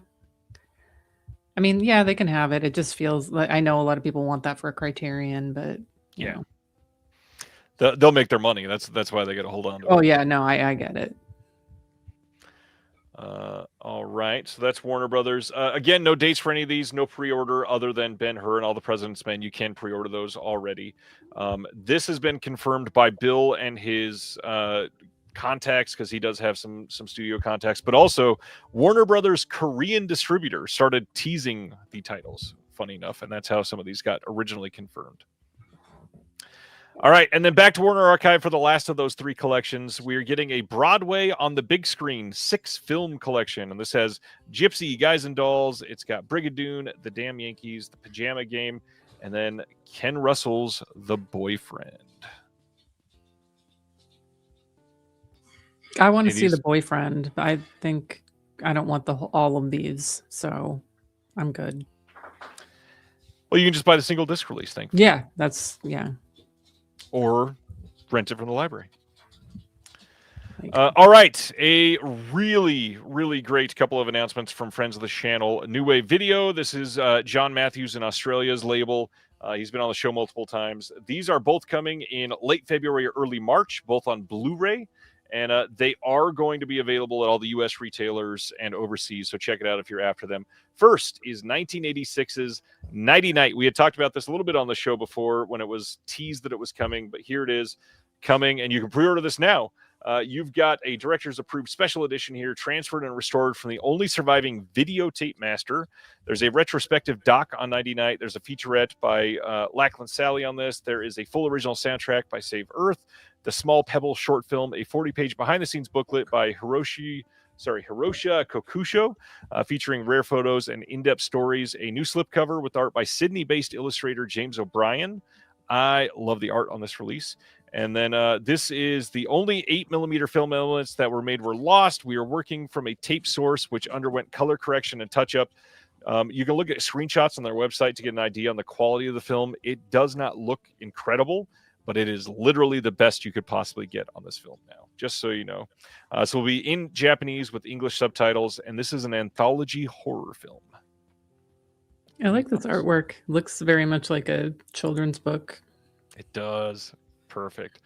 I mean, yeah, they can have it. It just feels like, I know a lot of people want that for a Criterion, but you know. They'll make their money. That's why they got to hold on to it. Oh yeah, no, I get it. All right, so that's Warner Brothers. Again, no dates for any of these, no pre-order other than Ben-Hur and All the President's Men. You can pre-order those already. This has been confirmed by Bill and his contacts, because he does have some studio contacts, but also Warner Brothers' Korean distributor started teasing the titles, funny enough, and that's how some of these got originally confirmed. All right, and then back to Warner Archive for the last of those three collections. We are getting a Broadway on the big screen 6-film collection, and this has Gypsy, Guys and Dolls. It's got Brigadoon, The Damn Yankees, The Pajama Game, and then Ken Russell's The Boyfriend. I want to see The Boyfriend. I think I don't want all of these, so I'm good. Well, you can just buy the single disc release thing. Yeah, or rent it from the library. All right, a really, really great couple of announcements from friends of the channel. New Wave Video. This is John Matthews in Australia's label. He's been on the show multiple times. These are both coming in late February or early March, both on Blu-ray. And they are going to be available at all the U.S. retailers and overseas, so check it out if you're after them. First is 1986's Nighty Night. We had talked about this a little bit on the show before when it was teased that it was coming, but here it is coming, and you can pre-order this now. You've got a director's approved special edition here, transferred and restored from the only surviving videotape master. There's a retrospective doc on Nighty Night. There's a featurette by Lachlan Sally on this. There is a full original soundtrack by Save Earth, the Small Pebble short film, a 40-page behind-the-scenes booklet by Hiroshi Kokusho, featuring rare photos and in-depth stories, a new slipcover with art by Sydney-based illustrator James O'Brien. I love the art on this release. And then this is the only 8mm film elements that were lost. We are working from a tape source which underwent color correction and touch-up. You can look at screenshots on their website to get an idea on the quality of the film. It does not look incredible, but it is literally the best you could possibly get on this film now, just so you know. So we'll be in Japanese with English subtitles, and this is an anthology horror film. I like this artwork. Looks very much like a children's book. It does. Perfect.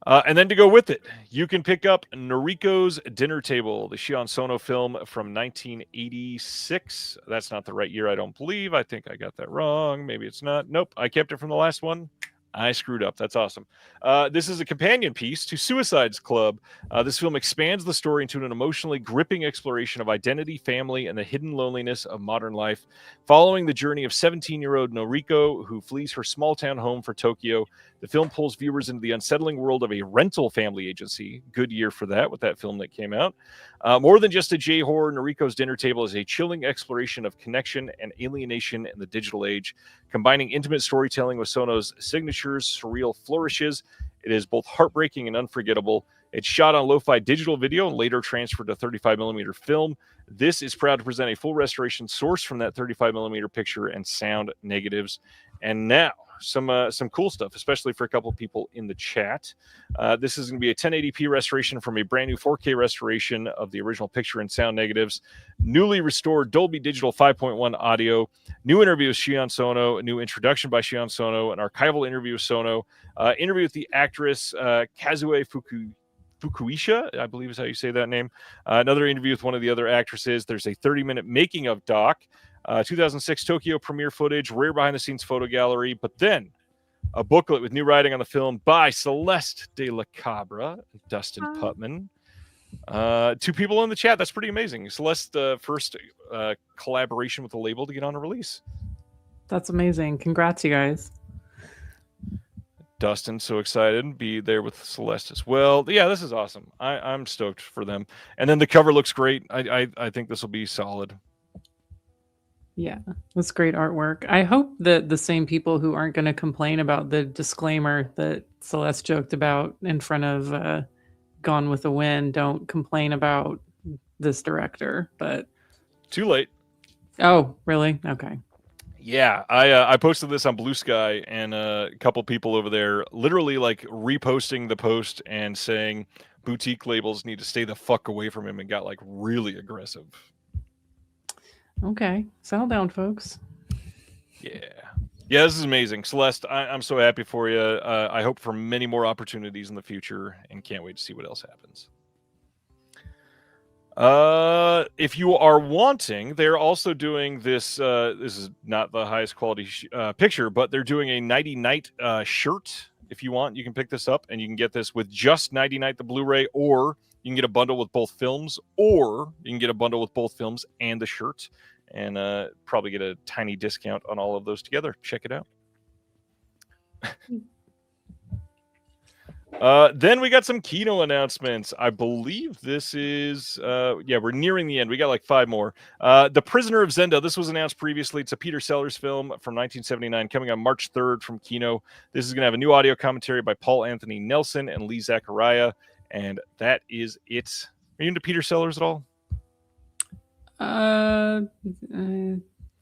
And then to go with it, you can pick up Noriko's Dinner Table, the Shion Sono film from 1986. That's not the right year, I don't believe. I think I got that wrong. Maybe it's not. Nope, I kept it from the last one. I screwed up. That's awesome. This is a companion piece to Suicide's Club. This film expands the story into an emotionally gripping exploration of identity, family, and the hidden loneliness of modern life. Following the journey of 17-year-old Noriko, who flees her small-town home for Tokyo, the film pulls viewers into the unsettling world of a rental family agency. Good year for that with that film that came out. More than just a J-horror, Noriko's Dinner Table is a chilling exploration of connection and alienation in the digital age, combining intimate storytelling with Sono's signatures, surreal flourishes. It is both heartbreaking and unforgettable. It's shot on lo-fi digital video and later transferred to 35mm film. This is proud to present a full restoration sourced from that 35mm picture and sound negatives. And now, some cool stuff, especially for a couple of people in the chat. This is going to be a 1080p restoration from a brand new 4K restoration of the original picture and sound negatives, newly restored Dolby Digital 5.1 audio, new interview with Shion Sono, a new introduction by Shion Sono, an archival interview with Sono, interview with the actress Kazue Fukuisha, I believe is how you say that name. Another interview with one of the other actresses. There's a 30-minute making of doc. 2006 Tokyo premiere footage, rare behind-the-scenes photo gallery, but then a booklet with new writing on the film by Celeste de la Cabra, Dustin Putman. Two people in the chat. That's pretty amazing. Celeste, first collaboration with the label to get on a release. That's amazing. Congrats, you guys. Dustin, so excited to be there with Celeste as well. Yeah, this is awesome. I'm stoked for them. And then the cover looks great. I think this will be solid. Yeah, that's great artwork. I hope that the same people who aren't going to complain about the disclaimer that Celeste joked about in front of Gone with the Wind don't complain about this director. But too late. Oh, really? Okay. Yeah, I posted this on Blue Sky, and a couple people over there literally like reposting the post and saying boutique labels need to stay the fuck away from him, and got like really aggressive. Okay, settle down, folks. Yeah, this is amazing, Celeste. I'm so happy for you. I hope for many more opportunities in the future, and can't wait to see what else happens. If you are wanting, they're also doing this. This is not the highest quality picture, but they're doing a Nighty Night shirt. If you want, you can pick this up, and you can get this with just Nighty Night, the Blu-ray, or you can get a bundle with both films, or you can get a bundle with both films and the shirt, and probably get a tiny discount on all of those together. Check it out. Then we got some Kino announcements. I believe this is, we're nearing the end. We got like 5 more. The Prisoner of Zenda. This was announced previously. It's a Peter Sellers film from 1979 coming on March 3rd from Kino. This is going to have a new audio commentary by Paul Anthony Nelson and Lee Zachariah. And that is it. Are you into Peter Sellers at all?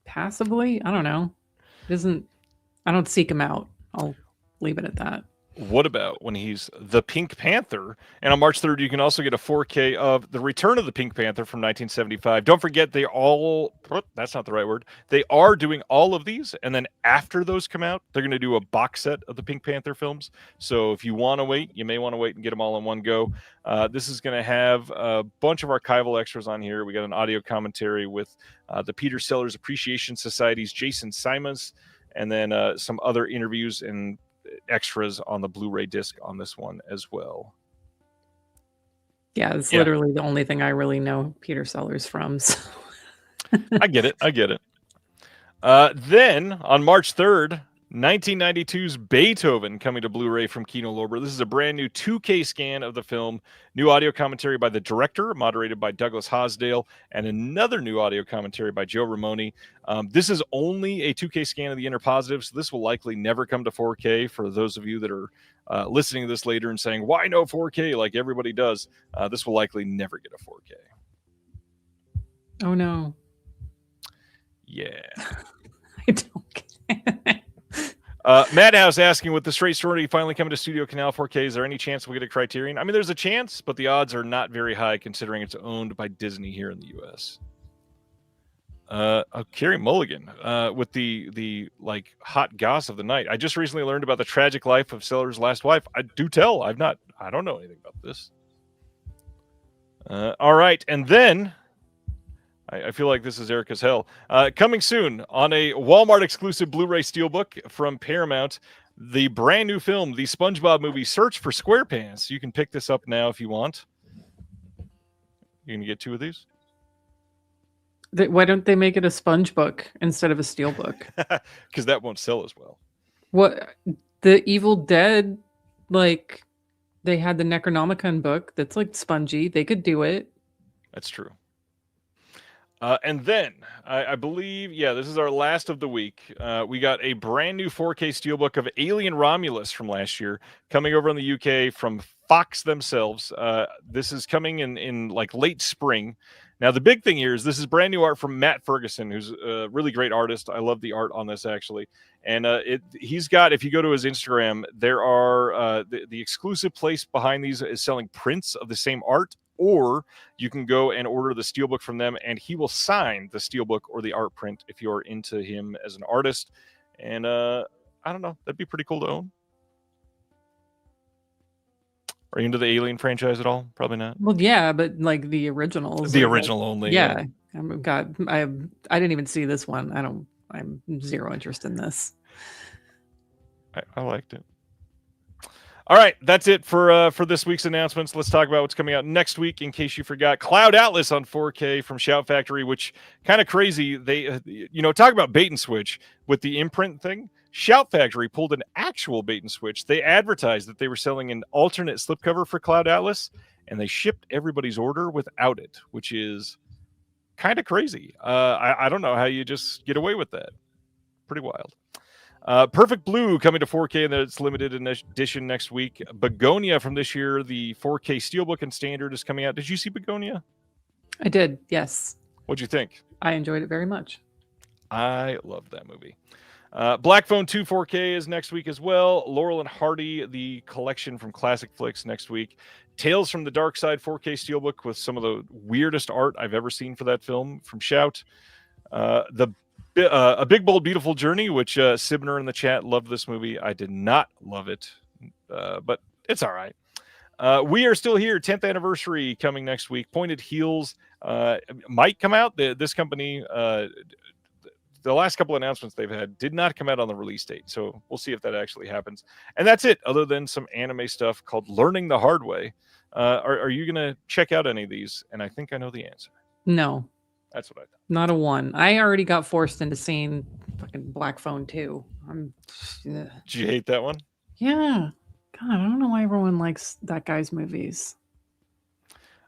Passively. I don't know. I don't seek him out. I'll leave it at that. What about when he's the Pink Panther? And on March 3rd, you can also get a 4K of The Return of the Pink Panther from 1975. Don't forget, that's not the right word. They are doing all of these. And then after those come out, they're going to do a box set of the Pink Panther films. So if you want to wait, you may want to wait and get them all in one go. This is going to have a bunch of archival extras on here. We got an audio commentary with the Peter Sellers Appreciation Society's Jason Simons, and then some other interviews and extras on the Blu-ray disc on this one as well. Yeah, it's literally the only thing I really know Peter Sellers from. So. I get it. Then on March 3rd, 1992's Beethoven coming to Blu-ray from Kino Lorber. This is a brand new 2K scan of the film, new audio commentary by the director, moderated by Douglas Hosdale, and another new audio commentary by Joe Ramone. This is only a 2K scan of the inner positive, so this will likely never come to 4K for those of you that are listening to this later and saying, why no 4K like everybody does? This will likely never get a 4K. Oh, no. Yeah. I don't get it. Madhouse asking, with the Straight Story finally coming to Studio Canal 4K, is there any chance we'll get a Criterion? I mean, there's a chance, but the odds are not very high considering it's owned by Disney here in the U.S. Carrie Mulligan with the like hot goss of the night. I just recently learned about the tragic life of Sellers' last wife. I don't know anything about this. All right, and then I feel like this is Erica's hell. Coming soon on a Walmart exclusive Blu-ray Steelbook from Paramount, the brand new film, the SpongeBob movie, Search for SquarePants. You can pick this up now if you want. You gonna get 2 of these? Why don't they make it a sponge book instead of a Steelbook? Because that won't sell as well. What, the Evil Dead, like, they had the Necronomicon book that's like spongy. They could do it. That's true. And then I believe, this is our last of the week. We got a brand new 4K Steelbook of Alien Romulus from last year coming over in the UK from Fox themselves. This is coming in like late spring. Now, the big thing here is this is brand new art from Matt Ferguson, who's a really great artist. I love the art on this, actually. And he's got, if you go to his Instagram, there are the exclusive place behind these is selling prints of the same art, or you can go and order the Steelbook from them, and he will sign the Steelbook or the art print if you're into him as an artist. And I don't know, that'd be pretty cool to own. Are you into the Alien franchise at all? Probably not. Well, yeah, but like the originals. The original only. Yeah. God, I didn't even see this one. I'm zero interest in this. I liked it. All right, that's it for this week's announcements. Let's talk about what's coming out next week. In case you forgot, Cloud Atlas on 4K from Shout Factory, which kind of crazy. They, talk about bait and switch with the Imprint thing. Shout Factory pulled an actual bait and switch. They advertised that they were selling an alternate slipcover for Cloud Atlas, and they shipped everybody's order without it, which is kind of crazy. I don't know how you just get away with that. Pretty wild. Perfect Blue coming to 4K, and it's limited edition next week. Begonia from this year, the 4K Steelbook and Standard is coming out. Did you see Begonia? I did, yes. What'd you think? I enjoyed it very much. I loved that movie. Black Phone 2 4K is next week as well. Laurel and Hardy, the collection from Classic Flicks next week. Tales from the Dark Side 4K Steelbook with some of the weirdest art I've ever seen for that film from Shout. A Big Bold Beautiful Journey, which Sibner in the chat loved this movie. I did not love it, but it's all right. We Are Still Here, 10th anniversary coming next week. Pointed Heels might come out. This company, the last couple announcements they've had did not come out on the release date, so we'll see if that actually happens. And that's it, other than some anime stuff called Learning the Hard Way. Are you going to check out any of these? And I think I know the answer. No. That's what I thought. Not a one. I already got forced into seeing fucking Black Phone 2. Did you hate that one? Yeah. God, I don't know why everyone likes that guy's movies.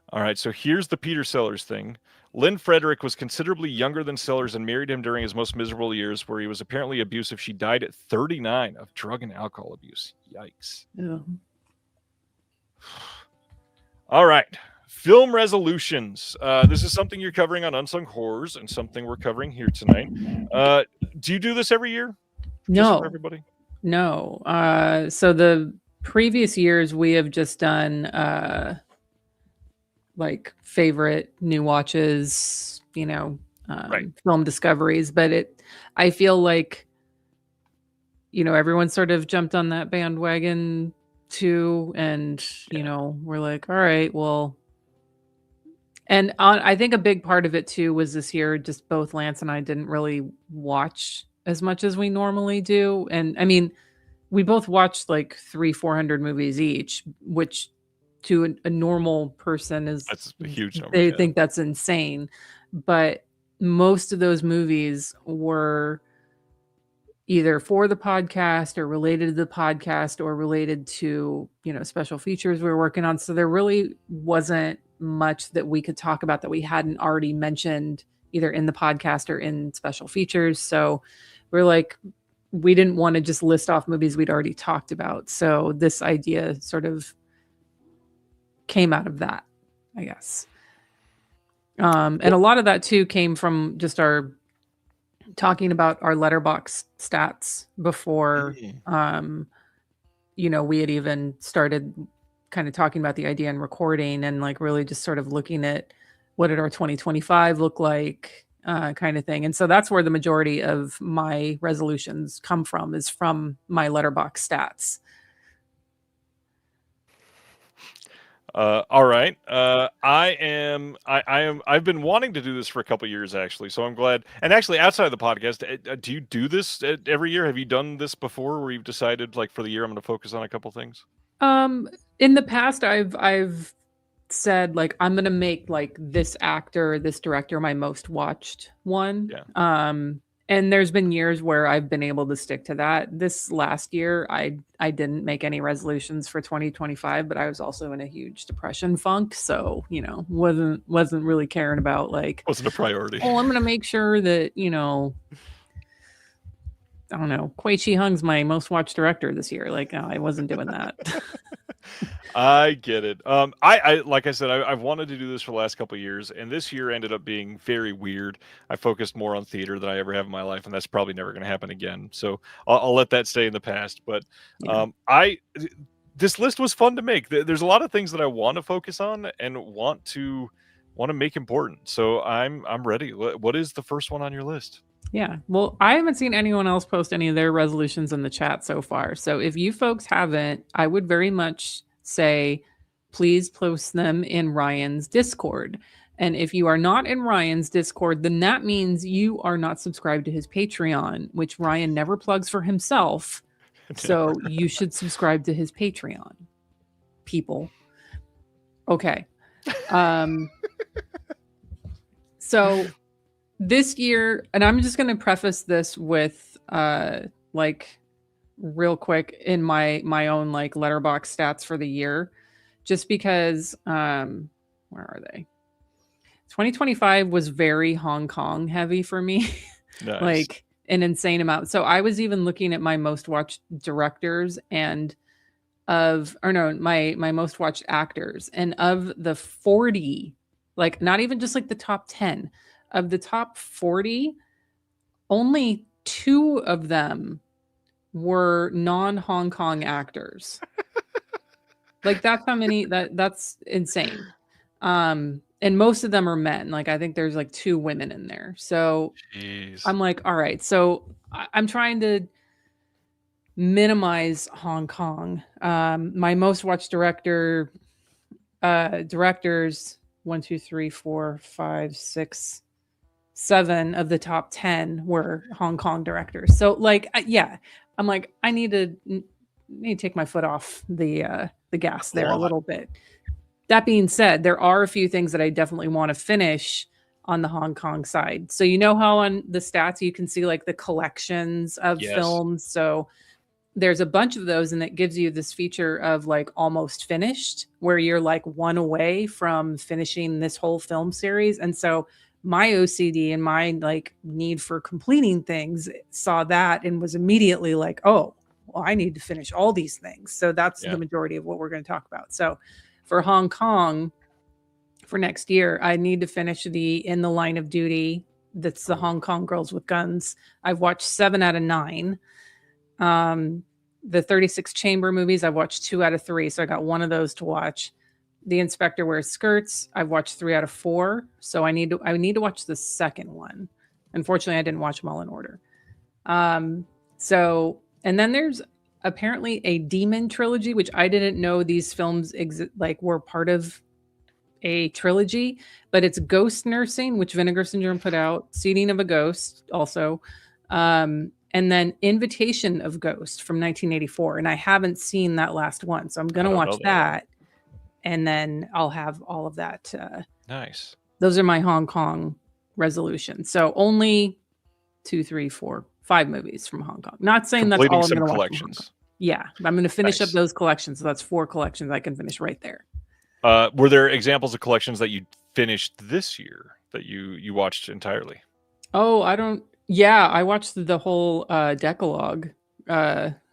All right, so here's the Peter Sellers thing. Lynn Frederick was considerably younger than Sellers and married him during his most miserable years, where he was apparently abusive. She died at 39 of drug and alcohol abuse. Yikes. Yeah. All right. Film resolutions. This is something you're covering on Unsung Horrors and something we're covering here tonight. Do you do this every year? No. For everybody? No. So the previous years we have just done like favorite new watches, right. Film discoveries, but I feel like everyone sort of jumped on that bandwagon too, and we're like, all right, well. And I think a big part of it too was this year, just both Lance and I didn't really watch as much as we normally do. And I mean, we both watched like 300-400 movies each, which to a normal person that's a huge number. They think that's insane. But most of those movies were either for the podcast or related to the podcast or related to, special features we were working on. So there really wasn't much that we could talk about that we hadn't already mentioned either in the podcast or in special features. So we're like, we didn't want to just list off movies we'd already talked about. So this idea sort of came out of that, I guess. And a lot of that too came from just our talking about our letterbox stats before, we had even started kind of talking about the idea and recording, and like really just sort of looking at what did our 2025 look like, kind of thing. And so that's where the majority of my resolutions come from, is from my letterbox stats. All right. I've been wanting to do this for a couple years, actually. So I'm glad. And actually, outside of the podcast, do you do this every year? Have you done this before, where you've decided, like, for the year, I'm going to focus on a couple things? In the past, I've said, like, I'm going to make like this actor, this director, my most watched one. Yeah. And there's been years where I've been able to stick to that. This last year, I didn't make any resolutions for 2025, but I was also in a huge depression funk, so wasn't really caring about, like, wasn't a priority. Oh, I'm gonna make sure that I don't know, Kwei Chi Hung's my most watched director this year. Like, no, I wasn't doing that. I get it. I like I said, I've wanted to do this for the last couple of years, and this year ended up being very weird. I focused more on theater than I ever have in my life, and that's probably never going to happen again. So I'll let that stay in the past. But this list was fun to make. There's a lot of things that I want to focus on and want to make important. So I'm ready. What is the first one on your list? Yeah. Well, I haven't seen anyone else post any of their resolutions in the chat so far. So if you folks haven't, I would very much say, please post them in Ryan's Discord. And if you are not in Ryan's Discord, then that means you are not subscribed to his Patreon, which Ryan never plugs for himself. So you should subscribe to his Patreon, people. Okay. So this year, and I'm just going to preface this with like real quick in my own like letterbox stats for the year, just because where are they? 2025 was very Hong Kong heavy for me. Nice. Like an insane amount. So I was even looking at my most watched directors and my most watched actors, and of the 40, like not even just like the top 10, of the top 40, only 2 of them were non-Hong Kong actors. Like, that's how many, that's insane. And most of them are men. Like, I think there's like 2 women in there. So Jeez. I'm like, all right. So I'm trying to minimize Hong Kong. My most watched directors, 1, 2, 3, 4, 5, 6, 7 of the top 10 were Hong Kong directors. So like, I'm like, I need to take my foot off the gas there a little bit. That being said, there are a few things that I definitely want to finish on the Hong Kong side. So you know how on the stats you can see like the collections of films. So there's a bunch of those, and it gives you this feature of like almost finished, where you're like one away from finishing this whole film series. And so my OCD and my like need for completing things saw that and was immediately like, oh, well, I need to finish all these things. So that's the majority of what we're going to talk about. So for Hong Kong, for next year, I need to finish the In the Line of Duty. That's the Hong Kong Girls with Guns. I've watched 7 out of 9. The 36 Chamber movies, I've watched 2 out of 3. So I got one of those to watch. The Inspector Wears Skirts, I've watched 3 out of 4. So I need to watch the second one. Unfortunately, I didn't watch them all in order. And then there's apparently a Demon trilogy, which I didn't know these films were part of a trilogy, but it's Ghost Nursing, which Vinegar Syndrome put out, Seeding of a Ghost also, and then Invitation of Ghost from 1984. And I haven't seen that last one, so I'm going to watch that. And then I'll have all of that. Nice. Those are my Hong Kong resolutions. So only 2, 3, 4, 5 movies from Hong Kong. Not saying that's all I'm going to watch from Hong Kong. Yeah, I'm going to finish up those collections. So that's 4 collections I can finish right there. Were there examples of collections that you finished this year that you watched entirely? Oh, I watched the whole Decalogue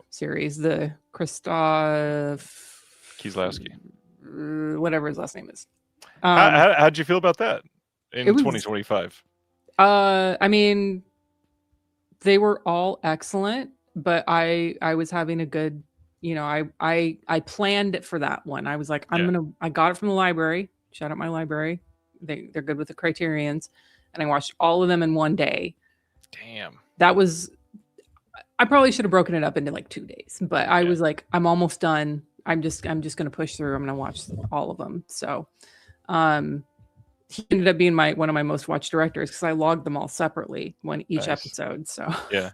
series, the Christoph Kieslowski. Whatever his last name is. How'd you feel about that in 2025? I mean, They were all excellent, but I was having a good, I planned it for that one. I was like, I got it from the library. Shout out my library. They're good with the Criterions, and I watched all of them in one day. Damn. I probably should have broken it up into like 2 days, but I was like, I'm almost done. I'm just going to push through. I'm going to watch all of them. So, he ended up being one of my most watched directors because I logged them all separately each episode. So yeah.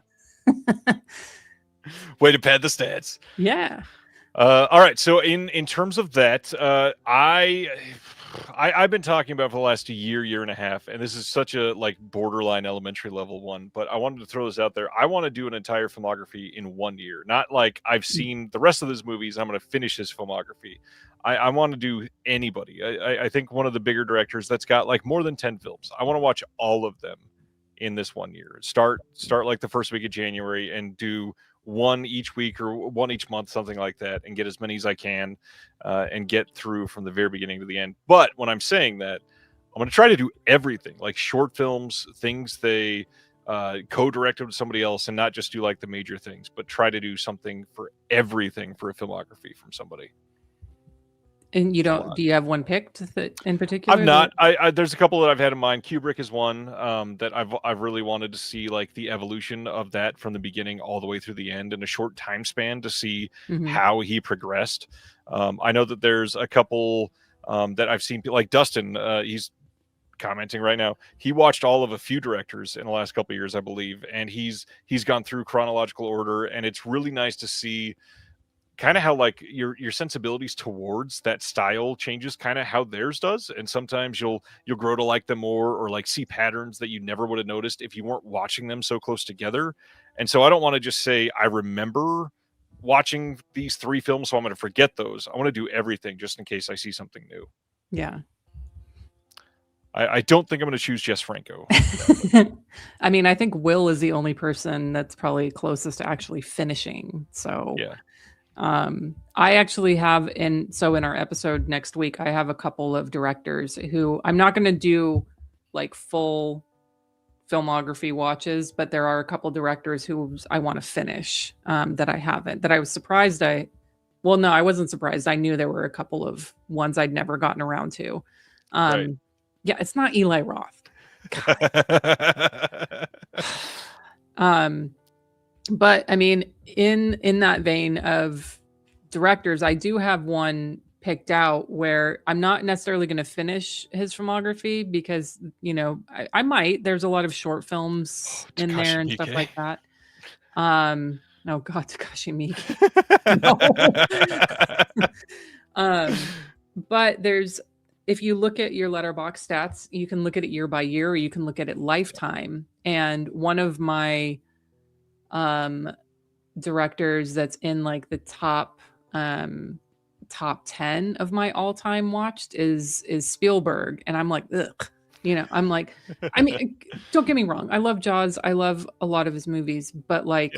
Way to pad the stats. Yeah. All right. So in terms of that, I've been talking about for the last year and a half, and this is such a like borderline elementary level one, but I wanted to throw this out there. I want to do an entire filmography in 1 year. Not like I've seen the rest of his movies, I'm going to finish his filmography. I want to do anybody. I think one of the bigger directors that's got like more than 10 films. I want to watch all of them in this 1 year. Start like the first week of January and do one each week or one each month, something like that, and get as many as I can and get through from the very beginning to the end. But when I'm saying that, I'm going to try to do everything, like short films, things they co-directed with somebody else, and not just do like the major things, but try to do something for everything for a filmography from somebody. And do you have one picked in particular? I'm not. There's a couple that I've had in mind. Kubrick is one that I've really wanted to see, like the evolution of that from the beginning all the way through the end in a short time span to see how he progressed. I know that there's a couple that I've seen, like Dustin. He's commenting right now. He watched all of a few directors in the last couple of years, I believe, and he's gone through chronological order, and it's really nice to see kind of how like your sensibilities towards that style changes, kind of how theirs does. And sometimes you'll grow to like them more, or like see patterns that you never would have noticed if you weren't watching them so close together. And so I don't want to just say I remember watching these 3 films, so I'm going to forget those. I want to do everything just in case I see something new. Yeah. I don't think I'm going to choose Jess Franco. I mean, I think Will is the only person that's probably closest to actually finishing. So yeah. I actually have in our episode next week, I have a couple of directors who I'm not going to do like full filmography watches, but there are a couple directors who I want to finish that I haven't, that I was surprised. I wasn't surprised. I knew there were a couple of ones I'd never gotten around to. Right. Yeah, it's not Eli Roth. But I mean, in that vein of directors, I do have one picked out where I'm not necessarily going to finish his filmography because, I might. There's a lot of short films in there and stuff like that. Oh God, Takashi Miike. But if you look at your Letterboxd stats, you can look at it year by year, or you can look at it lifetime. And one of my directors that's in like the top 10 of my all-time watched is Spielberg, and I'm like, ugh. I'm like, I mean, don't get me wrong, I love Jaws, I love a lot of his movies, but like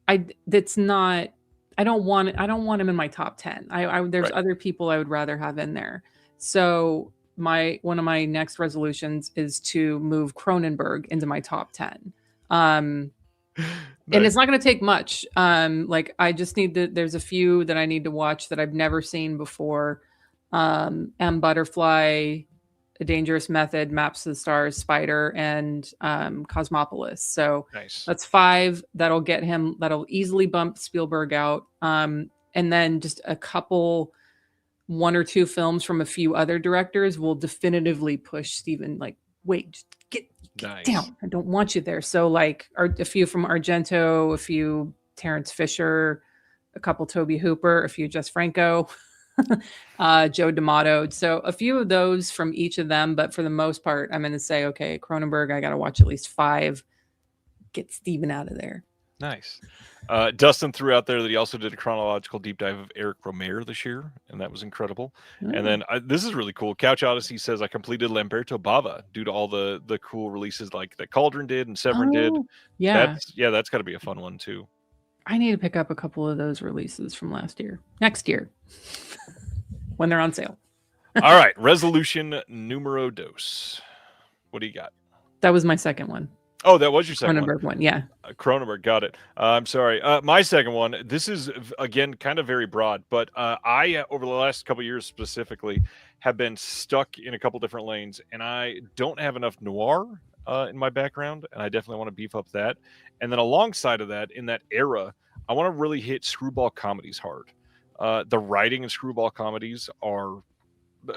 I don't want him in my top 10. There's other people I would rather have in there. So one of my next resolutions is to move Cronenberg into my top 10. And it's not going to take much. Like I just there's a few that I need to watch that I've never seen before. M. Butterfly, A Dangerous Method, Maps to the Stars, Spider, and Cosmopolis. So nice. That's 5. That'll easily bump Spielberg out. And then just a couple, 1 or 2 films from a few other directors will definitively push Steven, like, wait, just get nice. Down. I don't want you there. So like a few from Argento, a few Terrence Fisher, a couple Toby Hooper, a few Jess Franco, Joe D'Amato. So a few of those from each of them. But for the most part, I'm going to say, okay, Cronenberg, I got to watch at least 5. Get Steven out of there. Nice. Dustin threw out there that he also did a chronological deep dive of Eric Romer this year, and that was incredible. And then this is really cool. Couch Odyssey says I completed Lamberto Bava due to all the cool releases like that Cauldron did and Severin did. Yeah. That's got to be a fun one too. I need to pick up a couple of those releases from next year, when they're on sale. All right, resolution numero dos. What do you got? That was my second one. Oh, that was your second one. Cronenberg one. Yeah. Cronenberg, got it. I'm sorry. My second one, this is, again, kind of very broad, but I, over the last couple of years specifically, have been stuck in a couple different lanes, and I don't have enough noir in my background, and I definitely want to beef up that. And then alongside of that, in that era, I want to really hit screwball comedies hard. The writing in screwball comedies are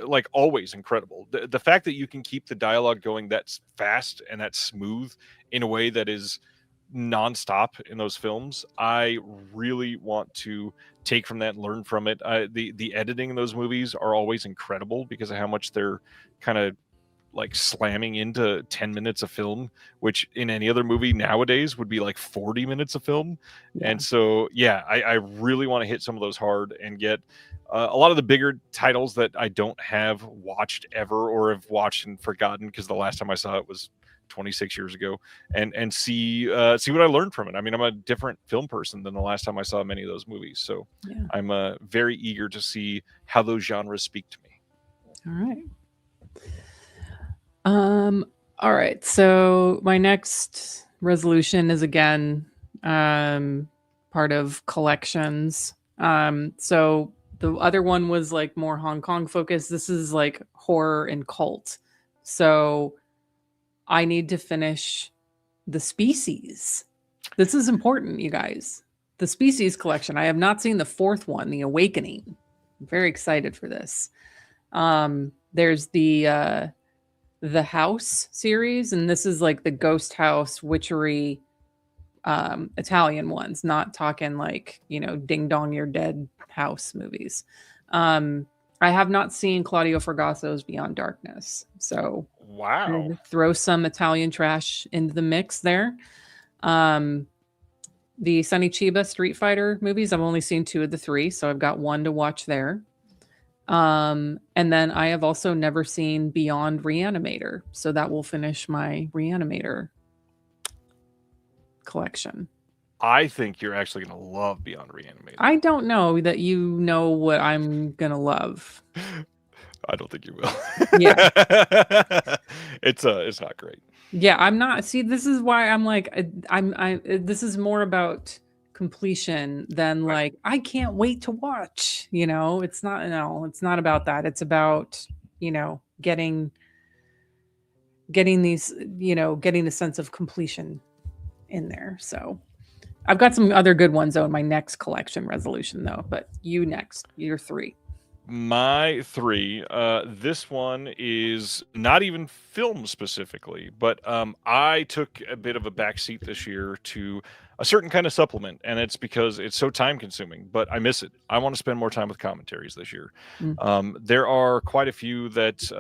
like always incredible. The fact that you can keep the dialogue going that fast and that smooth in a way that is nonstop in those films, I really want to take from that and learn from it. The editing in those movies are always incredible because of how much they're kind of like slamming into 10 minutes of film, which in any other movie nowadays would be like 40 minutes of film. Yeah. And so, yeah, I really want to hit some of those hard and get a lot of the bigger titles that I don't have watched ever or have watched and forgotten because the last time I saw it was 26 years ago, and see what I learned from it. I mean, I'm a different film person than the last time I saw many of those movies. So Yeah. I'm very eager to see how those genres speak to me. All right. All right. So my next resolution is again part of collections. So the other one was like more Hong Kong focused. This is like horror and cult. So I need to finish The Species. This is important, you guys. The Species collection. I have not seen the fourth one, The Awakening. I'm very excited for this. There's the House series, and this is like the Ghost House witchery Italian ones, not talking like, Ding Dong You're Dead house movies. I have not seen Claudio Fragaso's Beyond Darkness, so wow, throw some Italian trash into the mix there. The Sonny Chiba Street Fighter movies, I've only seen 2 of the 3, so I've got 1 to watch there. And then I have also never seen Beyond Reanimator, so that will finish my Reanimator collection. I think you're actually going to love Beyond Reanimator. I don't know that you know what I'm going to love. I don't think you will. Yeah. It's not great. Yeah, I'm not. See, this is why I'm like, this is more about completion than like, I can't wait to watch, it's not about that. It's about, getting these, getting a sense of completion in there. So I've got some other good ones though in my next collection resolution though, but you next, your 3. My 3, this one is not even film specifically, but I took a bit of a backseat this year to a certain kind of supplement, and it's because it's so time consuming, but I miss it. I want to spend more time with commentaries this year. There are quite a few that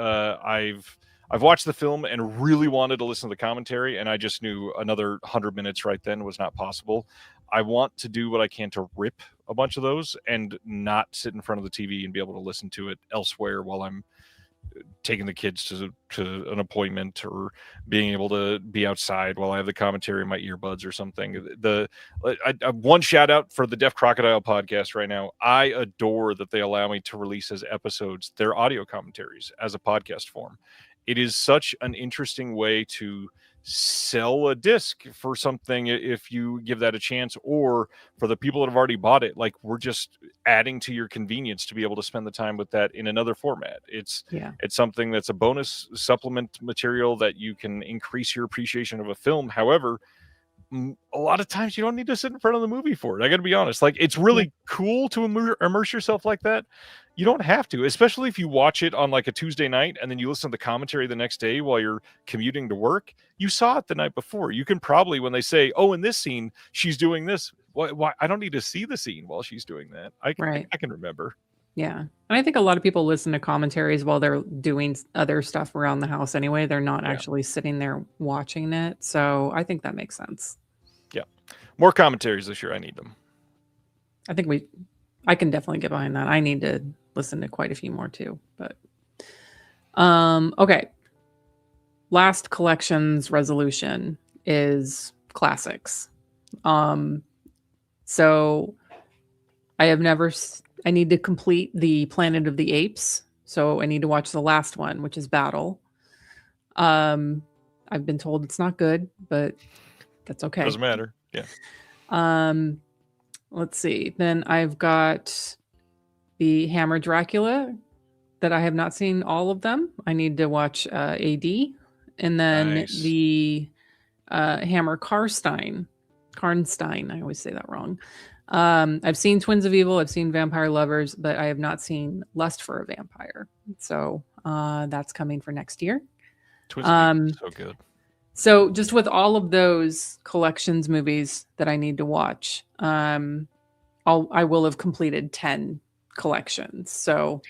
I've watched the film and really wanted to listen to the commentary, and I just knew another 100 minutes right then was not possible. I want to do what I can to rip a bunch of those and not sit in front of the TV and be able to listen to it elsewhere while I'm taking the kids to an appointment or being able to be outside while I have the commentary in my earbuds or something. One shout out for the Deaf Crocodile podcast right now. I adore that they allow me to release as episodes their audio commentaries as a podcast form. It is such an interesting way to sell a disc for something if you give that a chance, or for the people that have already bought it, like we're just adding to your convenience to be able to spend the time with that in another format. It's something that's a bonus supplement material that you can increase your appreciation of a film. However, a lot of times you don't need to sit in front of the movie for it. I got to be honest. Like, it's really cool to immerse yourself like that. You don't have to, especially if you watch it on like a Tuesday night and then you listen to the commentary the next day while you're commuting to work. You saw it the night before. You can probably, when they say, oh, in this scene, she's doing this. Why? I don't need to see the scene while she's doing that. I can remember. Yeah. And I think a lot of people listen to commentaries while they're doing other stuff around the house anyway. They're not actually sitting there watching it. So I think that makes sense. Yeah. More commentaries this year. I need them. I can definitely get behind that. I need to listen to quite a few more too. But okay. Last collections resolution is classics. So I need to complete the Planet of the Apes. So I need to watch the last one, which is Battle. I've been told it's not good, but that's okay. Doesn't matter. Yeah. Let's see. Then I've got the Hammer Dracula that I have not seen all of them. I need to watch AD, and then Nice. the Hammer Karnstein. I always say that wrong. I've seen Twins of Evil. I've seen Vampire Lovers, but I have not seen Lust for a Vampire. So that's coming for next year. Twins of Evil is so good. So just with all of those collections movies that I need to watch, I will have completed 10 collections. So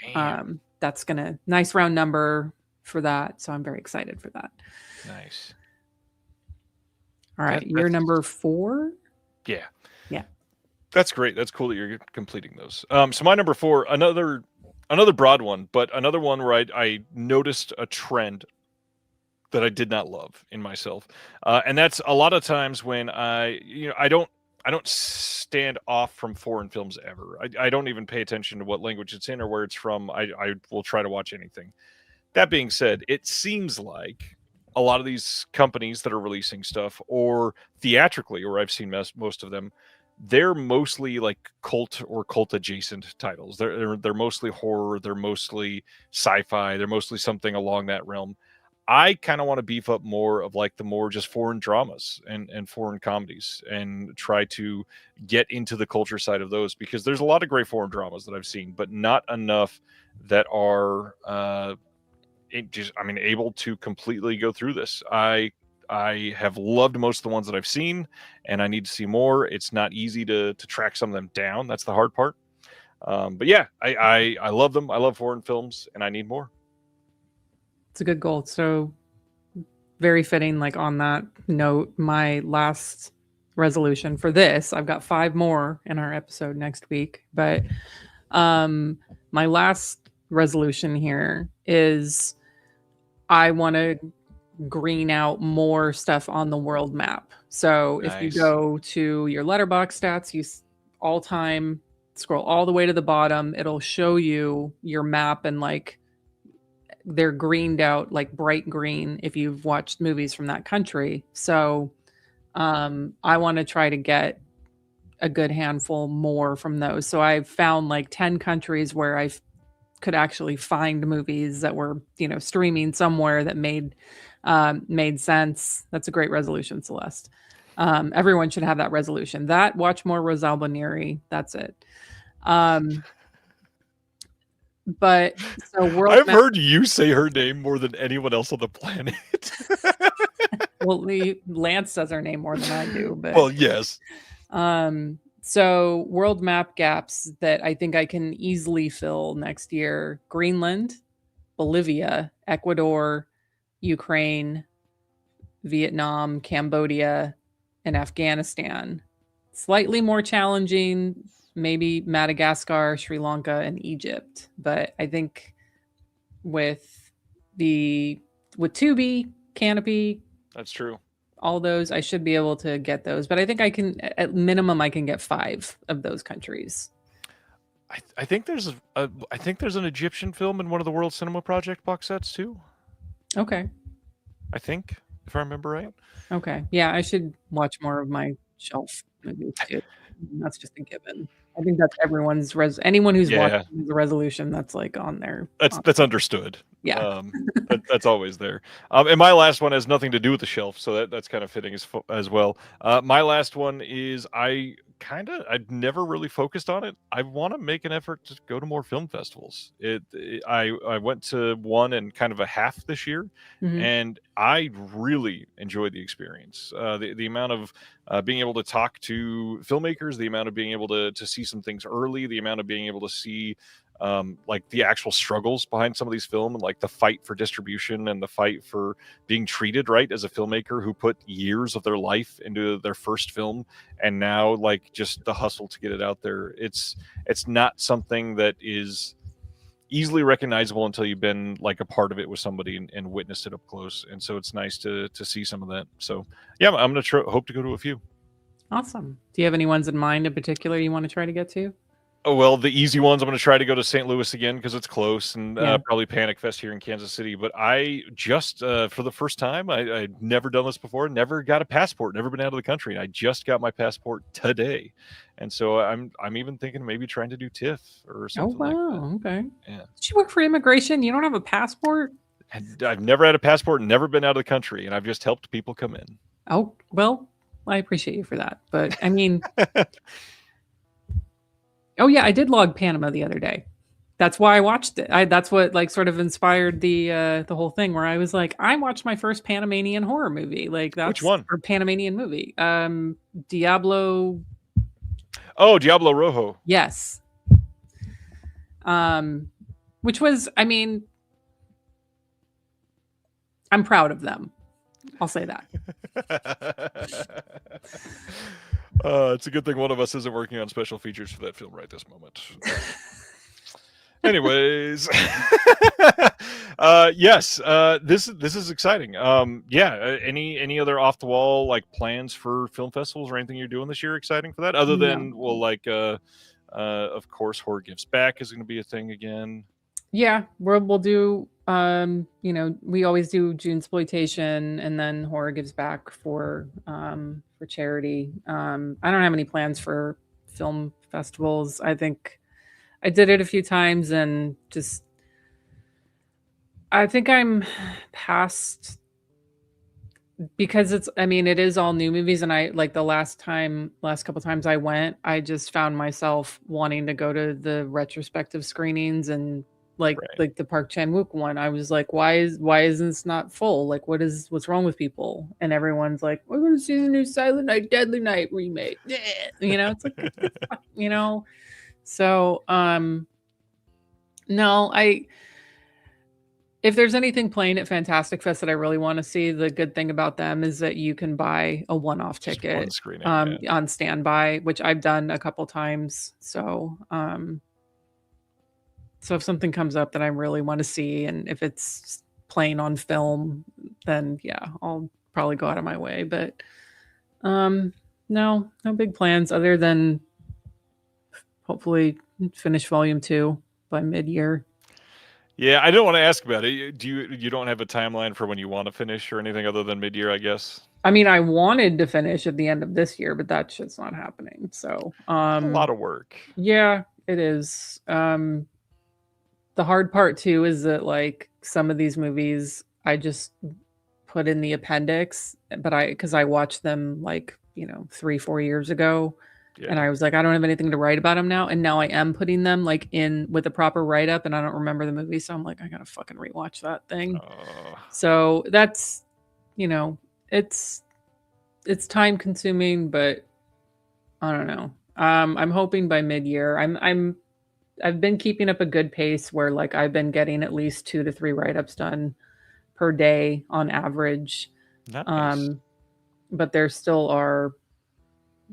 that's gonna nice round number for that. So I'm very excited for that. Nice. All right, you're number 4. Yeah. Yeah. That's great. That's cool that you're completing those. So my number 4, another broad one, but another one where I noticed a trend that I did not love in myself, and that's a lot of times when I don't stand off from foreign films ever. I don't even pay attention to what language it's in or where it's from. I will try to watch anything. That being said, it seems like a lot of these companies that are releasing stuff, or theatrically, or I've seen most of them, they're mostly like cult or cult adjacent titles. They're mostly horror. They're mostly sci-fi. They're mostly something along that realm. I kind of want to beef up more of like the more just foreign dramas and foreign comedies, and try to get into the culture side of those, because there's a lot of great foreign dramas that I've seen, but not enough that are able to completely go through this. I have loved most of the ones that I've seen, and I need to see more. It's not easy to track some of them down. That's the hard part. But yeah, I love them. I love foreign films, and I need more. It's a good goal. So very fitting. Like on that note, my last resolution for this, I've got 5 more in our episode next week, but my last resolution here is I want to green out more stuff on the world map. So if you go to your Letterboxd stats, you all time scroll all the way to the bottom, it'll show you your map, and like they're greened out like bright green if you've watched movies from that country. So I want to try to get a good handful more from those. So I've found like 10 countries where I could actually find movies that were, streaming somewhere that made sense. That's a great resolution, Celeste. Everyone should have that resolution. Watch more Rosalba Neri. That's it. But so I've heard you say her name more than anyone else on the planet. Well, Lance says her name more than I do, but well, yes. So world map gaps that I think I can easily fill next year: Greenland, Bolivia, Ecuador, Ukraine, Vietnam, Cambodia, and Afghanistan. Slightly more challenging, maybe Madagascar, Sri Lanka, and Egypt. But I think with Tubi, Canopy, that's true, all those, I should be able to get those. But I think I can, at minimum, I can get 5 of those countries. I think there's an Egyptian film in one of the World Cinema Project box sets too. Okay. I think, if I remember right. Okay. Yeah, I should watch more of my shelf movies too. That's just a given. I think that's everyone's anyone who's watching the resolution that's like on there. That's understood. Yeah. That's always there. And my last one has nothing to do with the shelf, so that's kind of fitting as well. My last one is I've never really focused on it. I want to make an effort to go to more film festivals. I went to one and kind of a half this year, and I really enjoyed the experience. The amount of being able to talk to filmmakers, the amount of being able to see some things early, the amount of being able to see like the actual struggles behind some of these films, and like the fight for distribution and the fight for being treated right as a filmmaker who put years of their life into their first film, and now like just the hustle to get it out there. It's not something that is easily recognizable until you've been like a part of it with somebody and witnessed it up close. And so it's nice to see some of that. So yeah, I'm gonna hope to go to a few. Awesome. Do you have any ones in mind in particular you want to try to get to? Oh, well, the easy ones, I'm going to try to go to St. Louis again because it's close, and Yeah. probably Panic Fest here in Kansas City. But I just, for the first time, I'd never done this before, never got a passport, never been out of the country, and I just got my passport today. And so I'm even thinking maybe trying to do TIFF or Oh, something like that. wow. Okay. Yeah. Did you work for immigration? You don't have a passport? And I've never had a passport, never been out of the country, and I've just helped people come in. Oh, well, I appreciate you for that. But I mean, oh yeah, I did log Panama the other day. That's why I watched it. That's what like sort of inspired the whole thing where I was like, I watched my first Panamanian horror movie. Like that's Which one? or Panamanian movie. Diablo. Oh, Diablo Rojo. Yes. Which was, I mean, I'm proud of them. I'll say that. It's a good thing one of us isn't working on special features for that film right this moment. Anyways, yes, this is exciting. Any other off the wall like plans for film festivals or anything you're doing this year exciting for that? Other than of course, Horror Gives Back is going to be a thing again. Yeah, we'll do. We always do June exploitation, and then Horror Gives Back for charity. I don't have any plans for film festivals. I think I did it a few times, and just I think I'm past because it is all new movies, and I like the last couple times I went, I just found myself wanting to go to the retrospective screenings and. Like the Park Chan-wook one, I was like, why isn't this not full? Like, what's wrong with people? And everyone's like, we're going to see the new Silent Night, Deadly Night remake. It's like, So, no, if there's anything playing at Fantastic Fest that I really want to see, the good thing about them is that you can buy a one-off ticket on standby, which I've done a couple times. So, so if something comes up that I really want to see, and if it's playing on film, then yeah, I'll probably go out of my way. But no big plans other than hopefully finish volume 2 by mid-year. Yeah, I don't want to ask about it. You don't have a timeline for when you want to finish or anything other than mid-year, I guess? I mean, I wanted to finish at the end of this year, but that shit's not happening. So a lot of work. Yeah, it is. The hard part too is that like some of these movies I just put in the appendix, but because I watched them like 3-4 years ago, and I was like, I don't have anything to write about them now, and now I am putting them like in with a proper write up, and I don't remember the movie, so I'm like, I gotta fucking rewatch that thing. So that's it's time consuming, but I don't know. I'm hoping by mid-year. I've been keeping up a good pace where like I've been getting at least 2 to 3 write-ups done per day on average. Nice. But there still are,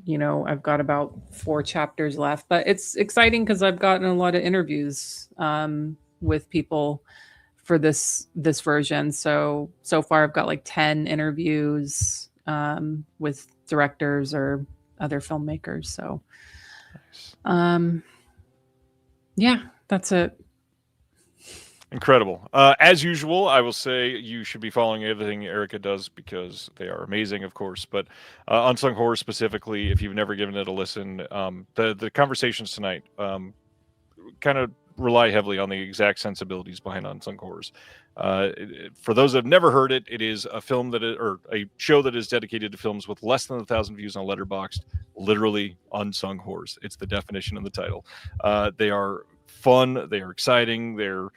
I've got about 4 chapters left, but it's exciting because I've gotten a lot of interviews with people for this version. So far I've got like 10 interviews with directors or other filmmakers. So, nice. Yeah, that's it. Incredible. As usual, I will say you should be following everything Erica does because they are amazing, of course. But Unsung Horror specifically, if you've never given it a listen, the conversations tonight kind of rely heavily on the exact sensibilities behind Unsung Horrors. For those that have never heard it, it is a film or a show that is dedicated to films with less than 1,000 views on Letterboxd. Literally Unsung Horrors. It's the definition of the title. They are fun. They are exciting. They're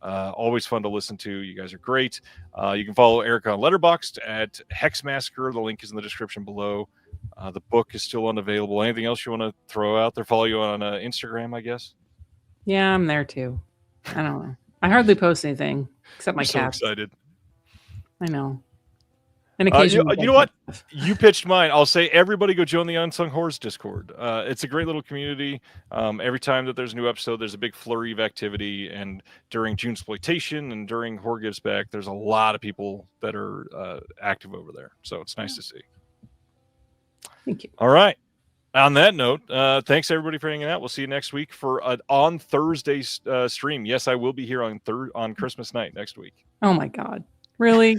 always fun to listen to. You guys are great. You can follow Erica on Letterboxd at Hex Massacre. The link is in the description below. The book is still unavailable. Anything else you want to throw out there? Follow you on Instagram, I guess. Yeah, I'm there too. I don't know. I hardly post anything except my cats. So excited. I know. And occasionally, you know what? You pitched mine. I'll say everybody go join the Unsung Horrors Discord. It's a great little community. Every time that there's a new episode, there's a big flurry of activity. And during June exploitation and during Horror Gives Back, there's a lot of people that are active over there. So it's nice to see. Thank you. All right. On that note, thanks everybody for hanging out. We'll see you next week for an on Thursday stream. Yes, I will be here on Christmas night next week. Oh my God. Really?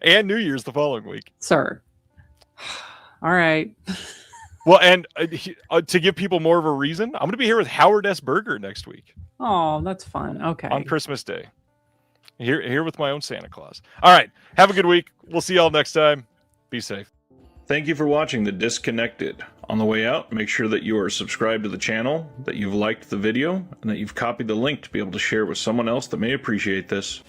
And New Year's the following week. Sir. All right. Well, and to give people more of a reason, I'm going to be here with Howard S. Berger next week. Oh, that's fun. Okay. On Christmas Day. Here with my own Santa Claus. All right. Have a good week. We'll see y'all next time. Be safe. Thank you for watching The Disconnected. On the way out, make sure that you are subscribed to the channel, that you've liked the video, and that you've copied the link to be able to share with someone else that may appreciate this.